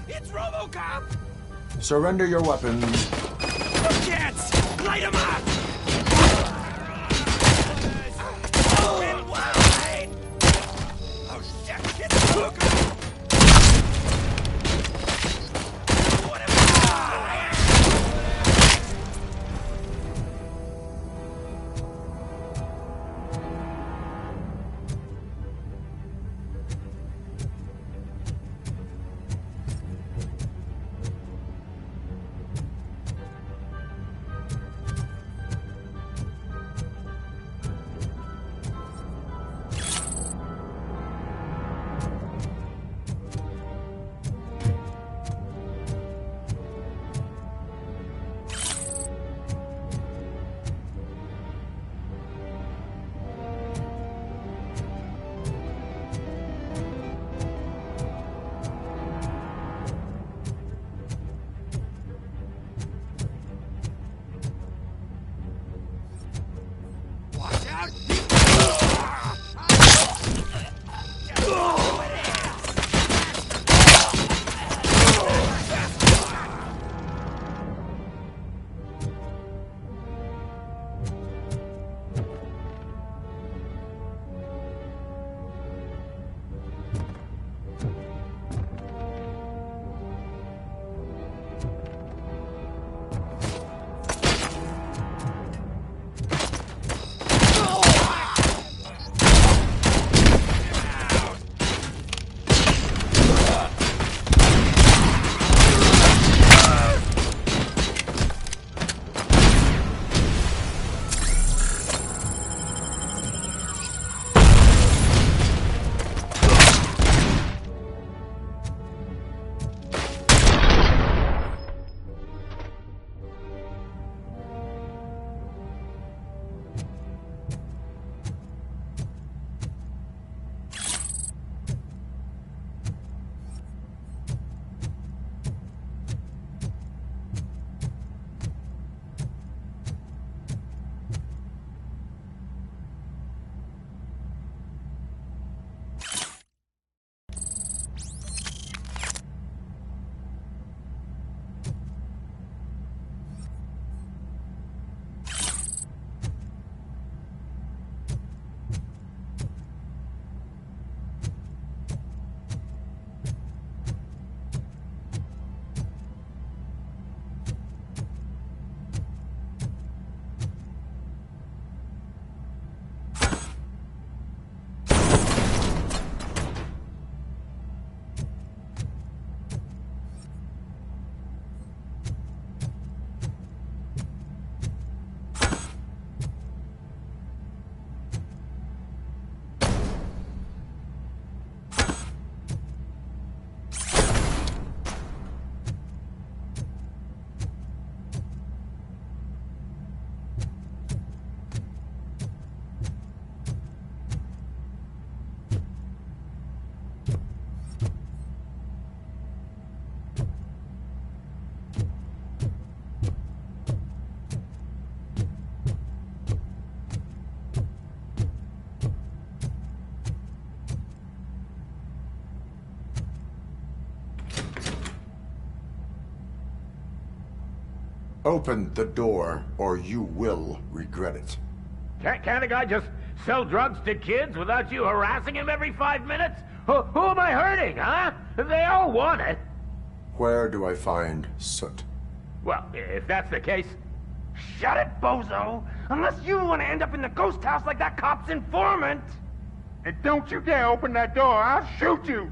It's Robocop! Surrender your weapons. No chance! Light him up! Oh shit! It's Robocop! Open the door, or you will regret it. Can't a guy just sell drugs to kids without you harassing him every 5 minutes? Who am I hurting, huh? They all want it. Where do I find Soot? Well, if that's the case, shut it, bozo! Unless you want to end up in the ghost house like that cop's informant! And don't you dare open that door, I'll shoot you!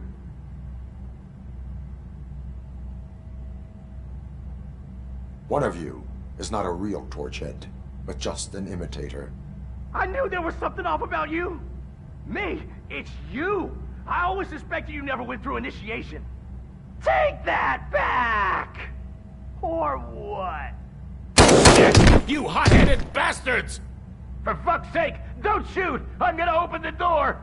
One of you is not a real torchhead. but just an imitator. I knew there was something off about you. Me, it's you. I always suspected you never went through initiation. Take that back! Or what? You hot-headed bastards! For fuck's sake, don't shoot! I'm gonna open the door!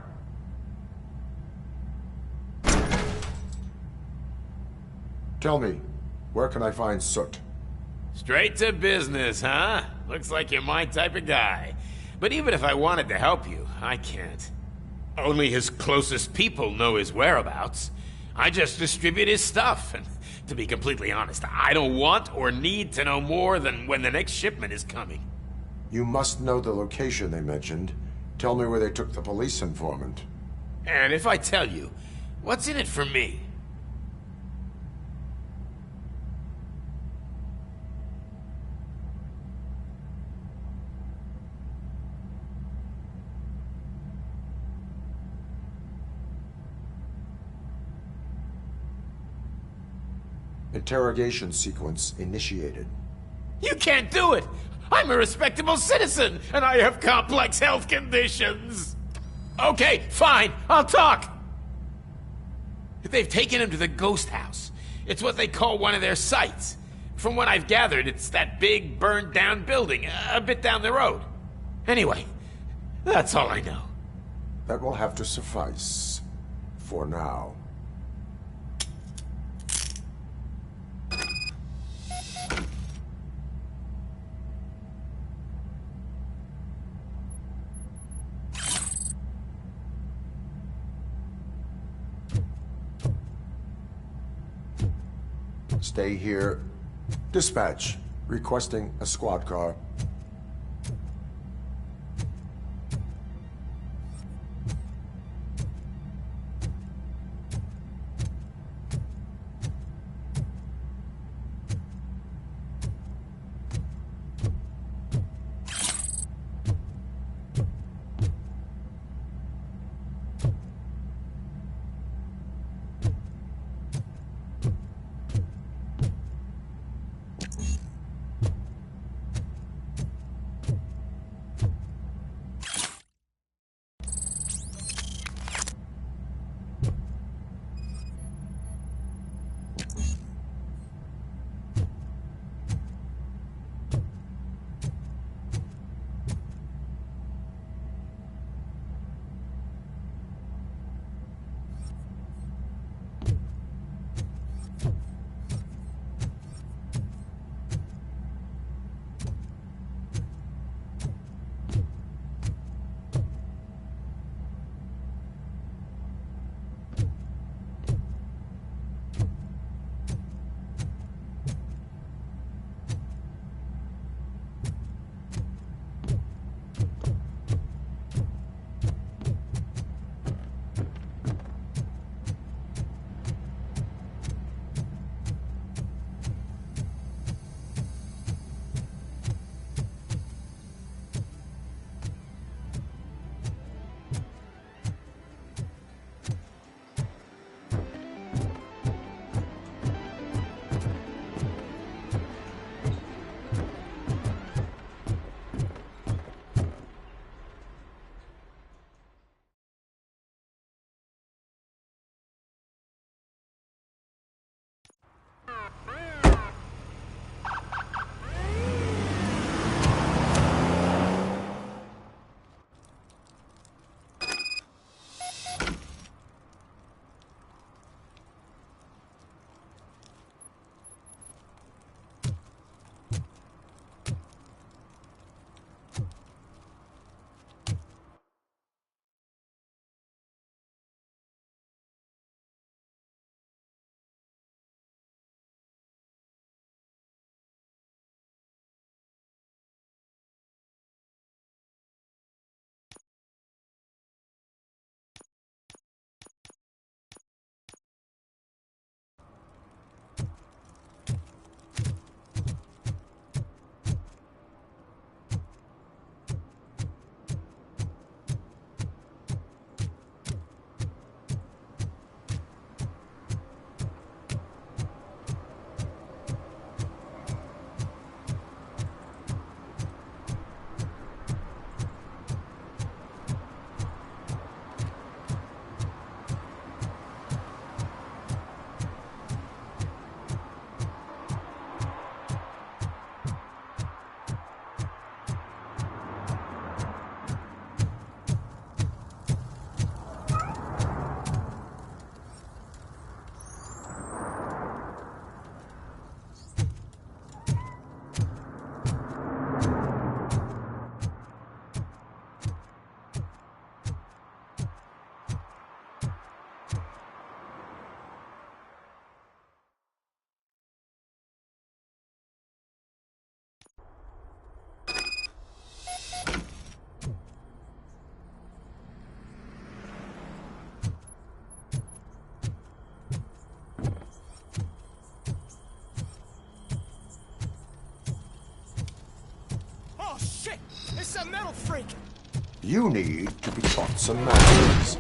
Tell me, where can I find Soot? Straight to business, huh? Looks like you're my type of guy. But even if I wanted to help you, I can't. Only his closest people know his whereabouts. I just distribute his stuff, and to be completely honest, I don't want or need to know more than when the next shipment is coming. You must know the location they mentioned. Tell me where they took the police informant. And if I tell you, what's in it for me? Interrogation sequence initiated. You can't do it! I'm a respectable citizen, and I have complex health conditions! Okay, fine, I'll talk! They've taken him to the ghost house. It's what they call one of their sites. From what I've gathered, it's that big, burned-down building, a bit down the road. Anyway, that's all I know. That will have to suffice. For now. Stay here. Dispatch. Requesting a squad car. Oh, shit! It's a metal freak! You need to be taught some manners.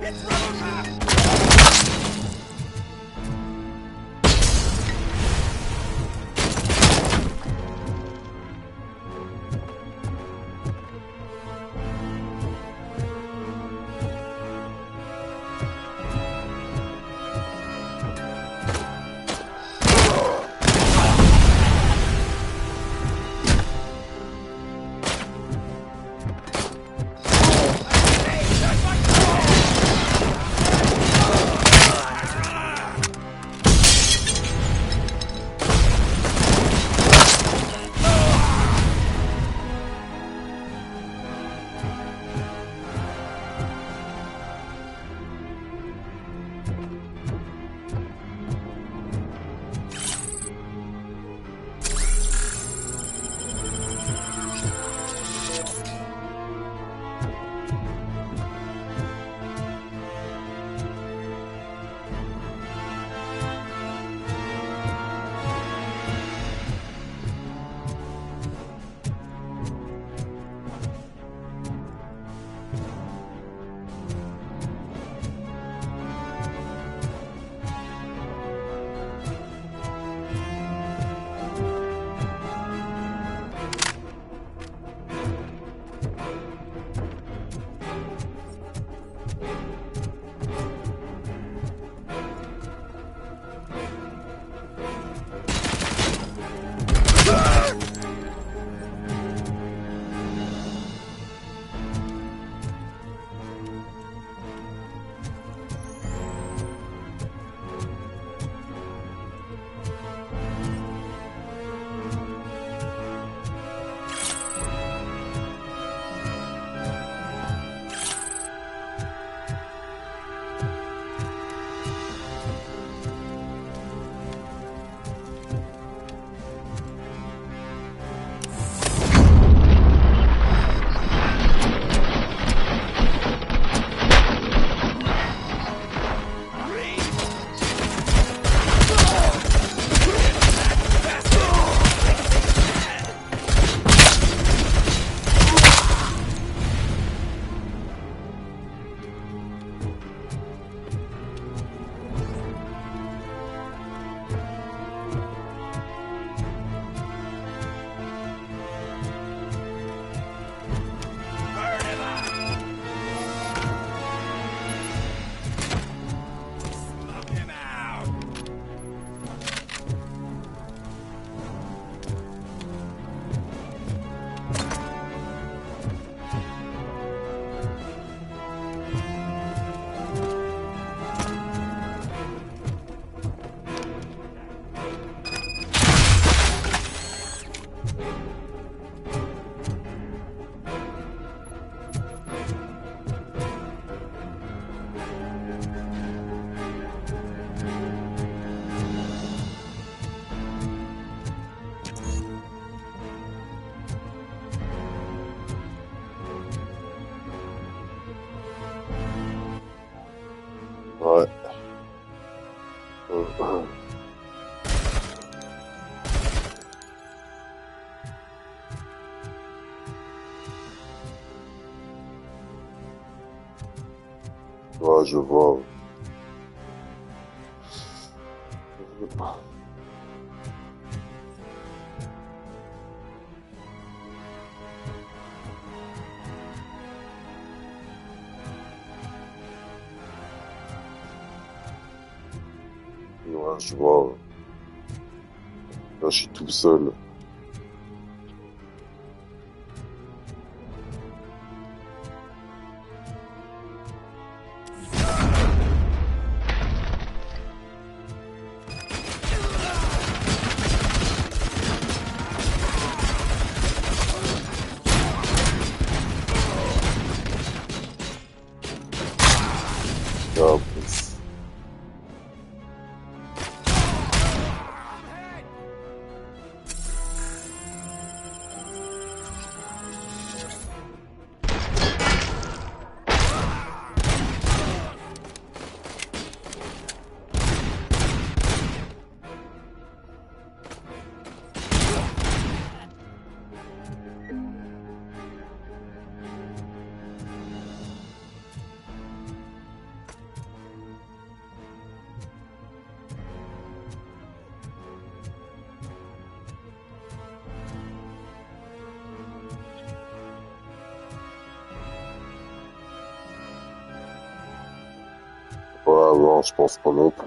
It's Robocop! Ouais. Ouais, je vois. Ouais, je vois. Là, je suis tout seul. Ah, plus. Ouais, non, je pense pas non plus.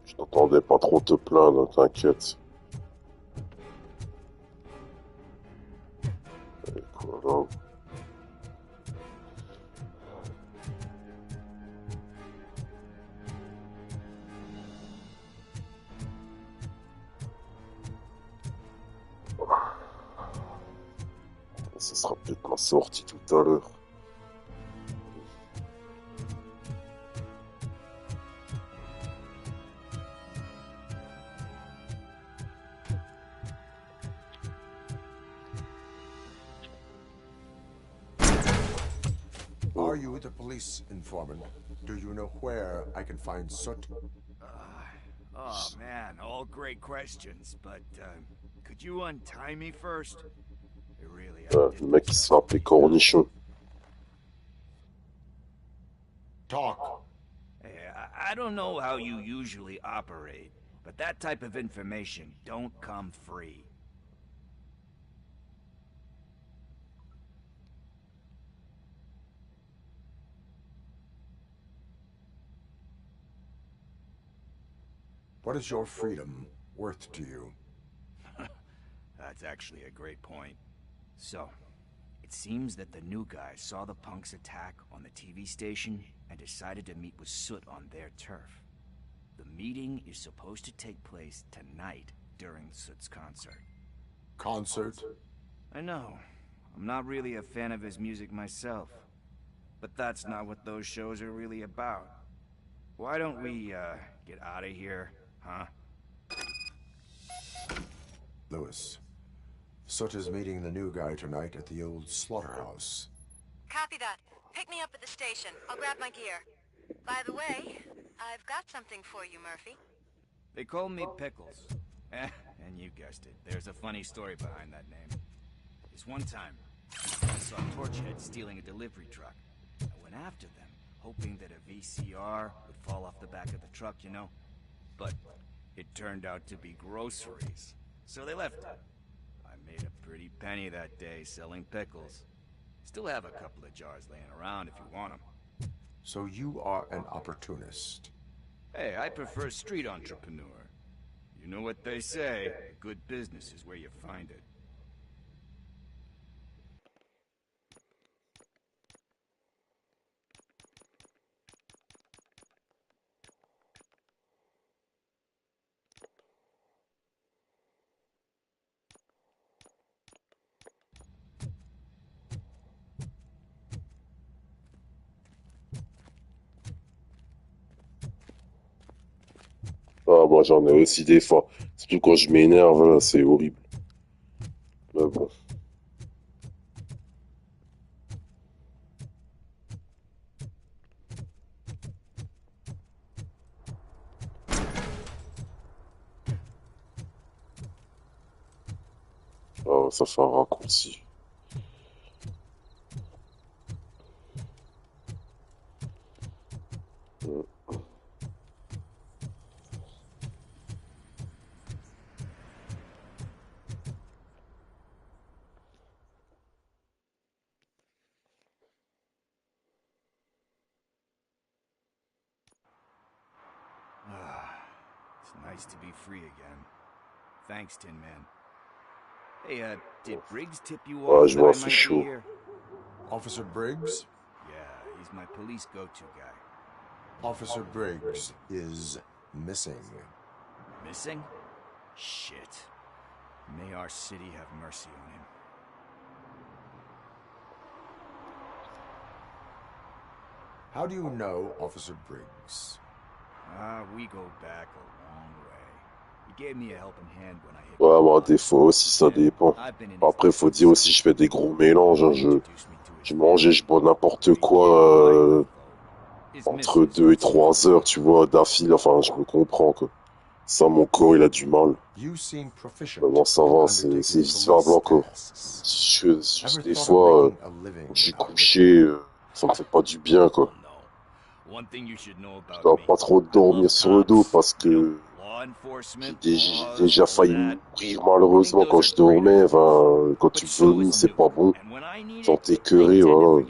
Je t'entendais pas trop te plaindre, t'inquiète. Et voilà. Ça sera peut-être ma sortie tout à l'heure. Are you the police informant? Do you know where I can find Soot? Oh man, all great questions, but could you untie me first? Really, Le mec qui se fait appeler cornichon. Talk. Hey, I don't know how you usually operate, but that type of information don't come free. What is your freedom worth to you? That's actually a great point. So, it seems that the new guy saw the punks attack on the TV station and decided to meet with Soot on their turf. The meeting is supposed to take place tonight during Soot's concert. Concert? I know. I'm not really a fan of his music myself. But that's not what those shows are really about. Why don't we, get out of here, huh? Lewis. Soot is meeting the new guy tonight at the old slaughterhouse. Copy that. Pick me up at the station. I'll grab my gear. By the way, I've got something for you, Murphy. They call me Pickles. And you guessed it. There's a funny story behind that name. This one time, I saw Torchhead stealing a delivery truck. I went after them, hoping that a VCR would fall off the back of the truck, you know? But it turned out to be groceries. So they left it. I made a pretty penny that day selling pickles. Still have a couple of jars laying around if you want them. So you are an opportunist. Hey, I prefer street entrepreneur. You know what they say, a good business is where you find it. Ah, moi j'en ai aussi des fois. Surtout quand je m'énerve, là, c'est horrible. Mais bon. Ah, ça fait un raccourci. It's nice to be free again. Thanks, Tin Man. Hey, did Briggs tip you Ah, off je that vois, I c'est might be chaud. here? Officer Briggs? Yeah, he's my police go-to guy. Officer Briggs is missing. Missing? Shit. May our city have mercy on him. How do you know Officer Briggs? We go back a long way. He gave me a helping hand when I hit. Ouais, moi, des fois aussi, ça dépend. Après, faut dire aussi, je fais des gros mélanges. Hein. Je mange et je bois n'importe quoi entre 2 et 3 heures, tu vois, d'affilée. Enfin, je me comprends, quoi. Ça, mon corps, il a du mal. Mais bon, ça va, c'est vivable encore. Juste des fois, quand je suis couché, ça me fait pas du bien, quoi. Je dois pas trop dormir sur le dos parce que j'ai déjà failli mourir malheureusement quand je dormais. Enfin, quand tu vomis, c'est pas bon. Quand t'es écœuré, voilà.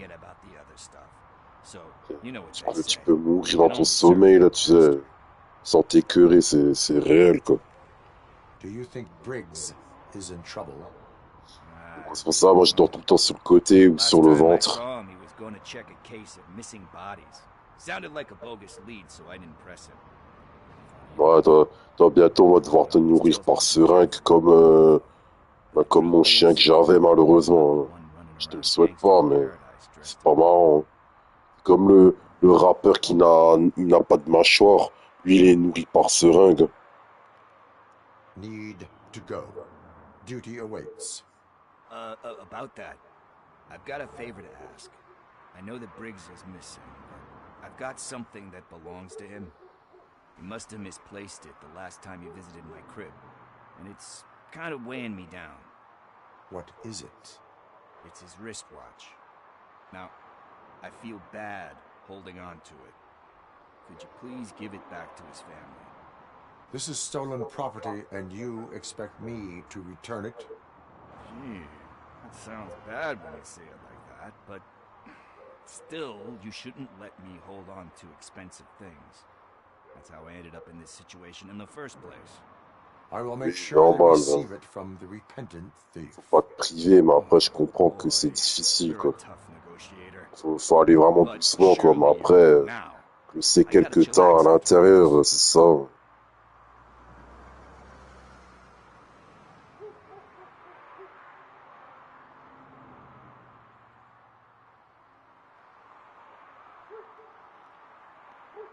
Tu peux mourir dans ton sommeil, là, tu sais. Sans t'écœurer, c'est réel, quoi. Do you think Briggs is in trouble? C'est pour ça, moi, je dors tout le temps sur le côté ou sur le ventre. Ouais, toi, bientôt, on va devoir te nourrir par seringue comme mon chien que j'avais, malheureusement. Je te le souhaite pas, mais c'est pas marrant. Comme le rappeur qui n'a pas de mâchoire, lui, il est nourri par seringue. Need to go. Duty awaits. About that, I've got a favor to ask. I know that Briggs is missing, but I've got something that belongs to him. He must have misplaced it the last time he visited my crib, and it's kind of weighing me down. What is it? It's his wristwatch. Now, I feel bad holding on to it. Could you please give it back to his family? This is stolen property, and you expect me to return it? Gee, that sounds bad when you say it like that, but still, you shouldn't let me hold on to expensive things. That's how I ended up in this situation in the first place. I will make sure they receive it from the repentant thief. Faut pas te priver, mais après, je comprends que c'est difficile, quoi. Faut aller vraiment doucement, quoi. Mais après, que c'est quelques temps à l'intérieur, c'est ça.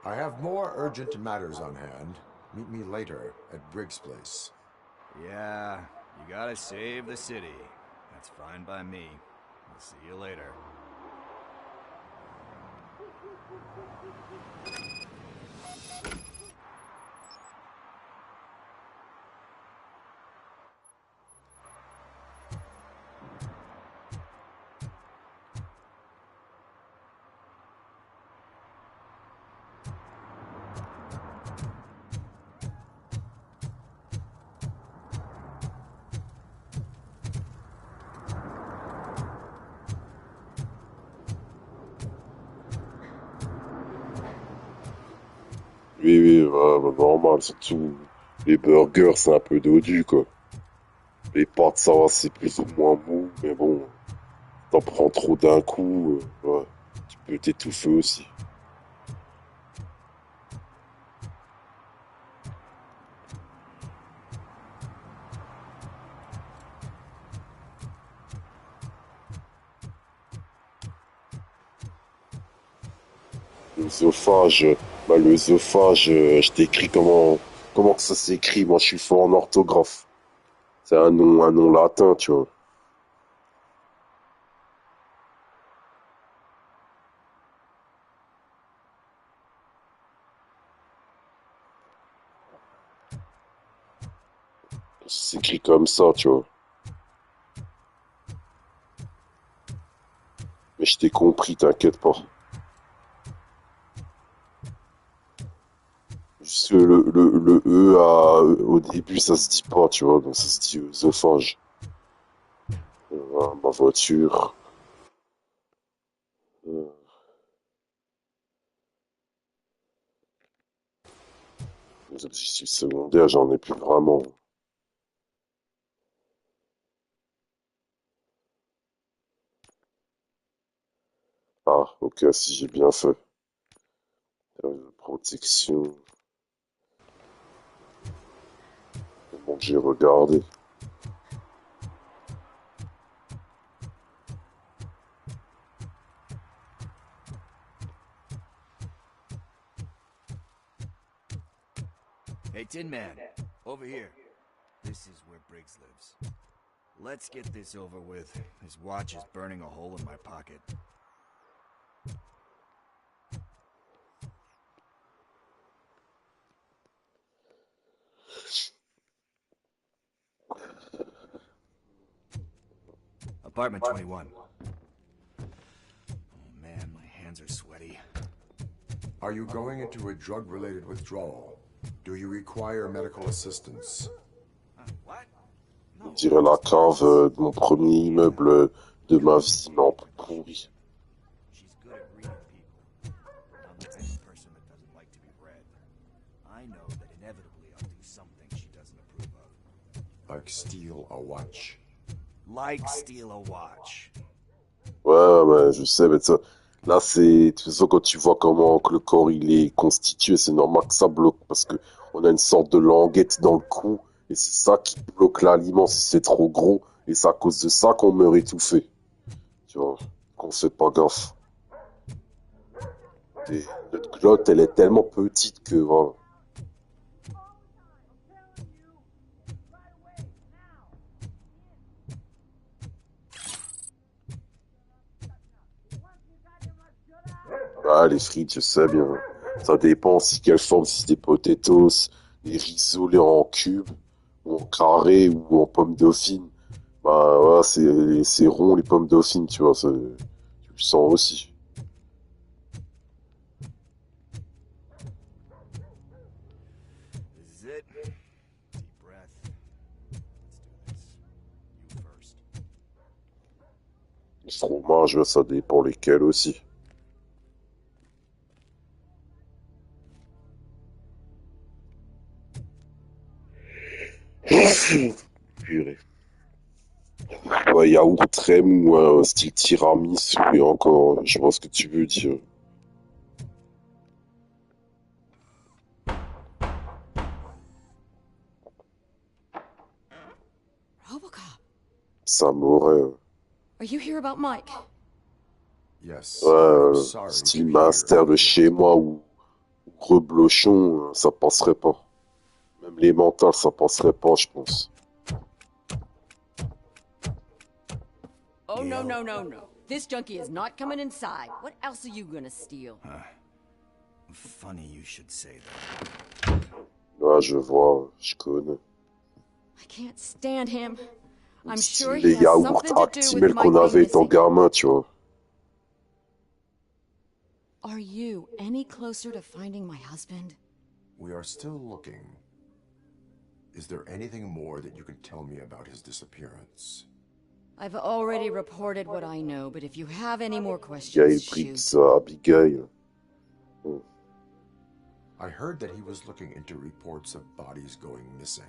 I have more urgent matters on hand. Meet me later at Briggs' place. Yeah, you gotta save the city. That's fine by me. I'll see you later. Oui, oui, bah, normal, surtout les burgers, c'est un peu dodu, quoi. Les pâtes, ça va, c'est plus ou moins mou, mais bon, t'en prends trop d'un coup, ouais, tu peux t'étouffer aussi. L'œsophage, bah, l'œsophage, je t'écris comment que ça s'écrit, moi je suis fort en orthographe. C'est un nom latin, tu vois. Ça s'écrit comme ça, tu vois. Mais je t'ai compris, t'inquiète pas. Juste le E au début, ça se dit pas, tu vois, donc ça se dit œsophage. Voilà, ma voiture. Euh, Les objectifs secondaires, j'en ai plus vraiment. Ah, ok, si j'ai bien fait. Protection. Bon, j'ai regardé. Hey, Tin Man, over here. This is where Briggs lives. Let's get this over with. His watch is burning a hole in my pocket. Apartment 21. Oh man, my hands are sweaty. Are you going into a drug-related withdrawal? Do you require medical assistance? On dirait la cave de mon premier immeuble de ma vie, mais en plus pourri. She's good at reading people. I'm the type of person that doesn't like to be read. I know that inevitably I'll do something she doesn't approve of. Like steal a watch? Like steal a watch. Ouais, je sais, mais ça, là, c'est, de toute façon, quand tu vois comment que le corps il est constitué, c'est normal que ça bloque, parce que on a une sorte de languette dans le cou, et c'est ça qui bloque l'aliment si c'est trop gros, et c'est à cause de ça qu'on meurt étouffé. Tu vois, qu'on fait pas gaffe. Et notre glotte, elle est tellement petite que, voilà. Ah, les frites, je sais bien. Ça dépend si quelle forme, si c'est des potatoes, les rissolés en cubes, ou en carré, ou en pommes dauphines. Bah, voilà, c'est rond, les pommes dauphines, tu vois, tu le sens aussi. This is it. Deep breath. Let's do this. You first. Le fromage, ça dépend lesquels aussi. Purée. Ouais, yaourt très mou, style tiramisu, et encore, je vois ce que tu veux dire. Robocop, Ça m'aurait. are you here about Mike? Yes. Ouais, Sorry style to master de chez moi ou reblochon, ça passerait pas. Même les mentales, ça passerait pas, je pense. Oh, no. This junkie is not coming inside. What else are you gonna steal? Funny you should say that. Ouais, je vois, je connais. I can't stand him. I'm sure Les he has yaourts something to do Actimel with Mike qu'on being avait étant missing. gamin, tu vois. Are you any closer to finding my husband? We are still looking. Is there anything more that you can tell me about his disappearance? I've already reported what I know, but if you have any more Gail questions, shoot. Briggs, Abigail. I heard that he was looking into reports of bodies going missing.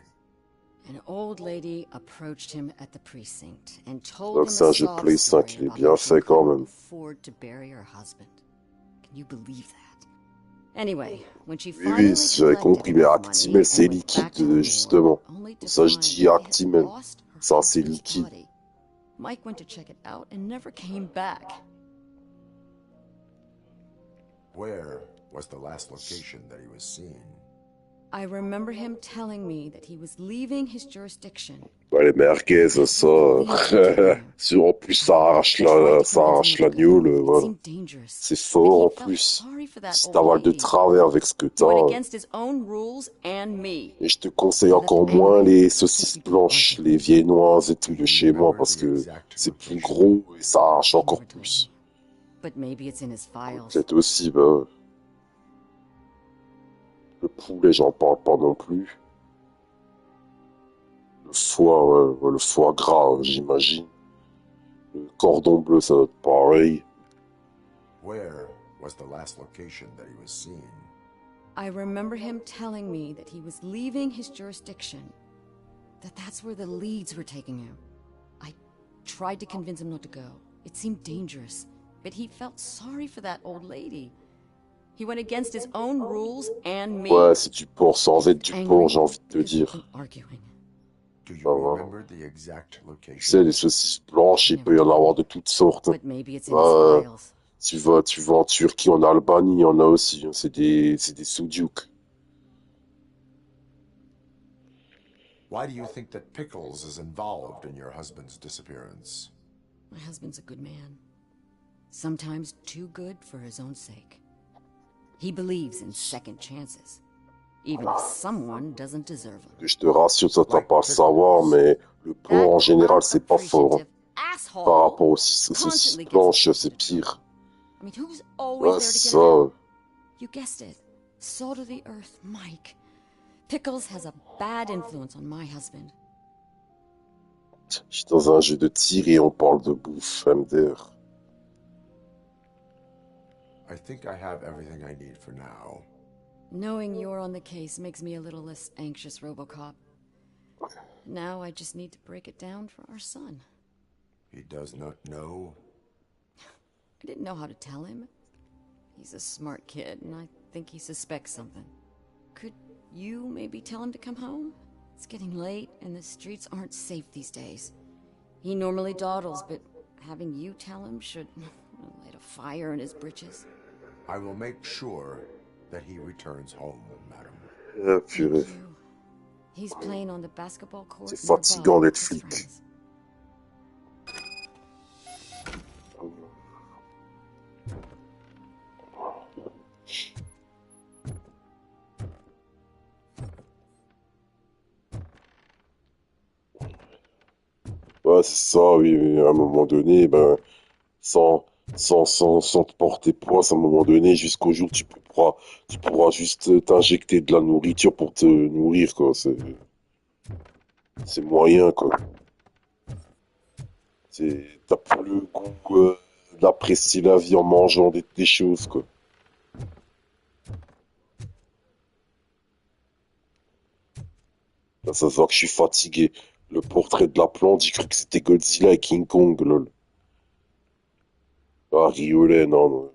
An old lady approached him at the precinct and told Donc him c'est un a jeu de sob Play 5, story il est about bien how she fait quand couldn't même. afford to bury her husband. Can you believe that? Anyway, when she Oui, finally oui, j'avais collected compris, mais enough Actimel, money c'est and went back to liquide, the justement. morgue, only to Ça, je find dis they had Actimel. lost her Ça, c'est husband's liquide. body. Mike went to check it out and never came back. Where was the last location that he was seen? I remember him telling me that he was leaving his jurisdiction. Ouais, les merguez, ça. En plus, ça arrache la gnôle, voilà. C'est fort en plus. Si t'avales de travers avec ce que t'as. Et je te conseille encore moins les saucisses blanches, les viennoises et tout de chez moi, parce que c'est plus gros et ça arrache encore plus. Peut-être aussi, bah. Le poulet, j'en parle pas non plus. Le foie gras, j'imagine. Le cordon bleu, ça doit être pareil. Where was the last location that he was seen? I remember him telling me that he was leaving his jurisdiction. That's where the leads were taking him. I tried to convince him not to go. It seemed dangerous, but he felt sorry for that old lady. He went against his own rules and me. Ouais, c'est du porc sans être du porc, j'ai envie de te dire. Do you remember the exact location? Tu sais, les saucisses blanches, il peut y en avoir de toutes sortes. Tu vas en Turquie, en Albanie, il y en a aussi. C'est des soudiouk. Why do you think that Pickles is involved in your husband's disappearance? My husband's a good man. Sometimes too good for his own sake. He believes in second chances, even if someone doesn't deserve them. Je te rassure, ça t'as pas à le savoir, mais le porc en général, c'est pas fort. Par rapport aux saucisses blanches, c'est pire. I mean, who's always Ouais, there c'est to get ça. out? You guessed it. Salt of the earth, Mike. Pickles has a bad influence on my husband. Je suis dans un jeu de tir et on parle de bouffe, MDR. I think I have everything I need for now. Knowing you're on the case makes me a little less anxious, Robocop. Now I just need to break it down for our son. He does not know? I didn't know how to tell him. He's a smart kid, and I think he suspects something. Could you maybe tell him to come home? It's getting late, and the streets aren't safe these days. He normally dawdles, but having you tell him should light a fire in his britches. I will make sure that he returns home, madam. Ah, purée. He's playing on the basketball court. C'est fatigant d'être flic. Ouais, c'est ça, oui, mais à un moment donné, ben, sans te porter poids, à un moment donné, jusqu'au jour où tu pourras juste t'injecter de la nourriture pour te nourrir, quoi. C'est moyen, quoi. T'as plus le goût d'apprécier la vie en mangeant des choses, quoi. Là, ça se voit que je suis fatigué. Le portrait de la plante, j'ai cru que c'était Godzilla et King Kong, lol. Ah, Riolet, non, non.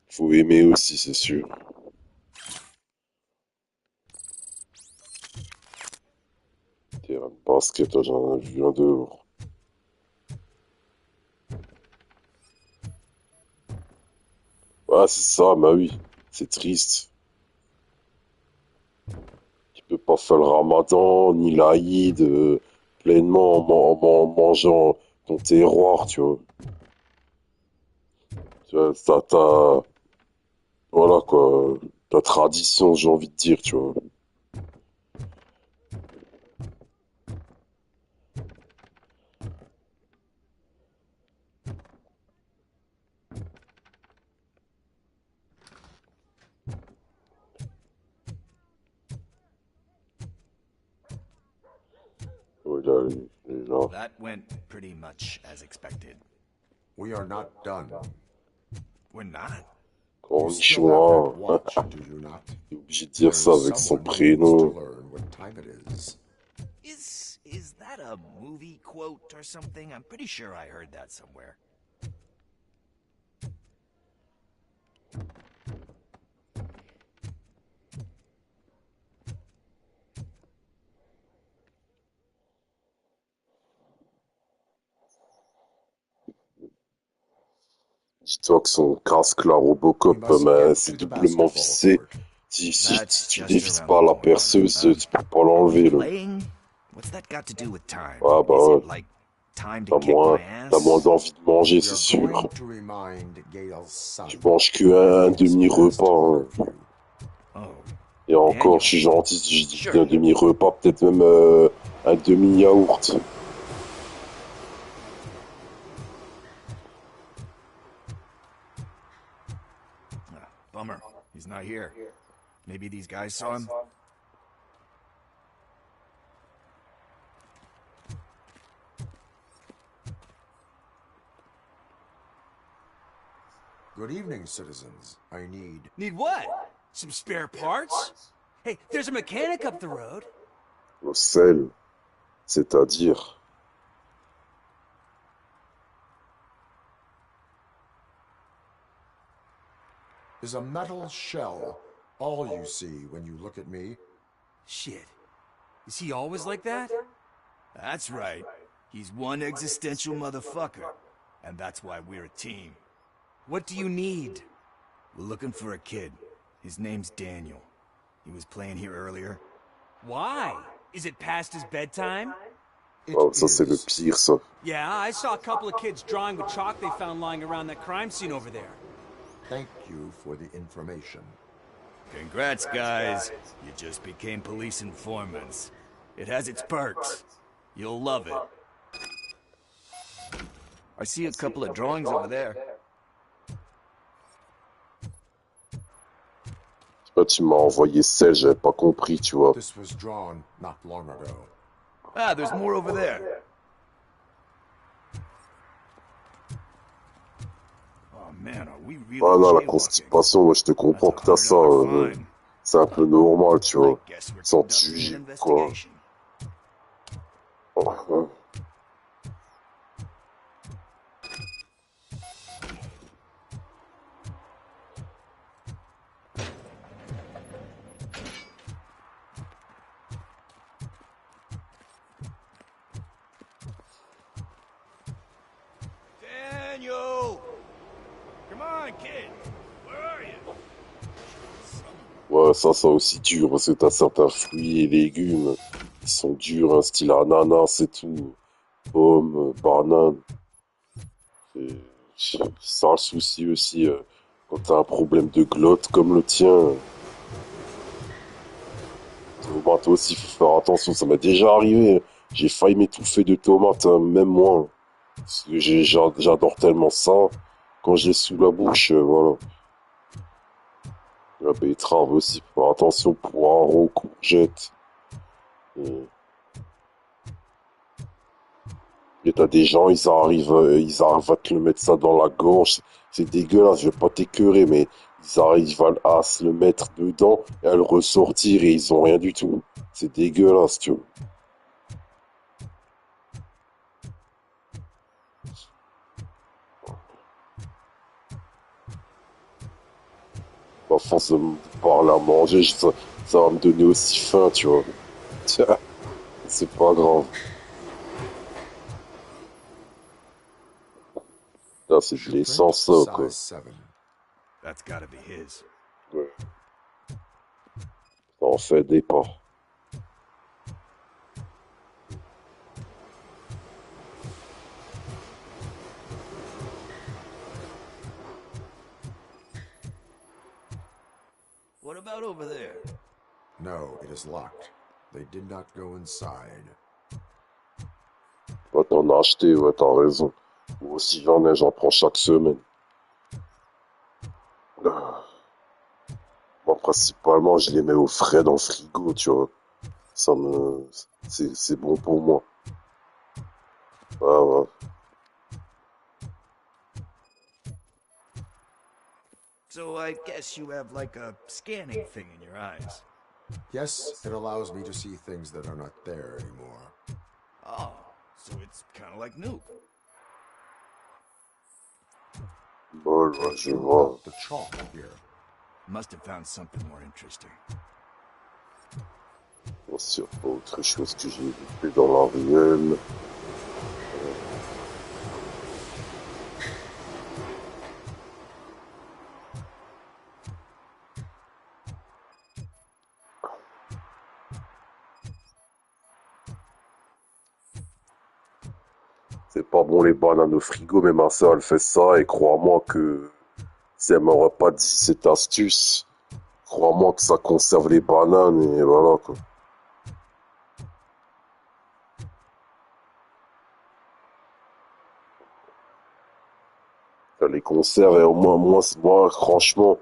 Faut aimer aussi, c'est sûr. Terrain de basket, là, j'en ai vu un dehors. Ouais, c'est ça, bah oui. C'est triste. Tu peux pas faire le ramadan, ni l'Aïd, pleinement en mangeant ton terroir, tu vois. Tu vois, voilà, quoi. Ta tradition, j'ai envie de dire, tu vois. That went pretty much as expected. We are not done. We're not? Cornichon, hein. T'es obligé de dire ça avec son prénom. Is that a movie quote or something? I'm pretty sure I heard that somewhere. Dis-toi que son casque, la Robocop, ben, c'est doublement vissé. Si tu dévisses pas la perceuse, tu peux pas l'enlever, là. What's that got to do with time? Ah bah Is ouais. it like time to kick my T'as moins ass? d'envie de manger, c'est sûr. Tu manges que un demi-repas, hein. Et encore, je suis gentil si je dis un demi-repas, peut-être même un demi-yaourt. Bummer. He's not here. Maybe these guys saw him? Good evening, citizens. I need... Need what? Some spare parts? Hey, there's a mechanic up the road. Au sel, c'est-à-dire... Is a metal shell all you see when you look at me? Shit. Is he always like that? That's right. He's one existential motherfucker. And that's why we're a team. What do you need? We're looking for a kid. His name's Daniel. He was playing here earlier. Why? Is it past his bedtime? Oh, ça c'est le pire, ça. Yeah, I saw a couple of kids drawing with chalk they found lying around that crime scene over there. Thank you for the information. Congrats, guys. You just became police informants. It has its perks. You'll love it. I see a couple of drawings over there. Tu m'as envoyé celle, j'avais pas compris, tu vois. This was drawn not long ago. Ah, there's more over there. Oh man, are we really Voilà, la constipation, moi je te comprends que t'as ça. C'est un peu normal, tu vois. Sans te juger, quoi. Oh, Daniel! Come on, kid. Where are you? ouais, ça aussi dur, parce que t'as certains fruits et légumes qui sont durs, hein, style ananas et tout. Pommes, bananes. Et ça le souci aussi, quand t'as un problème de glotte comme le tien. Tomates aussi, faut faire attention, ça m'est déjà arrivé. J'ai failli m'étouffer de tomates, hein, même moi. Parce que j'adore tellement ça. Quand j'ai sous la bouche, voilà. La betterave aussi, faut faire attention, poireaux, courgettes. Et t'as des gens, ils arrivent à te le mettre ça dans la gorge. C'est dégueulasse, je vais pas t'écœurer, mais ils arrivent à se le mettre dedans et à le ressortir et ils ont rien du tout. C'est dégueulasse, tu vois. À force de me parler à manger, ça va me donner aussi faim, tu vois. Tiens, c'est pas grave. Là, c'est de l'essence, ça, quoi. That's gotta be his. Ouais. Ça en fait des pas. What about over there? No, it is locked. They did not go inside. Toi, t'en as acheté, ouais, t'as raison. Moi aussi, j'en prends chaque semaine. Moi, principalement, je les mets au frais dans le frigo, tu vois. C'est bon pour moi. Ah, ouais. So I guess you have like a scanning thing in your eyes. Yes, it allows me to see things that are not there anymore. Oh, so it's kind of like Nuke. Bon, je vois. The chalk here. Must have found something more interesting. Bon, s'il n'y a pas autre chose que j'ai vu dans la ruelle. C'est pas bon les bananes au frigo, mais ma soeur elle fait ça et crois-moi que si elle m'aurait pas dit cette astuce, crois-moi que ça conserve les bananes et voilà quoi. Ça les conserve et au moins, moi franchement,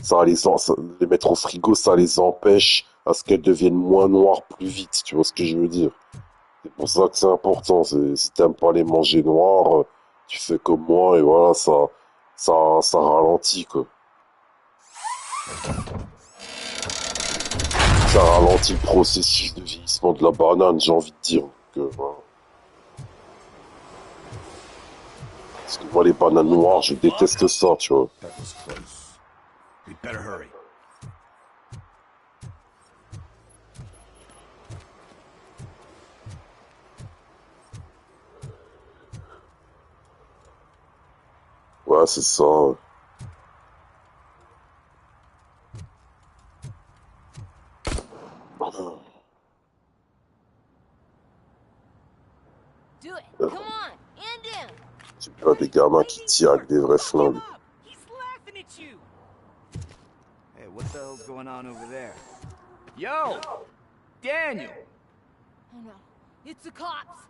les mettre au frigo, ça les empêche à ce qu'elles deviennent moins noires plus vite, tu vois ce que je veux dire. C'est pour ça que c'est important. Si t'aimes pas les manger noirs, tu fais comme moi et voilà, ça ralentit quoi. Ça ralentit le processus de vieillissement de la banane, j'ai envie de dire. Voilà. Parce que moi les bananes noires, je déteste ça, tu vois. That was close. We'd better hurry. Ouais, c'est ça. Do it. Come on. End him. Tu vois des gamins qui tirent avec des vrais flingues. He's laughing at you. Hey, what the hell's going on over there? Yo! Daniel! Oh no. It's the cops.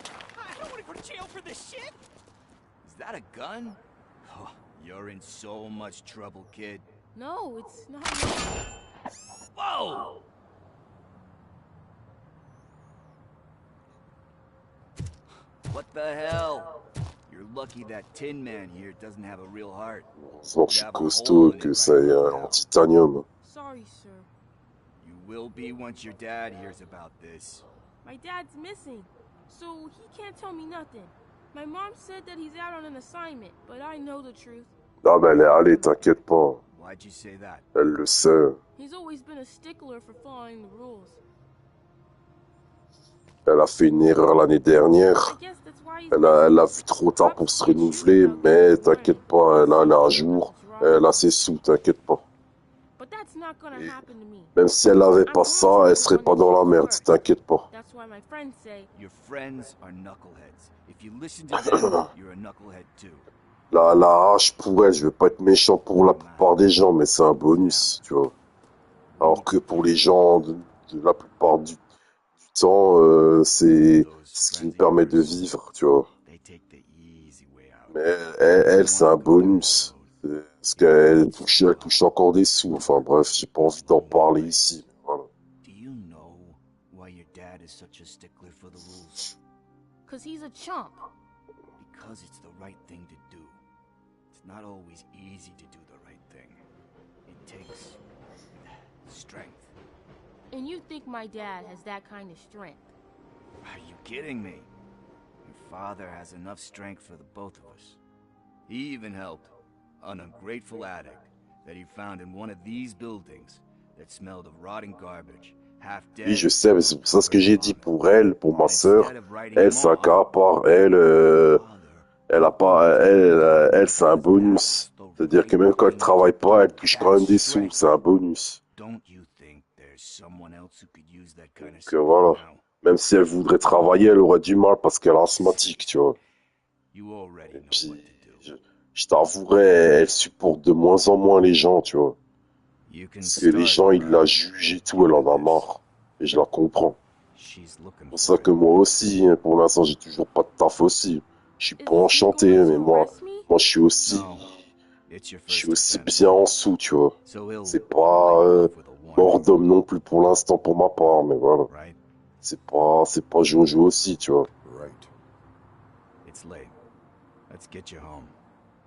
I don't want to go to jail for this shit. Is that a gun? Oh, you're in so much trouble, kid. No, it's not. Whoa! What the hell? You're lucky that Tin Man here doesn't have a real heart. Heureusement que je suis costaud, que c'est en titanium. Sorry, sir. You will be once your dad hears about this. My dad's missing, so he can't tell me nothing. My mom said that he's out on an assignment, but I know the truth. Ah ben elle est allée, t'inquiète pas. Why'd you say that? Elle le sait. He's always been a stickler for following the rules. Elle a fait une erreur l'année dernière. Elle a vu trop tard pour se renouveler, mais t'inquiète pas, elle est à jour. Elle a ses sous, t'inquiète pas. Et même si elle avait pas ça, elle serait pas dans la merde, t'inquiète pas. Your friends are knuckleheads. If you listen to them, you're a knucklehead too. La hache pour elle, je vais pas être méchant pour la plupart des gens, mais c'est un bonus, tu vois. Alors que pour les gens, de la plupart du temps, c'est ce qui me permet de vivre, tu vois. Mais elle c'est un bonus. Parce qu'elle touche encore des sous. Enfin bref, j'ai pas envie d'en parler ici. Voilà. Do you know why your dad is such a stickler for the rules? 'Cause he's a chump. Because it's the right thing to do. It's not always easy to do the right thing. It takes strength. And you think my dad has that kind of strength? Are you kidding me? Your father has enough strength for the both of us. He even helped an ungrateful addict that he found in one of these buildings that smelled of rotting garbage, half dead. Oui, je sais, mais c'est pour ça ce que j'ai dit pour elle, pour ma sœur. Elle, c'est un cas à part. Elle a pas, elle, c'est un bonus. C'est-à-dire que même quand elle travaille pas, elle touche quand même des sous. C'est un bonus. Donc voilà. Même si elle voudrait travailler, elle aurait du mal parce qu'elle est asthmatique, tu vois. Et puis, je t'avouerai, elle supporte de moins en moins les gens, tu vois. Parce que les gens, ils la jugent et tout, elle en a marre. Et je la comprends. C'est pour ça que moi aussi, pour l'instant, j'ai toujours pas de taf aussi. Je suis pas enchanté, mais moi, je suis aussi bien en dessous, tu vois. C'est pas mort d'homme non plus pour l'instant pour ma part, mais voilà. C'est pas Jojo aussi, tu vois. It's late. Let's get you home.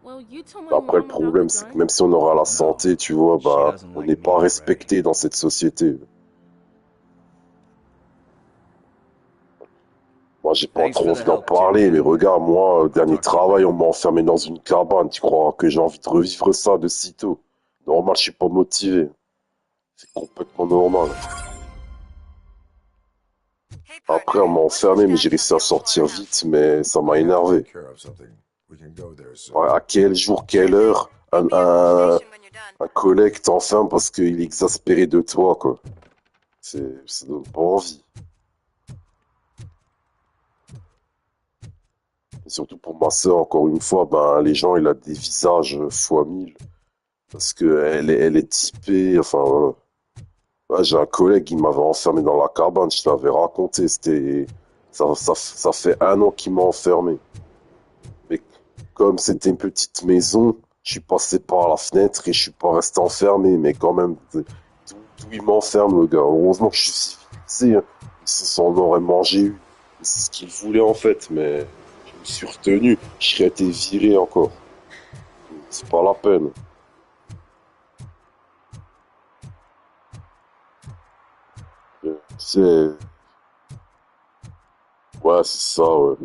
Well, you told my Après, le mom about the problème, c'est que gun. même si on aura la santé, tu vois, bah, on n'est pas respecté dans cette société. Moi, j'ai pas Thanks trop for the envie d'en help, parler, mais Tin-Can. regarde, moi, au dernier Talk to you travail, on m'a enfermé dans une cabane. Tu crois que j'ai envie de revivre ça de sitôt? Normal, je suis pas motivé. C'est complètement normal. Après, on m'a enfermé, mais j'ai réussi à sortir vite, mais ça m'a I have to énervé. take care of something. We can go there soon. Ouais, à quel jour, quelle heure, un collègue t'enferme parce qu'il est exaspéré de toi, quoi. Ça donne pas envie. Et surtout pour ma sœur, encore une fois, ben, les gens, il a des visages fois 1000. Parce que elle est typée, enfin, voilà. Ouais, j'ai un collègue qui m'avait enfermé dans la cabane, je t'avais raconté, ça fait 1 an qu'il m'a enfermé. Mais comme c'était une petite maison, je suis passé par la fenêtre et je suis pas resté enfermé, mais quand même, d'où il m'enferme, le gars. Heureusement que je suis civilisé, hein. Il s'en aurait mangé une. C'est ce qu'il voulait, en fait, mais je me suis retenu. Je serais été viré encore. C'est pas la peine. C'est... Ouais, c'est ça, ouais.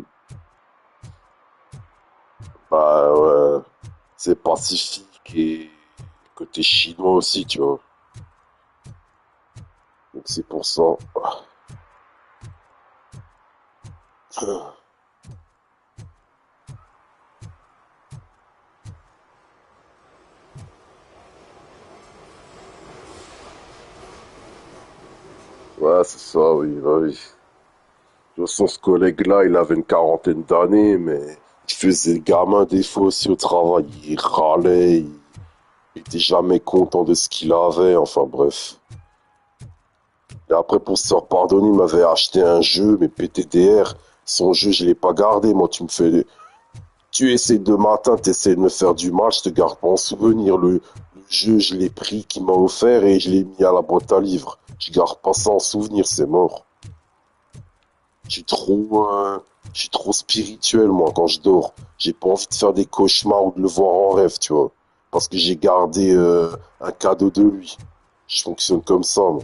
Bah, ouais. C'est pacifique et côté chinois aussi, tu vois. Donc c'est pour ça. Ouais, c'est ça, oui, bah oui. De toute façon, ce collègue-là, il avait une quarantaine d'années, mais il faisait le gamin des fois aussi au travail. Il râlait, il était jamais content de ce qu'il avait, enfin bref. Et après, pour se faire pardonner, il m'avait acheté un jeu, mais PTDR, son jeu, je l'ai pas gardé. Moi, tu essaies de matin, tu essaies de me faire du mal, je te garde pas en souvenir. Le jeu, je l'ai pris, qu'il m'a offert, et je l'ai mis à la boîte à livres. Je garde pas ça en souvenir, c'est mort. Je suis trop spirituel, moi, quand je dors. J'ai pas envie de faire des cauchemars ou de le voir en rêve, tu vois. Parce que j'ai gardé un cadeau de lui. Je fonctionne comme ça, moi.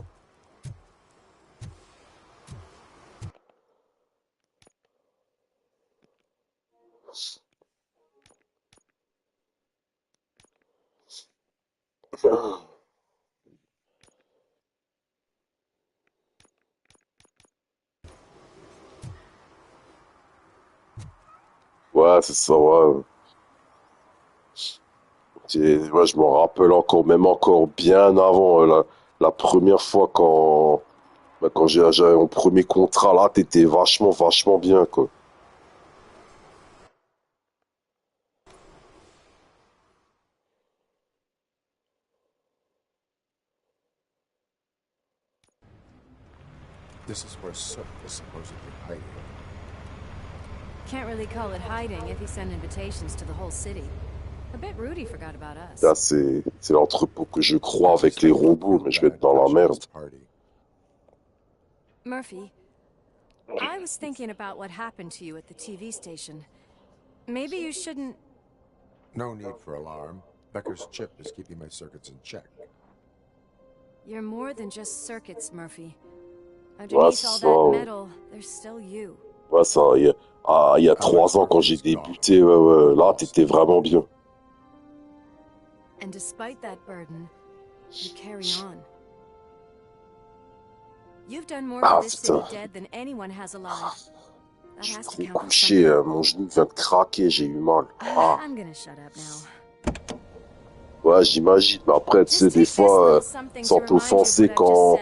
Ouais, c'est ça, ouais. Ouais, je m'en rappelle encore, même encore bien avant la première fois quand j'avais mon premier contrat, là, t'étais vachement bien, quoi. This is where Sook is supposedly hiding. Can't really call it hiding if he sent invitations to the whole city. A bit rude he forgot about us. Là, c'est l'entrepôt que je crois avec les robots, mais je vais être dans la merde. Murphy, I was thinking about what happened to you at the TV station. Maybe you shouldn't... No need for alarm. Becker's chip is keeping my circuits in check. You're more than just circuits, Murphy. Ouais, Underneath c'est all ça. that metal, there's still you. Ouais, ça, il y a 3 ans, quand j'ai débuté, ouais, là, t'étais vraiment bien. And despite that burden, you carry on. You've done more for this city dead than anyone has alive. That has to count for Couché, something. mon genou vient de craquer, j'ai eu mal. Ah. I'm gonna shut up now. Ouais, j'imagine, mais après, tu sais, des fois, sans t'offenser, quand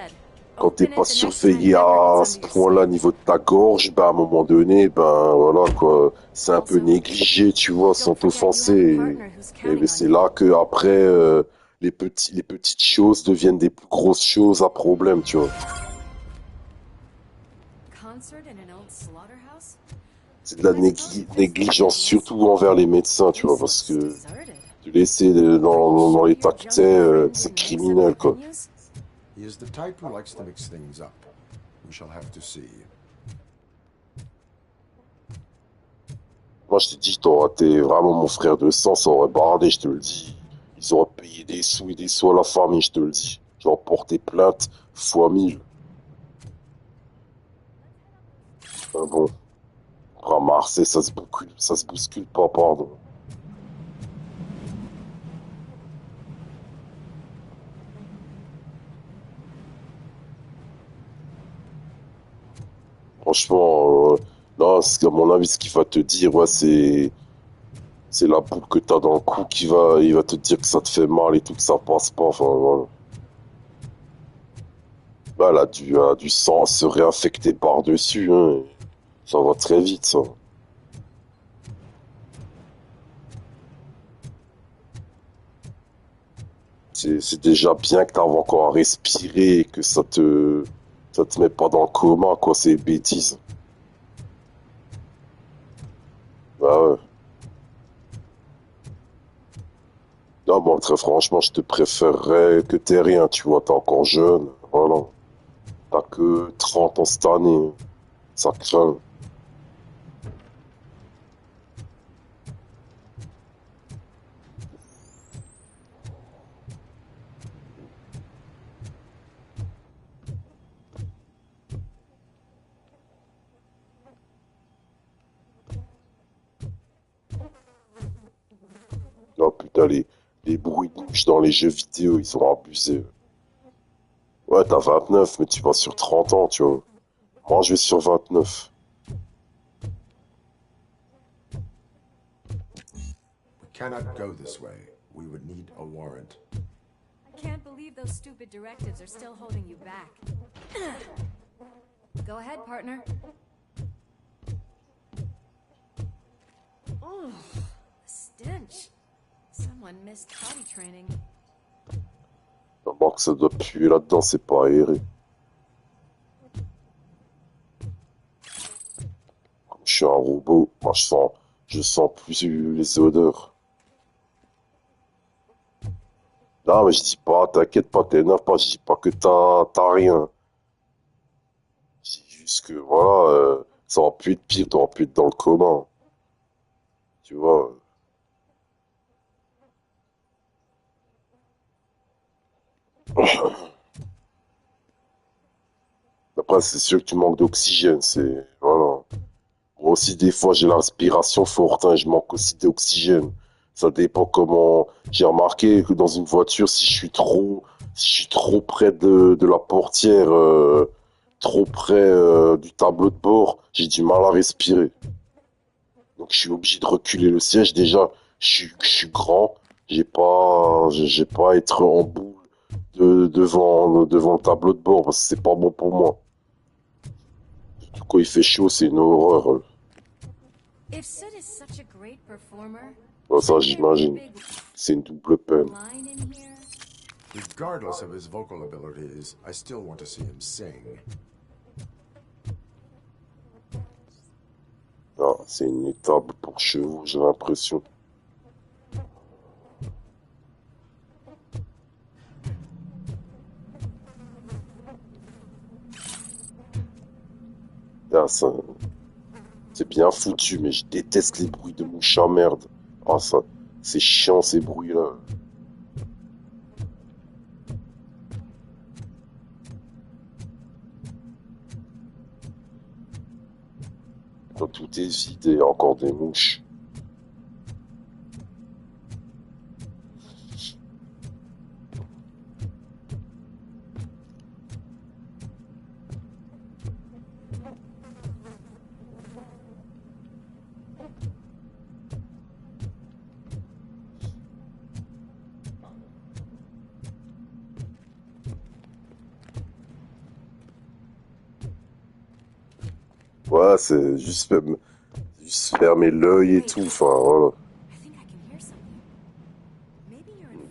t'es pas surveillé à ce point-là, niveau de ta gorge, ben, à un moment donné, ben, voilà, quoi, c'est un peu négligé, tu vois, sans t'offenser. Et c'est là que, après, les petites choses deviennent des plus grosses choses à problème, tu vois. C'est de la négligence, surtout envers les médecins, tu vois, parce que de laisser dans l'état que c'est criminel, quoi. He is the type who likes to mix things up. We shall have to see. Moi, je t'ai dit, t'aurais été vraiment mon frère de sang, ça aurait bardé, je te le dis. Ils auraient payé des sous et des sous à la famille, je te le dis. J'aurais porté plainte fois 1000. Mais bon, à Marseille, ça se bouscule pas, pardon. Franchement, là, à mon avis, ce qu'il va te dire, ouais, c'est la boule que t'as dans le cou il va te dire que ça te fait mal et tout, que ça passe pas, enfin, voilà. Bah, elle a du sang se réinfecter par-dessus, hein. Ça va très vite, ça. C'est déjà bien que t'arrives encore à respirer et que ça te met pas dans le coma, quoi, c'est bêtises. Bah ouais. Là, moi, très franchement, je te préférerais que t'aies rien, tu vois, t'es encore jeune, voilà. T'as que 30 ans cette année, ça craint. Oh putain, les bruits de bouche dans les jeux vidéo, ils ont abusé. Ouais, t'as 29, mais tu vas sur 30 ans, tu vois. Moi, je vais sur 29. We cannot go this way. We would need a warrant. I can't believe those stupid directives are still holding you back. Go ahead, partner. Oh, the stench. Someone missed potty training. Comment que ça doit puer là-dedans, c'est pas aéré. Comme je suis un robot, moi je sens plus les odeurs. Non, mais je dis pas, t'inquiète pas, t'énerve pas, je dis pas que t'as rien. Je dis juste que, voilà, ça aurait pu être pire, t'aurais pu être dans le coma. Tu vois. Après, c'est sûr que tu manques d'oxygène, c'est, voilà. Moi aussi, des fois, j'ai la respiration forte, hein, je manque aussi d'oxygène. Ça dépend comment. J'ai remarqué que dans une voiture, si je suis trop près de la portière, trop près du tableau de bord, j'ai du mal à respirer. Donc, je suis obligé de reculer le siège. Déjà, je suis grand, j'ai pas à être en boule devant le tableau de bord parce que c'est pas bon pour moi. Surtout quand il fait chaud, c'est une horreur. If Sid is such a great performer, Ouais, ça, j'imagine. C'est une double peine. line in here. Regardless of his vocal abilities, I still want to see him sing. Ah, c'est une étable pour chevaux, j'ai l'impression. Ah, ça, c'est bien foutu, mais je déteste les bruits de mouches à merde. Ah, ça, c'est chiant ces bruits-là. Quand tout est vide et encore des mouches. Ouais, c'est juste fermer l'œil et tout, enfin voilà.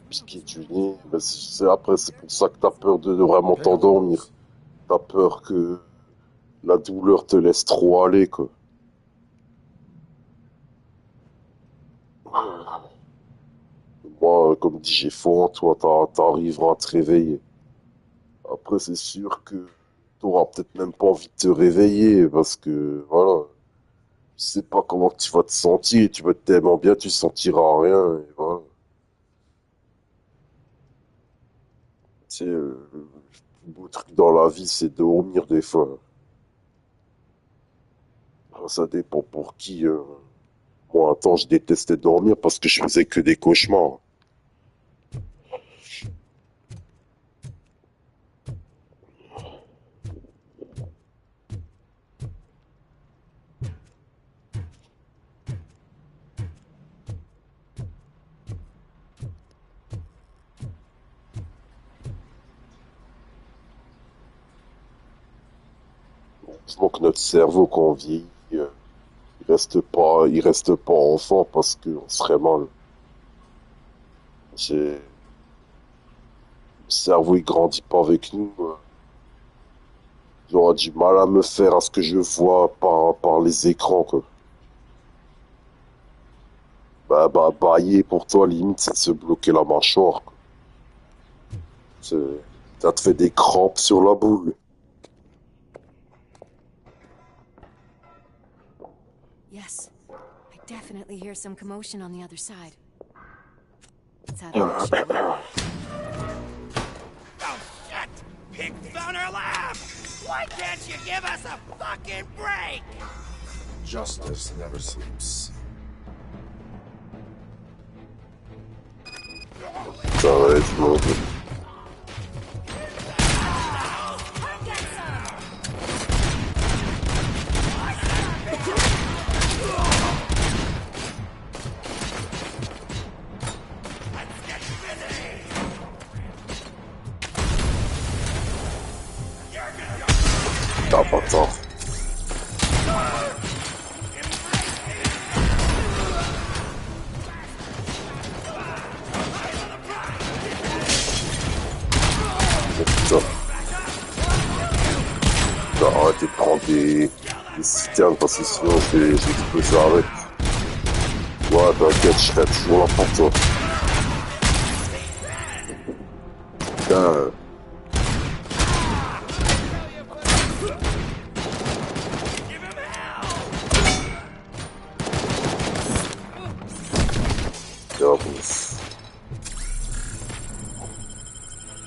Piquer du nez, mais après c'est pour ça que t'as peur de vraiment t'endormir. T'as peur que la douleur te laisse trop aller, quoi. Moi, comme dit, j'ai foi en toi, t'arriveras à te réveiller. Après, c'est sûr que t'auras peut-être même pas envie de te réveiller, parce que, voilà, sais pas comment tu vas te sentir, tu vas tellement bien, tu sentiras rien, et voilà. Tu sais, le plus beau truc dans la vie, c'est dormir des fois. Ça dépend pour qui. Moi, un temps, je détestais dormir parce que je faisais que des cauchemars. Je vois que notre cerveau, quand on vieillit, il reste pas enfant parce qu'on serait mal. Le cerveau, il grandit pas avec nous. J'aurais du mal à me faire à ce que je vois par les écrans, quoi. Bailler pour toi, limite, c'est de se bloquer la mâchoire, quoi. Ça te fait des crampes sur la boule. Yes, I definitely hear some commotion on the other side. Let's have a shall we? Oh, shit! Pigs on our lap! Why can't you give us a fucking break? Justice never sleeps. Ça va être mauvais. T'as pas tort. Putain. Arrêtez de prendre des citernes parce que sinon j'ai explosé avec. Ouais, t'inquiète, je serai toujours là pour toi. Putain.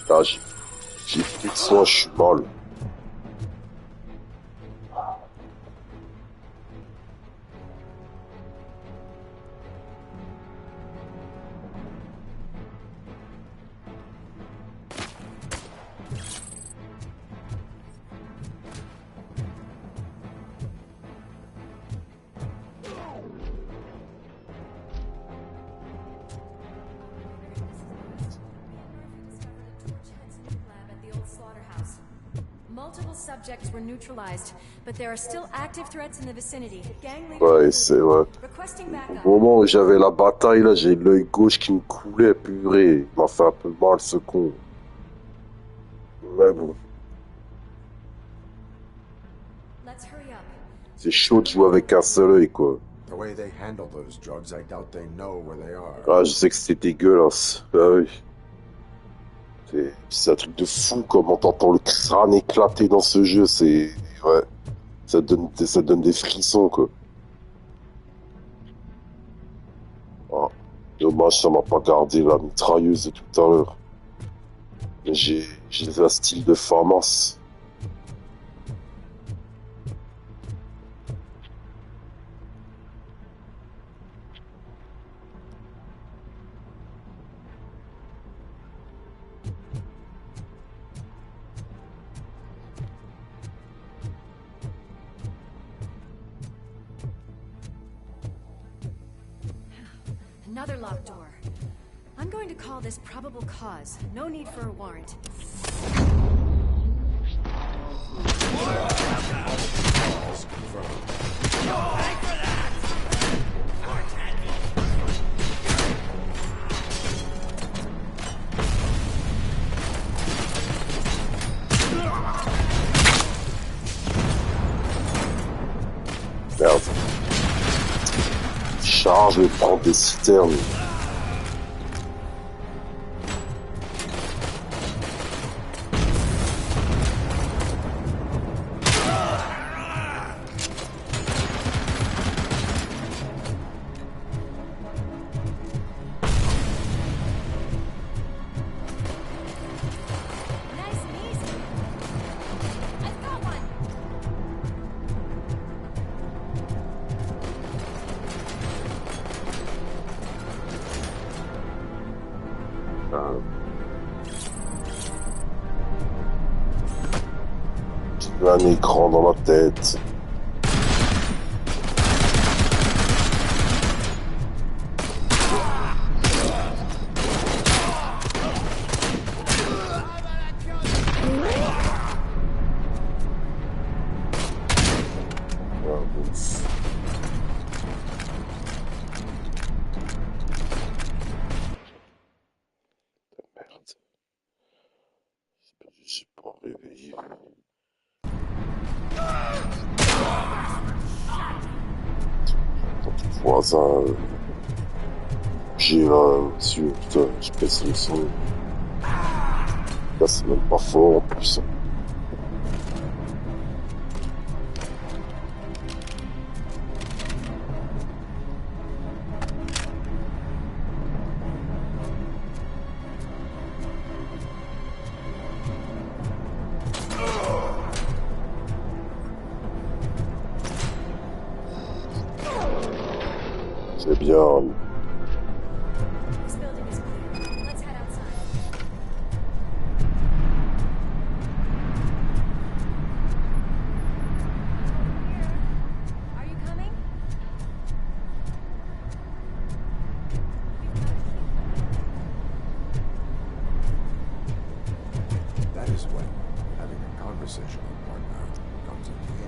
Là, j'ai plus de soin, je suis mal. Multiple subjects were neutralized, but there are still active threats in the vicinity. Gang leader Ouais, c'est vrai. requesting backup. Au moment où j'avais la bataille, là, j'ai l'œil gauche qui me coulait, purée. Il m'a fait un peu mal, ce con. Mais bon. Let's hurry up. C'est chaud de jouer avec un seul œil, quoi. The way they handle those drugs, I doubt they know where they are. Ah, je sais que c'est dégueulasse. Ah oui. C'est un truc de fou, comment t'entends le crâne éclater dans ce jeu, c'est... Ouais. Ça donne des frissons, quoi. Ah, dommage, ça m'a pas gardé la mitrailleuse de tout à l'heure. Mais j'ai un style de FAMAS. Another locked door. I'm going to call this probable cause. No need for a warrant. Merde. Charge, je vais prendre des citernes. J'ai un écran dans la tête. Voisin, j'ai là-dessus, putain, je pèse le son. Là, c'est même pas fort en plus. C'est bien. This building is clear. Let's head outside. Are you coming? That is when having a conversation with partner comes in handy.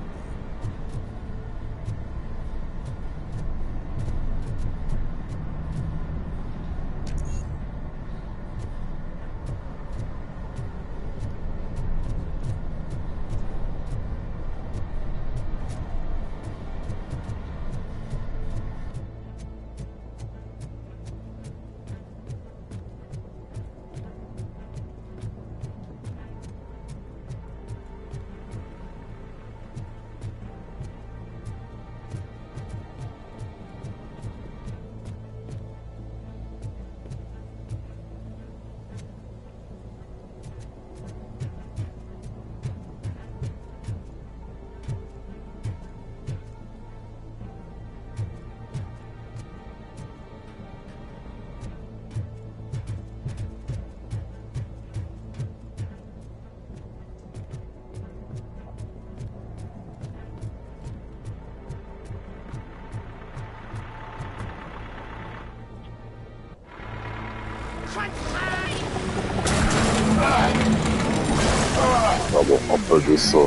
Ah bon, un peu de ça.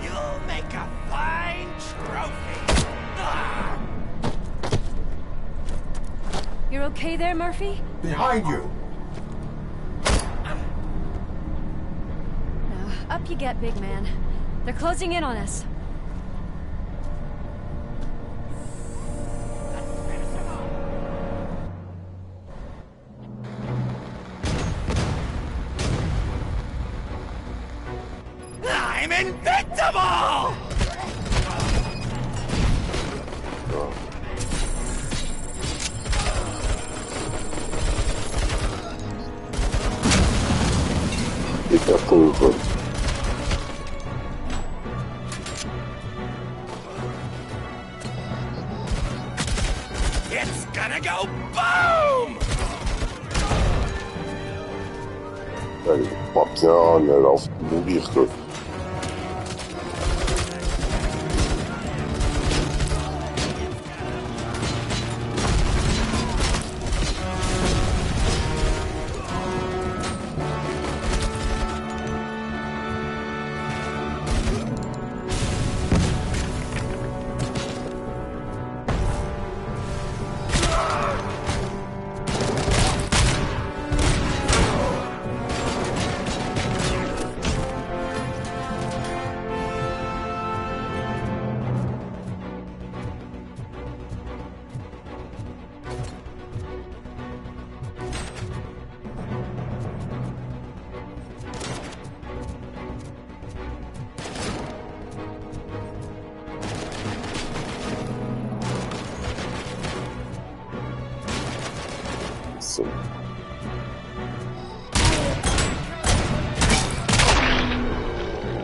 You'll make a fine trophy. You're okay there, Murphy? Behind you! Now, up you get, big man. They're closing in on us. I'm invincible! Des cartons ou pas. It's gonna go boom! Elle est pas bien, elle a envie de mourir, quoi.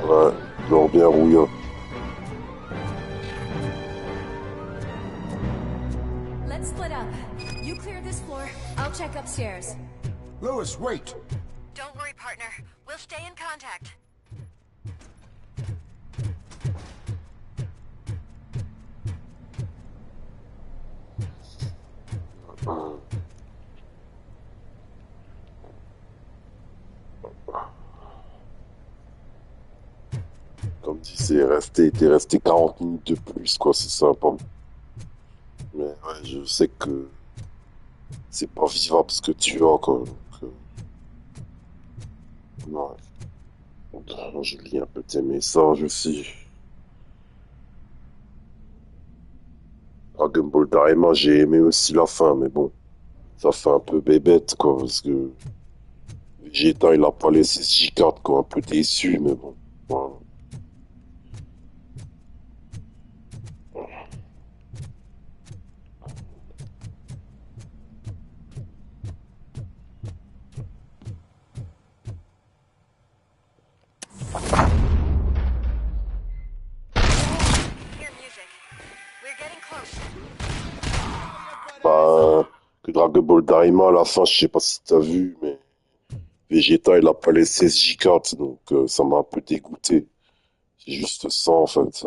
Ouais, genre bien rouillant. Let's split up. You clear this floor. I'll check upstairs. Lewis, wait! Don't worry, partner. We'll stay in contact. Comme disait, t'es resté 40 minutes de plus, quoi, c'est sympa. Mais ouais, je sais que c'est pas vivable ce que tu as, quoi. Donc, ouais. Je lis un peu tes messages aussi. Dragon Ball Daima, j'ai aimé aussi la fin, mais bon, ça fait un peu bébête, quoi, parce que Vegeta, il a pas laissé J4, quoi, un peu déçu, mais bon, voilà. Hear music. We're getting close. Bah, que Dragon Ball Daima, à la fin, je sais pas si t'as vu, mais Vegeta, il a pas laissé J4, donc ça m'a un peu dégoûté. C'est juste ça, en fait.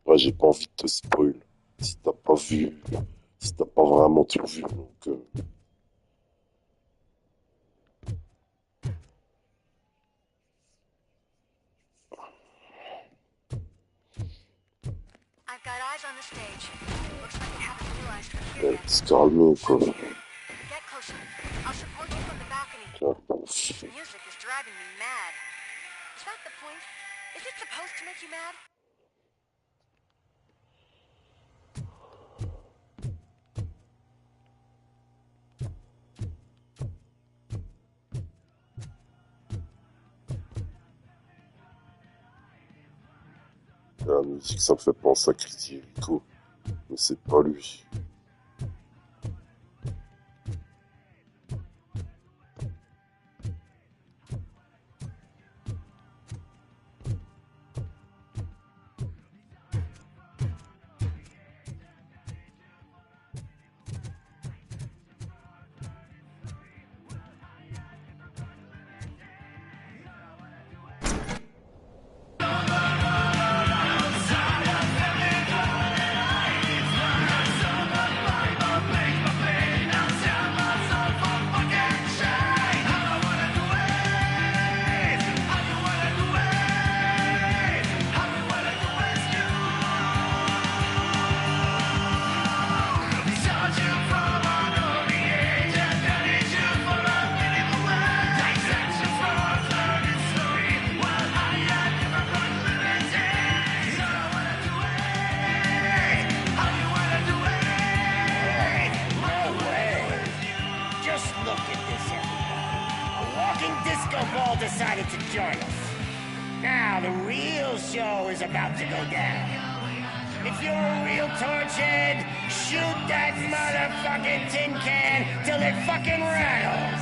Ouais, j'ai pas envie de te spoil. Si t'as pas vu, si t'as pas vraiment tout vu, donc... I've got eyes on the stage. Looks like they haven't realized we're here Ouais, yet. se calmer, quoi. Get closer. I'll support you from the balcony. This music is driving me mad. Is that the point? Is it supposed to make you mad? La musique, ça me fait penser à Critique Rico, mais c'est pas lui. Decided to join us. Now the real show is about to go down. If you're a real torch head, shoot that motherfucking tin can till it fucking rattles.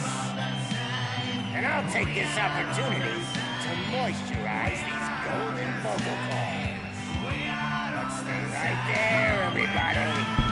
And I'll take this opportunity to moisturize these golden vocal cords. Let's stay right there, everybody.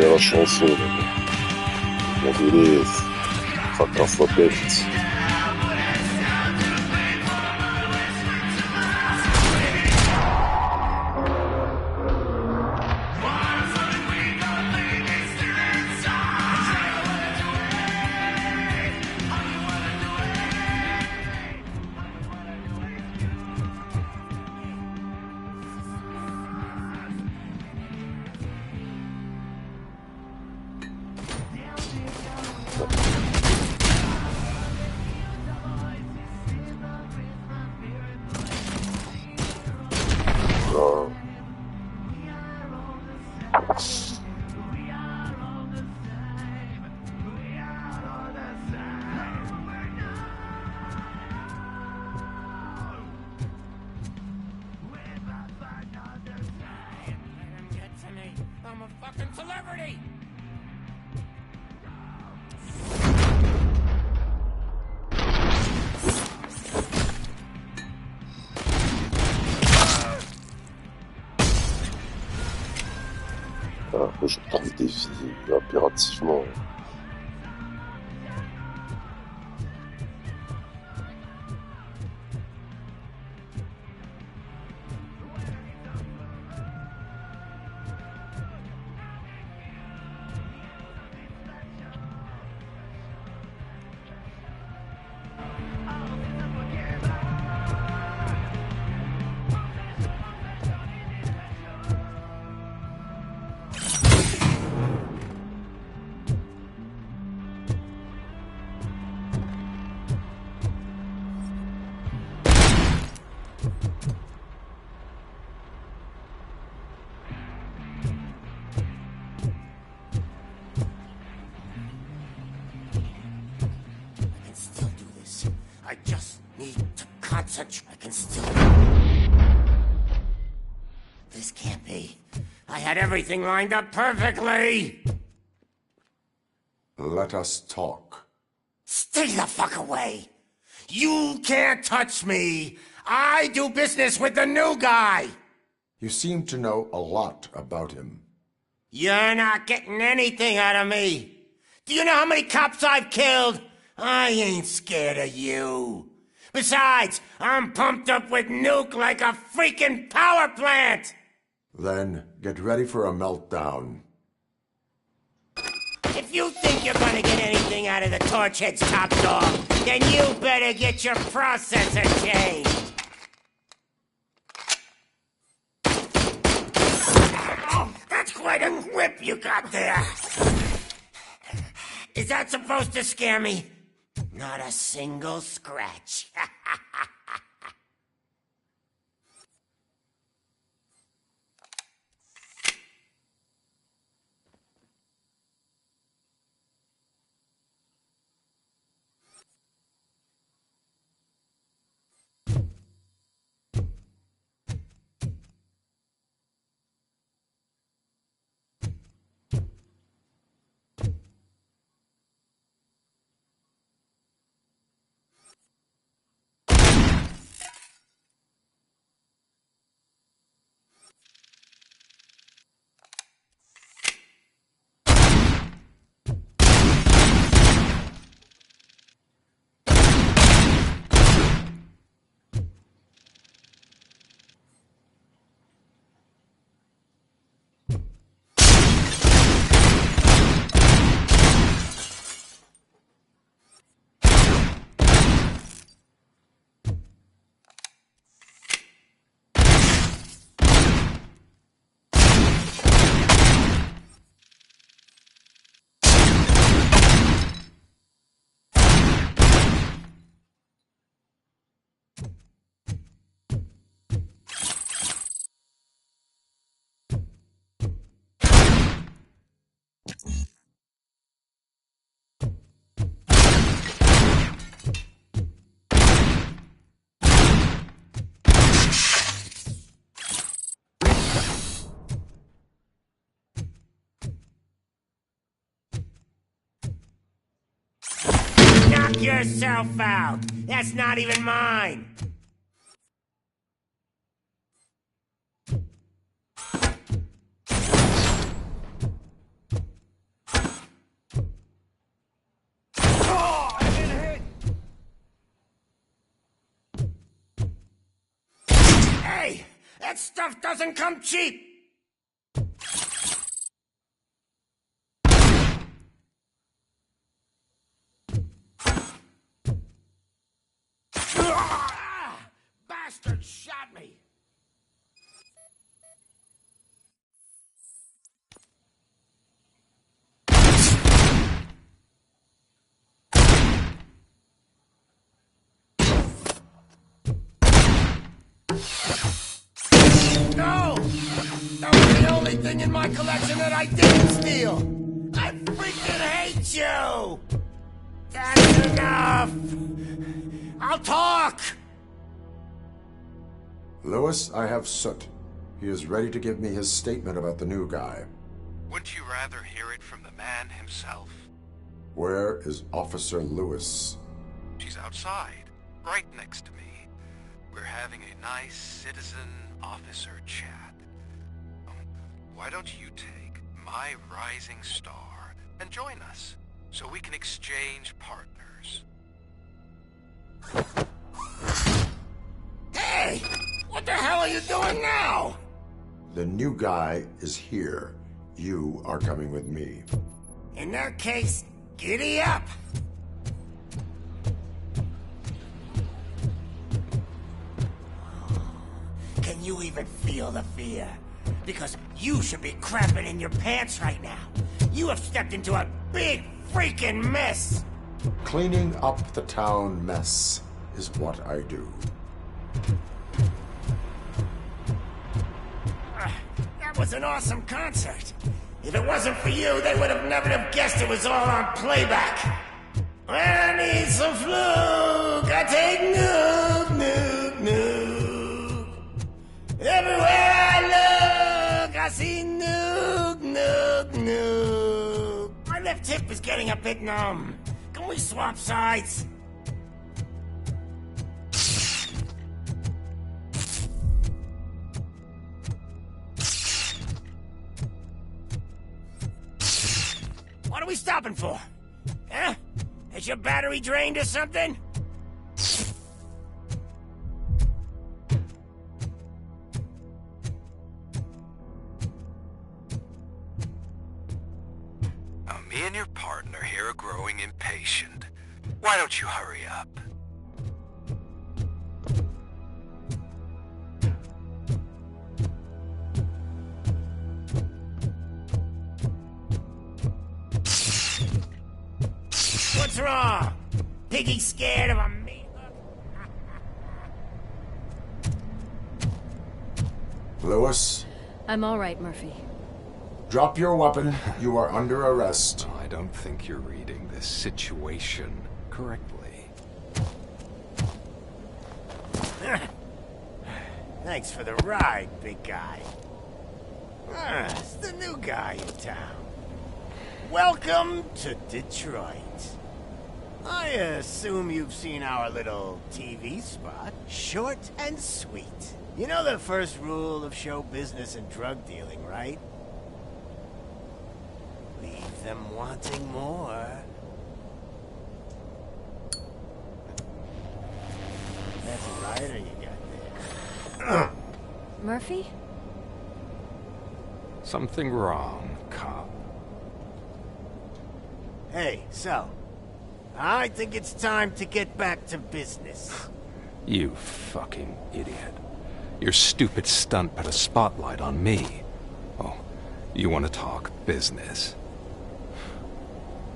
La chanson, à un moment donné, ça casse la tête. I'm a fucking celebrity! Ah, faut que je trouve des vies impérativement. I just need to concentrate. I can still... This can't be. I had everything lined up perfectly! Let us talk. Stay the fuck away! You can't touch me! I do business with the new guy! You seem to know a lot about him. You're not getting anything out of me! Do you know how many cops I've killed? I ain't scared of you. Besides, I'm pumped up with nuke like a freaking power plant! Then get ready for a meltdown. If you think you're gonna get anything out of the Torchhead's top dog, then you better get your processor changed. Oh, that's quite a grip you got there. Is that supposed to scare me? Not a single scratch. Knock yourself out. That's not even mine. Hey, that stuff doesn't come cheap. Bastard shot me! No! That was the only thing in my recollection that I didn't steal! I freaking hate you! That's enough! I'll talk! Lewis, I have Soot. He is ready to give me his statement about the new guy. Wouldn't you rather hear it from the man himself? Where is Officer Lewis? She's outside, right next to me. We're having a nice citizen-officer chat. Why don't you take my rising star and join us, so we can exchange partners? Hey! What the hell are you doing now? The new guy is here. You are coming with me. In that case, giddy up! Can you even feel the fear? Because you should be cramping in your pants right now. You have stepped into a big freaking mess! Cleaning up the town mess is what I do. That was an awesome concert. If it wasn't for you, they would have never have guessed it was all on playback. When I need some fluke, I take nuke, nuke, nuke. Everywhere I look, I see nuke, nuke, nuke. My left hip is getting a bit numb. Can we swap sides? What are we stopping for? Huh? Is your battery drained or something? Now, me and your partner here are growing impatient. Why don't you hurry up? What's wrong? Piggy scared of a me? Lewis? I'm all right, Murphy. Drop your weapon. You are under arrest. I don't think you're reading this situation correctly. Thanks for the ride, big guy. It's the new guy in town. Welcome to Detroit. I assume you've seen our little TV spot. Short and sweet. You know the first rule of show business and drug dealing, right? Leave them wanting more. That's a rider you got there. Murphy? Something wrong, cop. Hey, so, I think it's time to get back to business. You fucking idiot. Your stupid stunt put a spotlight on me. Oh, you want to talk business?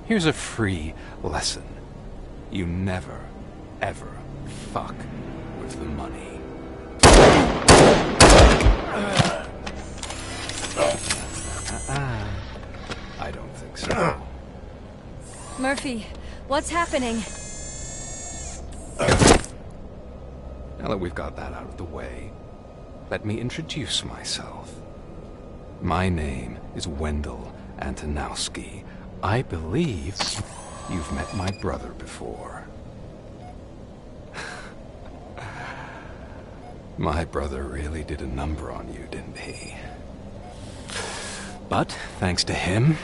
Here's a free lesson. You never, ever fuck with the money. I don't think so. Murphy, what's happening? Now that we've got that out of the way, let me introduce myself. My name is Wendell Antonowski. I believe you've met my brother before. My brother really did a number on you, didn't he? But, thanks to him,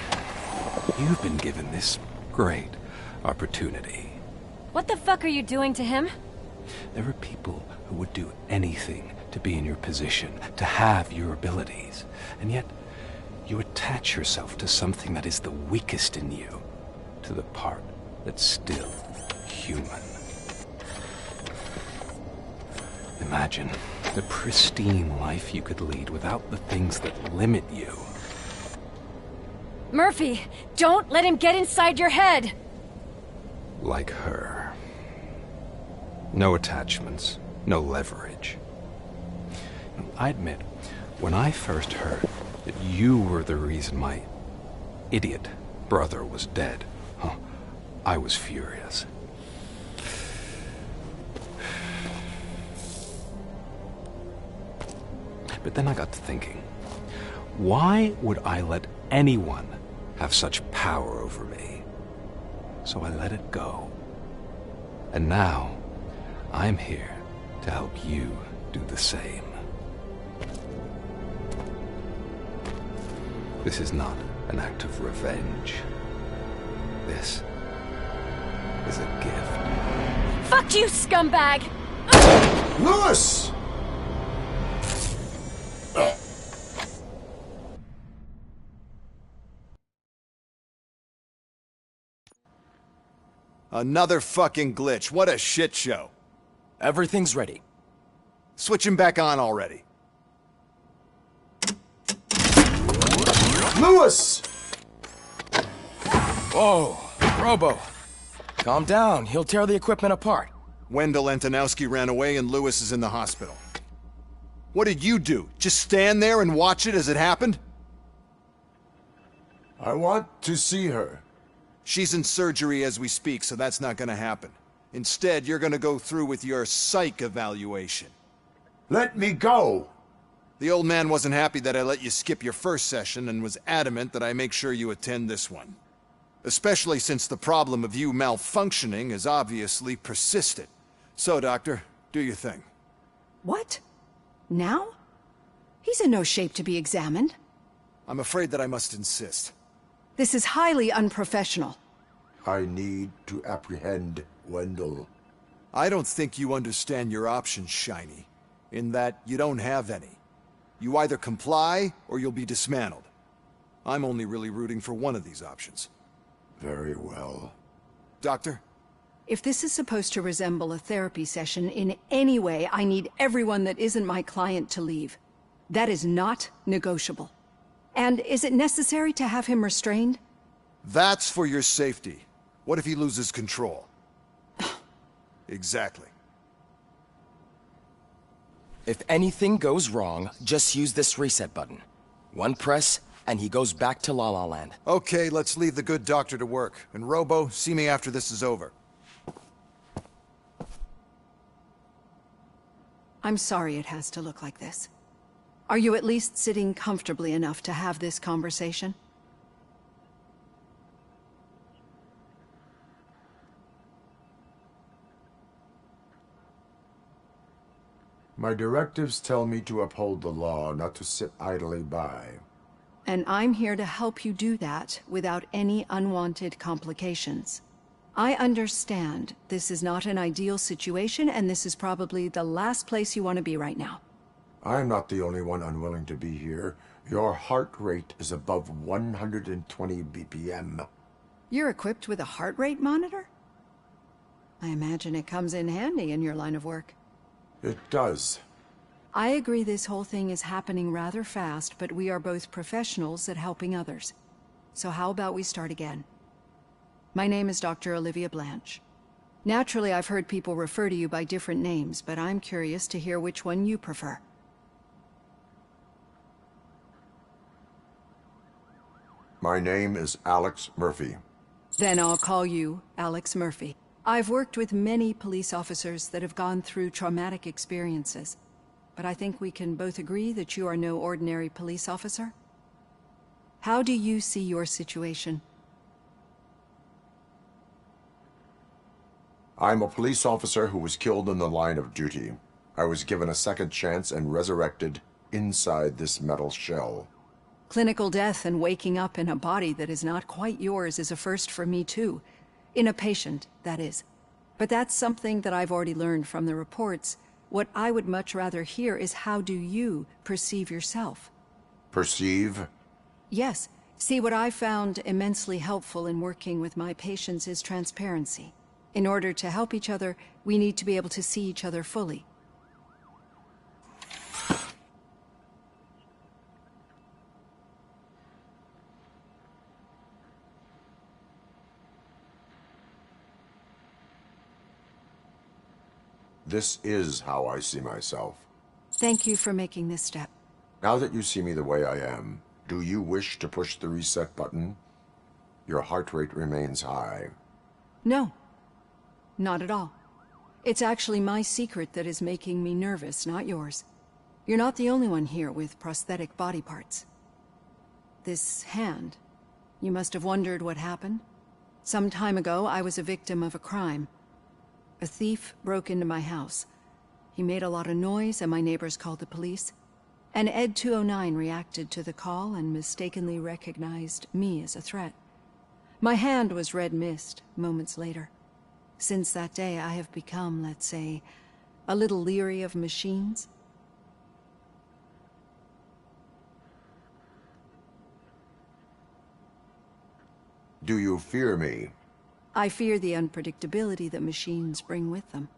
you've been given this great opportunity. What the fuck are you doing to him? There are people who would do anything to be in your position, to have your abilities, and yet you attach yourself to something that is the weakest in you, to the part that's still human. Imagine the pristine life you could lead without the things that limit you. Murphy, don't let him get inside your head! Like her. No attachments, no leverage. I admit, when I first heard that you were the reason my idiot brother was dead. Huh. I was furious. But then I got to thinking, why would I let anyone have such power over me? So I let it go. And now, I'm here to help you do the same. This is not an act of revenge. This is a gift. Fuck you, scumbag! Lewis! Another fucking glitch. What a shit show. Everything's ready. Switch him back on already. Lewis! Whoa, Robo. Calm down. He'll tear the equipment apart. Wendell Antonowski ran away and Lewis is in the hospital. What did you do? Just stand there and watch it as it happened? I want to see her. She's in surgery as we speak, so that's not gonna happen. Instead, you're gonna go through with your psych evaluation. Let me go! The old man wasn't happy that I let you skip your first session and was adamant that I make sure you attend this one. Especially since the problem of you malfunctioning is obviously persistent. So, Doctor, do your thing. What? Now? He's in no shape to be examined. I'm afraid that I must insist. This is highly unprofessional. I need to apprehend Wendell. I don't think you understand your options, Shiny, in that you don't have any. You either comply, or you'll be dismantled. I'm only really rooting for one of these options. Very well. Doctor? If this is supposed to resemble a therapy session in any way, I need everyone that isn't my client to leave. That is not negotiable. And is it necessary to have him restrained? That's for your safety. What if he loses control? Exactly. If anything goes wrong, just use this reset button. One press, and he goes back to La La Land. Okay, let's leave the good doctor to work. And Robo, see me after this is over. I'm sorry it has to look like this. Are you at least sitting comfortably enough to have this conversation? My directives tell me to uphold the law, not to sit idly by. And I'm here to help you do that without any unwanted complications. I understand this is not an ideal situation, and this is probably the last place you want to be right now. I'm not the only one unwilling to be here. Your heart rate is above 120 BPM. You're equipped with a heart rate monitor? I imagine it comes in handy in your line of work. It does. I agree this whole thing is happening rather fast, but we are both professionals at helping others. So how about we start again? My name is Dr. Olivia Blanche. Naturally, I've heard people refer to you by different names, but I'm curious to hear which one you prefer. My name is Alex Murphy. Then I'll call you Alex Murphy. I've worked with many police officers that have gone through traumatic experiences, but I think we can both agree that you are no ordinary police officer. How do you see your situation? I'm a police officer who was killed in the line of duty. I was given a second chance and resurrected inside this metal shell. Clinical death and waking up in a body that is not quite yours is a first for me too. In a patient, that is. But that's something that I've already learned from the reports. What I would much rather hear is how do you perceive yourself? Perceive? Yes. See, what I found immensely helpful in working with my patients is transparency. In order to help each other, we need to be able to see each other fully. This is how I see myself. Thank you for making this step. Now that you see me the way I am, Do you wish to push the reset button? Your heart rate remains high. No, not at all. It's actually my secret that is making me nervous, not yours. You're not the only one here with prosthetic body parts. This hand, you must have wondered what happened. Some time ago, I was a victim of a crime. A thief broke into my house. He made a lot of noise and my neighbors called the police. And Ed 209 reacted to the call and mistakenly recognized me as a threat. My hand was red mist moments later. Since that day, I have become, let's say, a little leery of machines. Do you fear me? I fear the unpredictability that machines bring with them.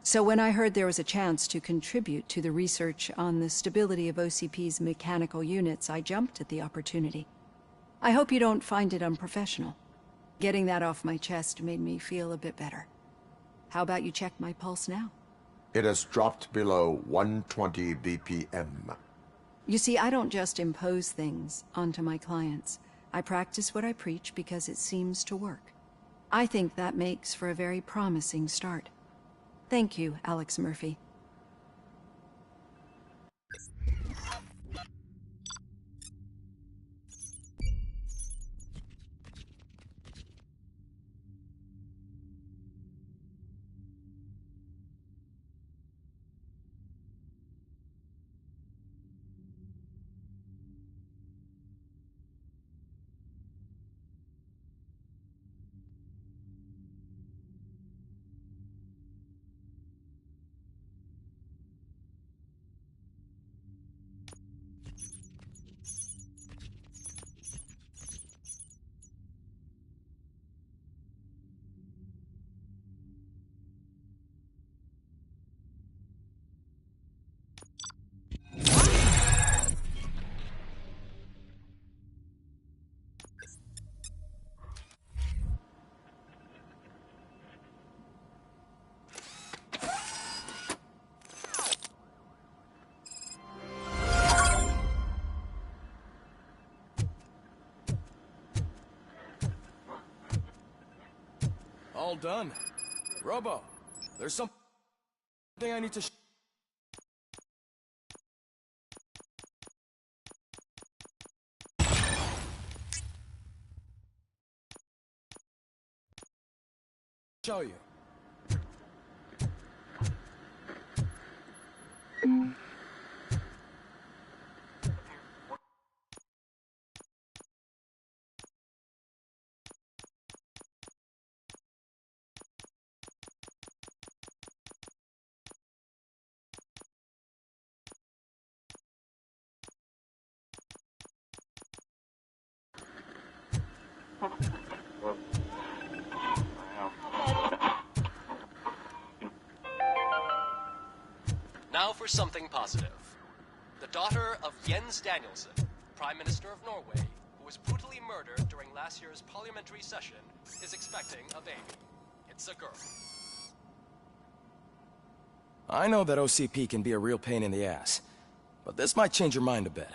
So when I heard there was a chance to contribute to the research on the stability of OCP's mechanical units, I jumped at the opportunity. I hope you don't find it unprofessional. Getting that off my chest made me feel a bit better. How about you check my pulse now? It has dropped below 120 BPM. You see, I don't just impose things onto my clients. I practice what I preach because it seems to work. I think that makes for a very promising start. Thank you, Alex Murphy. All done. Robo, there's something I need to show you. Now for something positive. The daughter of Jens Danielson, Prime Minister of Norway, who was brutally murdered during last year's parliamentary session, is expecting a baby. It's a girl. I know that OCP can be a real pain in the ass, but this might change your mind a bit.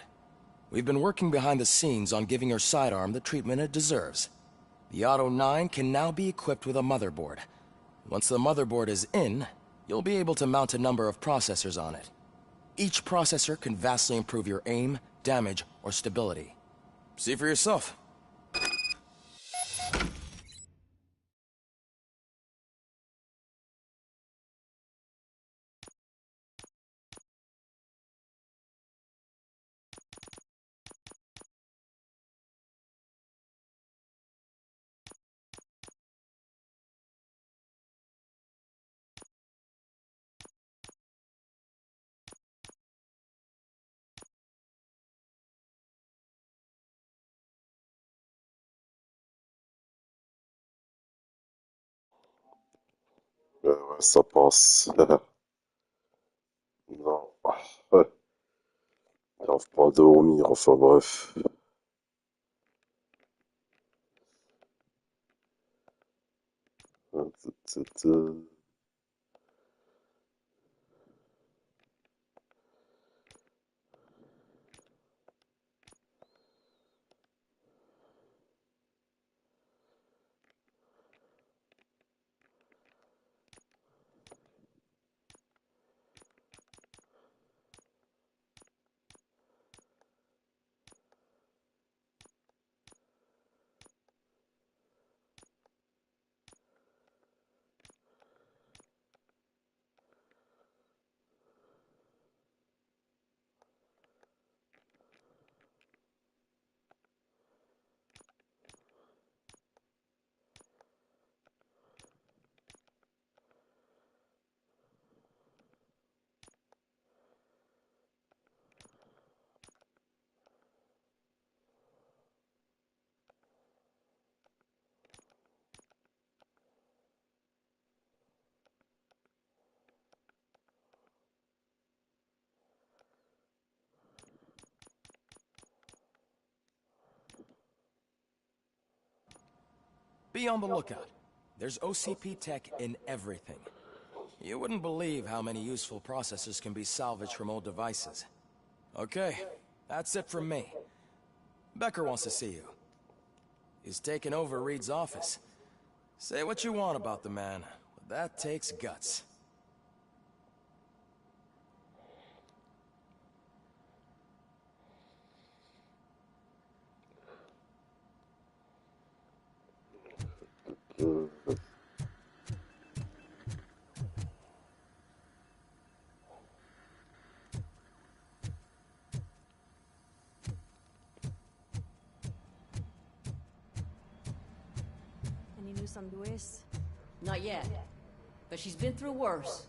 We've been working behind the scenes on giving your sidearm the treatment it deserves. The Auto 9 can now be equipped with a motherboard. Once the motherboard is in, you'll be able to mount a number of processors on it. Each processor can vastly improve your aim, damage, or stability. See for yourself. Ouais, ça passe. Non. J'arrive pas à dormir, enfin bref. Be on the lookout. There's OCP tech in everything. You wouldn't believe how many useful processors can be salvaged from old devices. Okay, that's it from me. Becker wants to see you. He's taken over Reed's office. Say what you want about the man, but that takes guts. Any news on Luis? Not yet. But she's been through worse.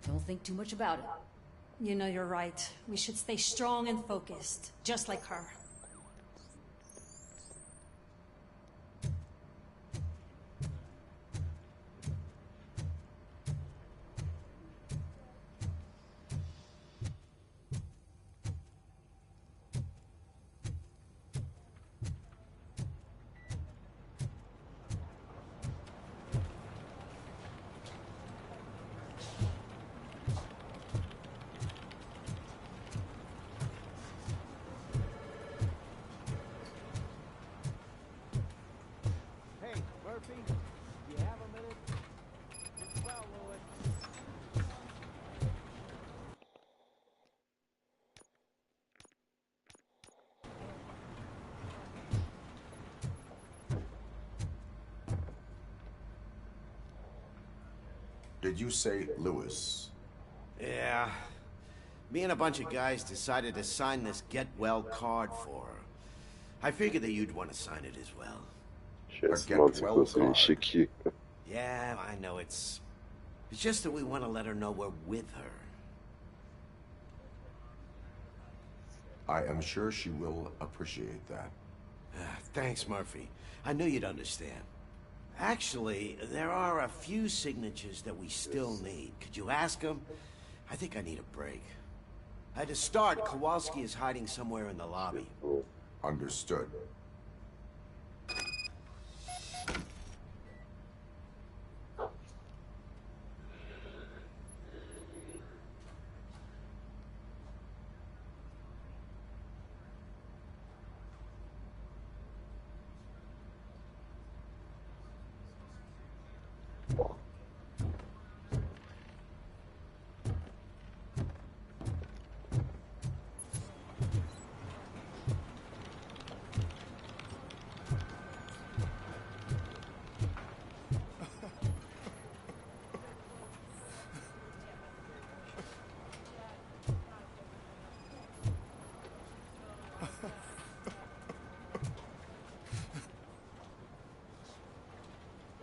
Don't think too much about it. You know you're right. We should stay strong and focused, just like her. Hey, Murphy, you have a minute? Well, Louis. Did you say Lewis? Yeah. Me and a bunch of guys decided to sign this get well card for her. I figured that you'd want to sign it as well. Yeah, I know it's just that we want to let her know we're with her. I am sure she will appreciate that. Thanks, Murphy. I knew you'd understand. Actually, there are a few signatures that we still need. Could you ask them? I think I need a break. To start, Kowalski is hiding somewhere in the lobby. Understood.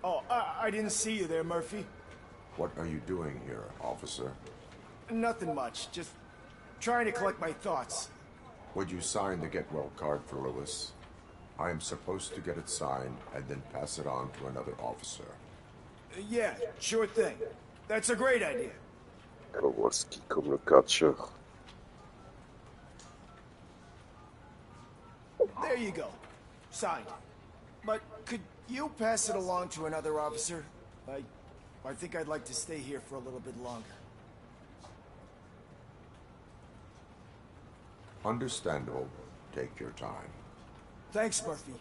Oh, I didn't see you there, Murphy. What are you doing here, officer? Nothing much, just trying to collect my thoughts. Would you sign the get well card for Lewis? I am supposed to get it signed and then pass it on to another officer. Yeah, sure thing. That's a great idea. Kowalski comme le catcheur. There you go. Signed. But could you pass it along to another officer? I think I'd like to stay here for a little bit longer. Understandable. Take your time. Thanks, Murphy.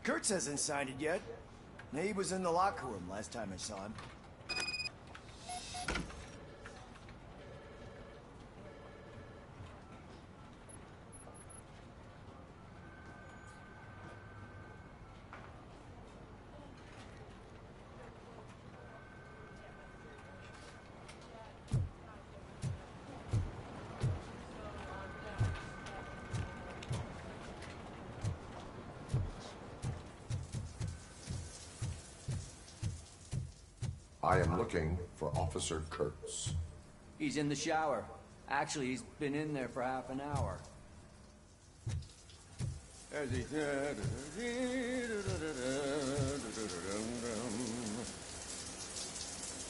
Kurtz hasn't signed it yet. He was in the locker room last time I saw him. I am looking for Officer Kurtz. He's in the shower. Actually, he's been in there for half an hour.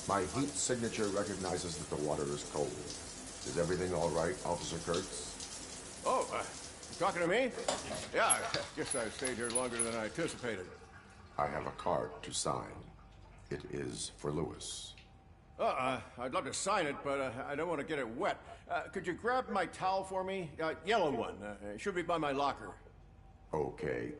My heat signature recognizes that the water is cold. Is everything all right, Officer Kurtz? Oh, you talking to me? Yeah, I guess I stayed here longer than I anticipated. I have a card to sign. It is for Lewis. I'd love to sign it, but I don't want to get it wet. Could you grab my towel for me? Yellow one. It should be by my locker. Okay.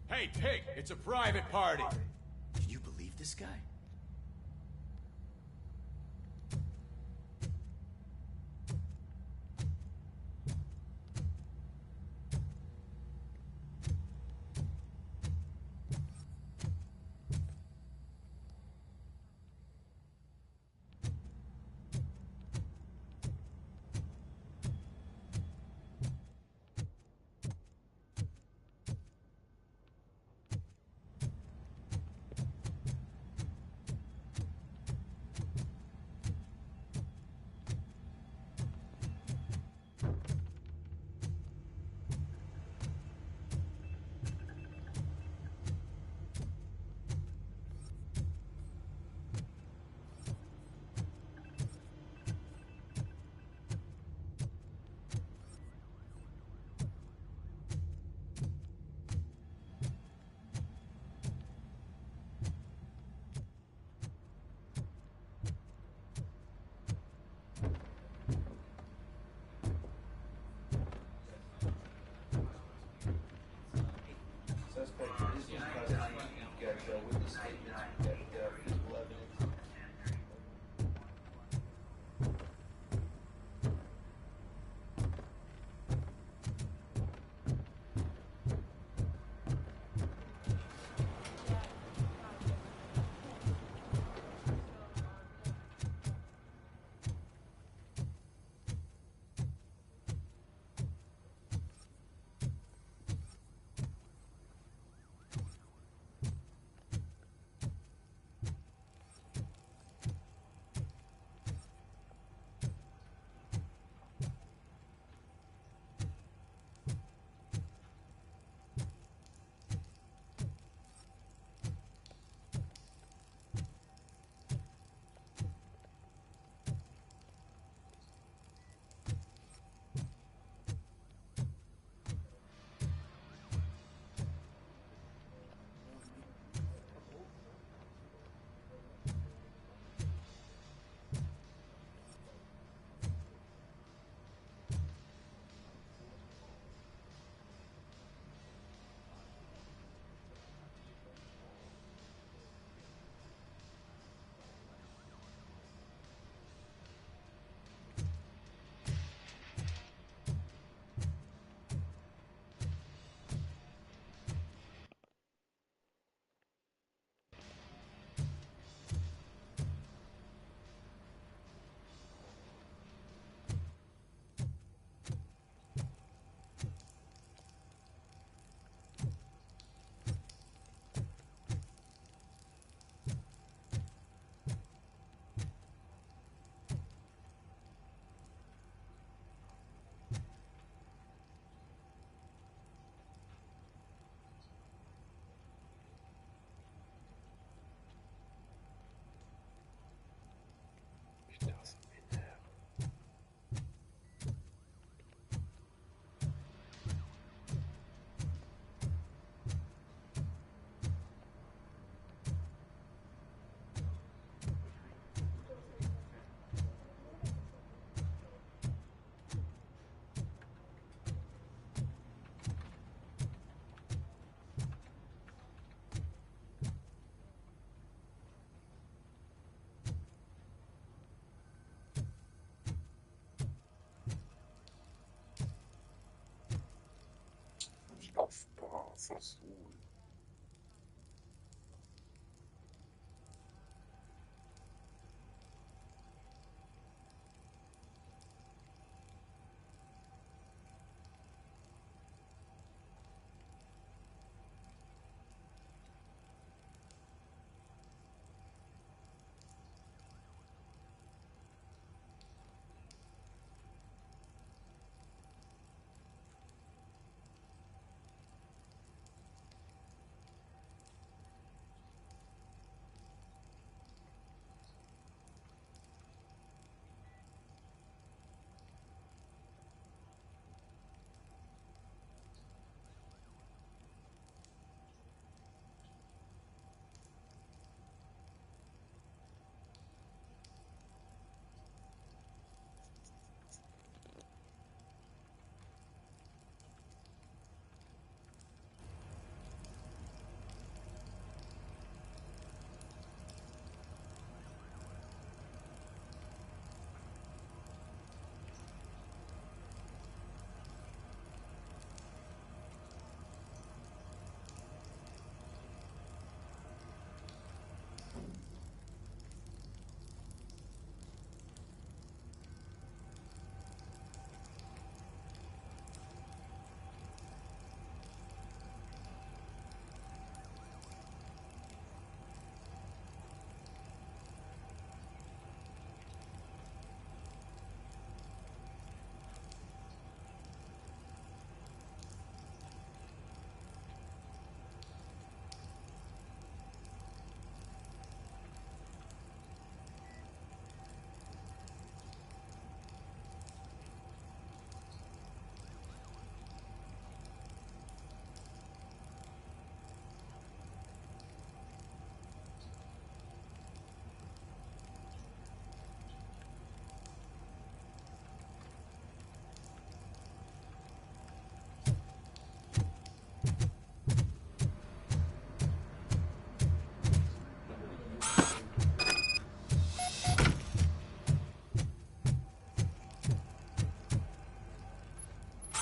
Hey, pig! It's a private party! Can you believe this guy?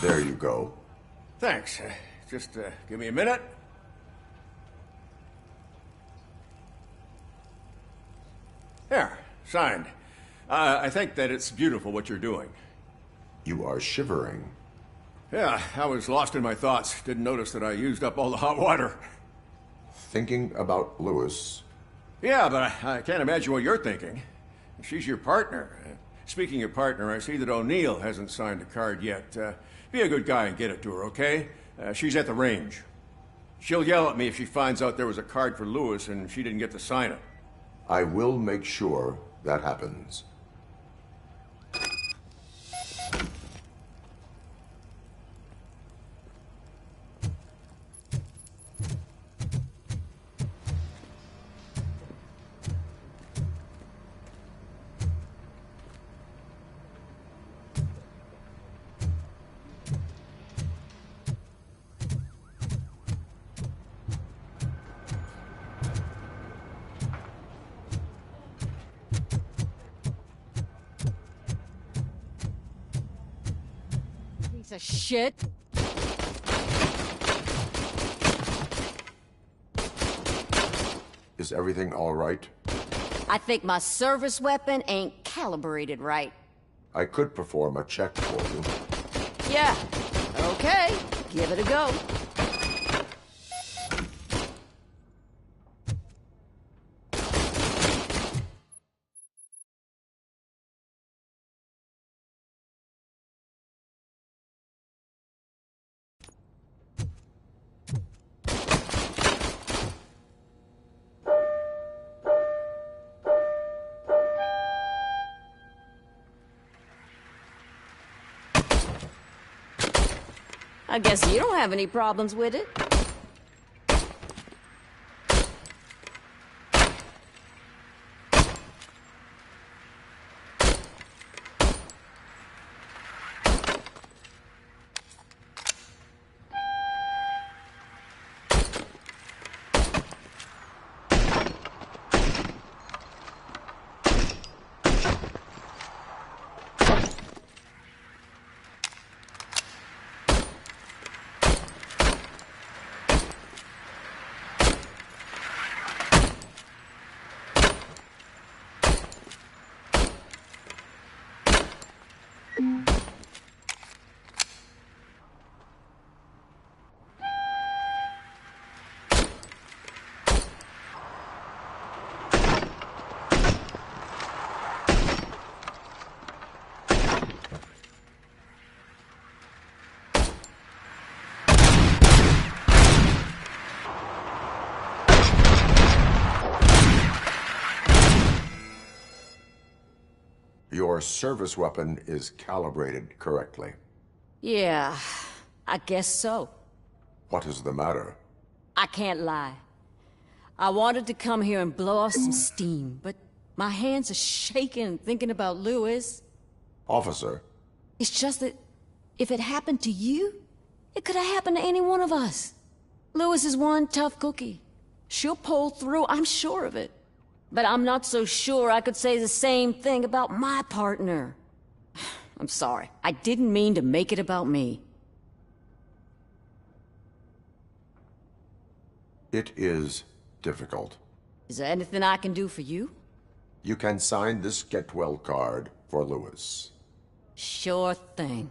There you go. Thanks. Just give me a minute. There, signed. I think that it's beautiful what you're doing. You are shivering. Yeah, I was lost in my thoughts. Didn't notice that I used up all the hot water. Thinking about Lewis. Yeah, but I can't imagine what you're thinking. She's your partner. Speaking of partner, I see that O'Neill hasn't signed a card yet. Be a good guy and get it to her, okay? She's at the range. She'll yell at me if she finds out there was a card for Lewis and she didn't get to sign it. I will make sure that happens. Piece of shit. Is everything all right? I think my service weapon ain't calibrated right. I could perform a check for you. Yeah. Okay. Give it a go. I guess you don't have any problems with it. Your service weapon is calibrated correctly. Yeah, I guess so. What is the matter? I can't lie. I wanted to come here and blow off some steam, but my hands are shaking thinking about Lewis. Officer. It's just that if it happened to you, it could have happened to any one of us. Lewis is one tough cookie. She'll pull through, I'm sure of it. But I'm not so sure I could say the same thing about my partner. I'm sorry. I didn't mean to make it about me. It is difficult. Is there anything I can do for you? You can sign this get well card for Lewis. Sure thing.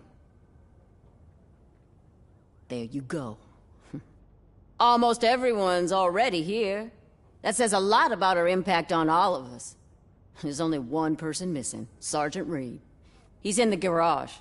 There you go. Almost everyone's already here. That says a lot about her impact on all of us. There's only one person missing, Sergeant Reed. He's in the garage.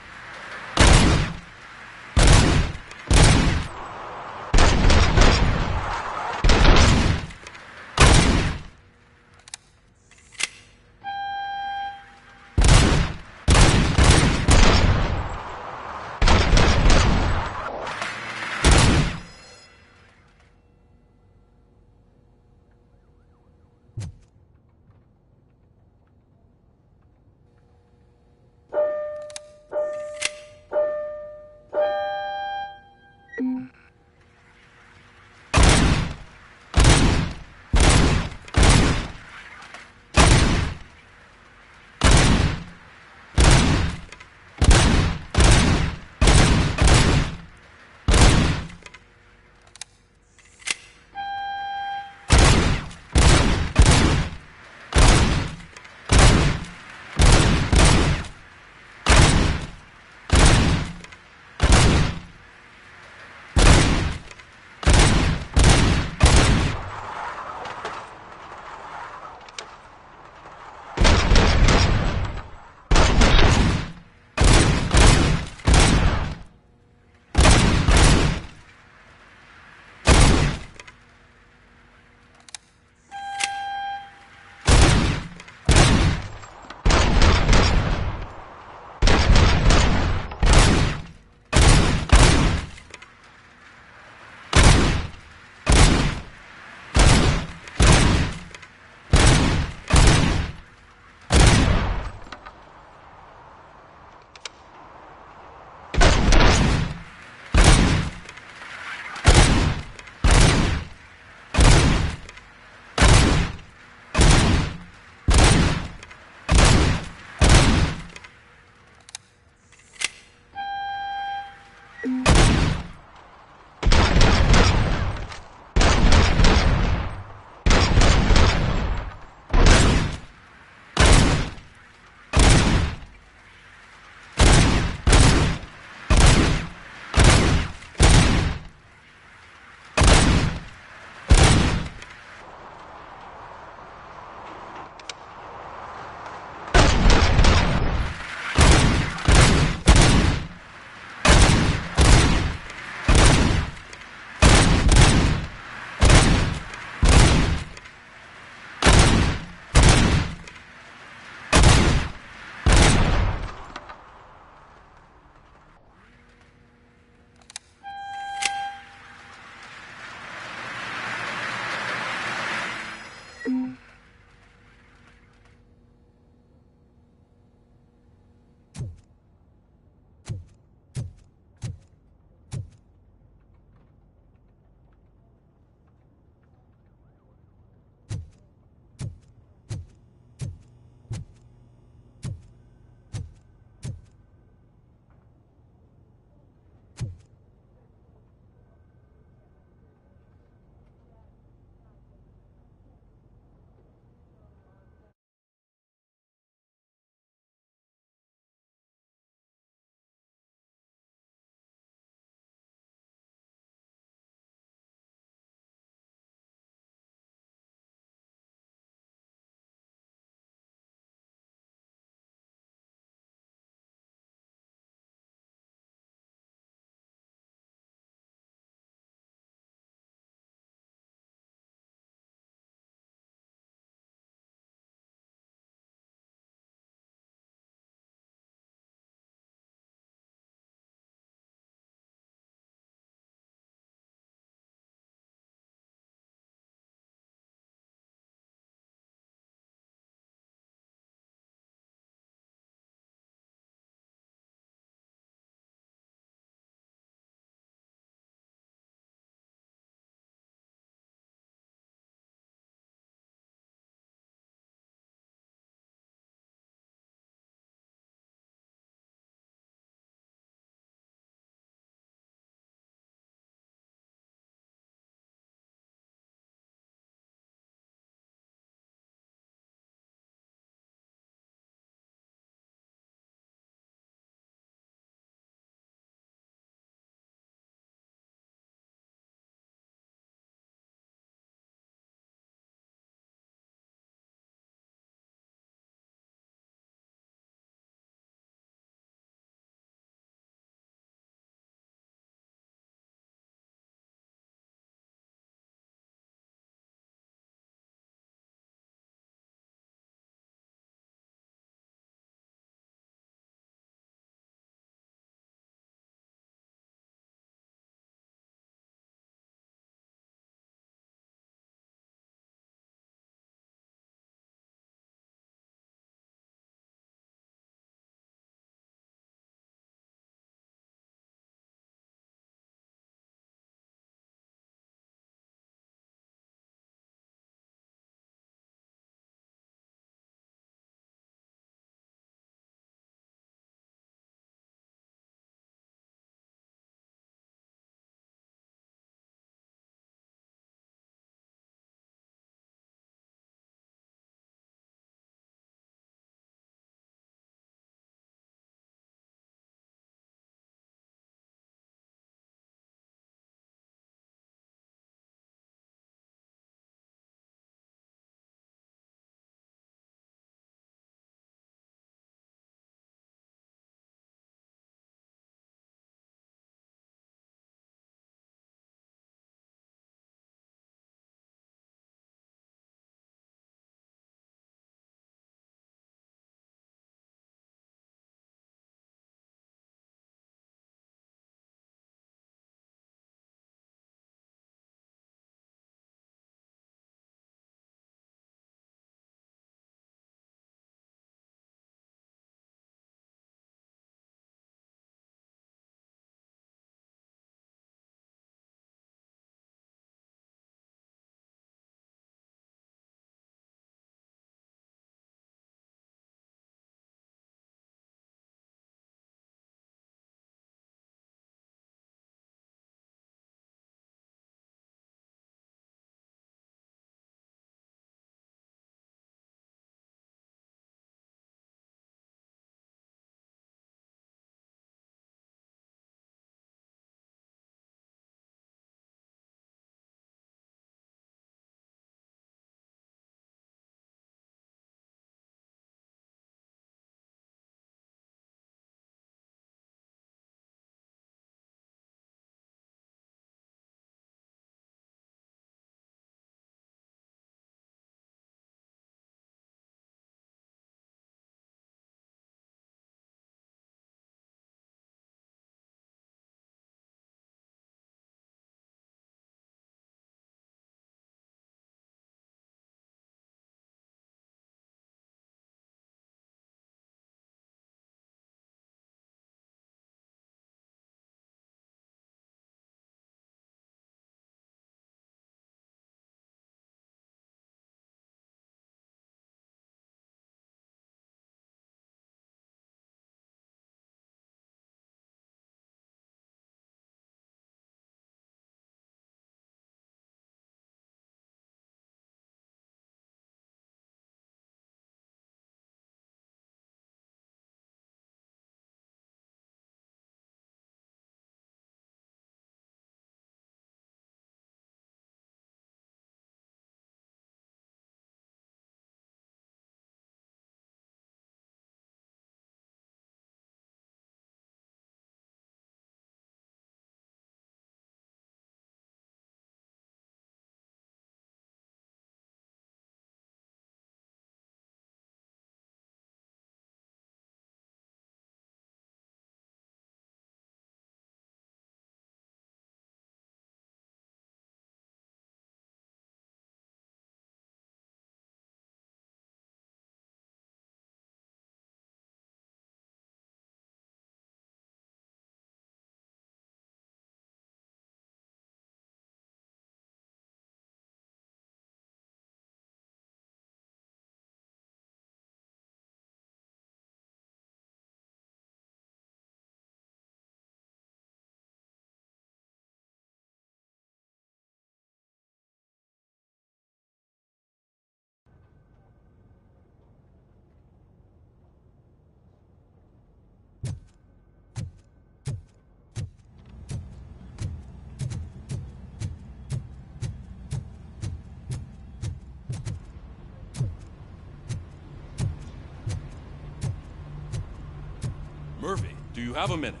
You have a minute.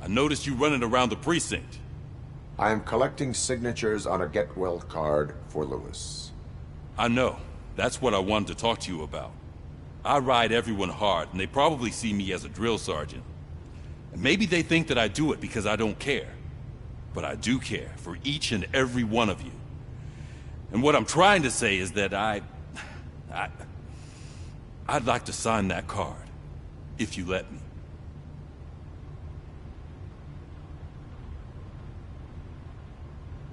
I noticed you running around the precinct. I am collecting signatures on a get well card for Lewis. I know. That's what I wanted to talk to you about. I ride everyone hard, and they probably see me as a drill sergeant. And maybe they think that I do it because I don't care. But I do care for each and every one of you. And what I'm trying to say is that I'd like to sign that card, if you let me.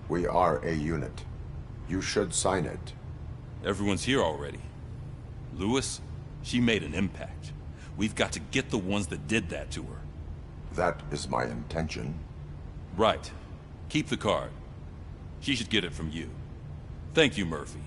We are a unit. You should sign it. Everyone's here already. Lewis, she made an impact. We've got to get the ones that did that to her. That is my intention. Right. Keep the card. She should get it from you. Thank you, Murphy.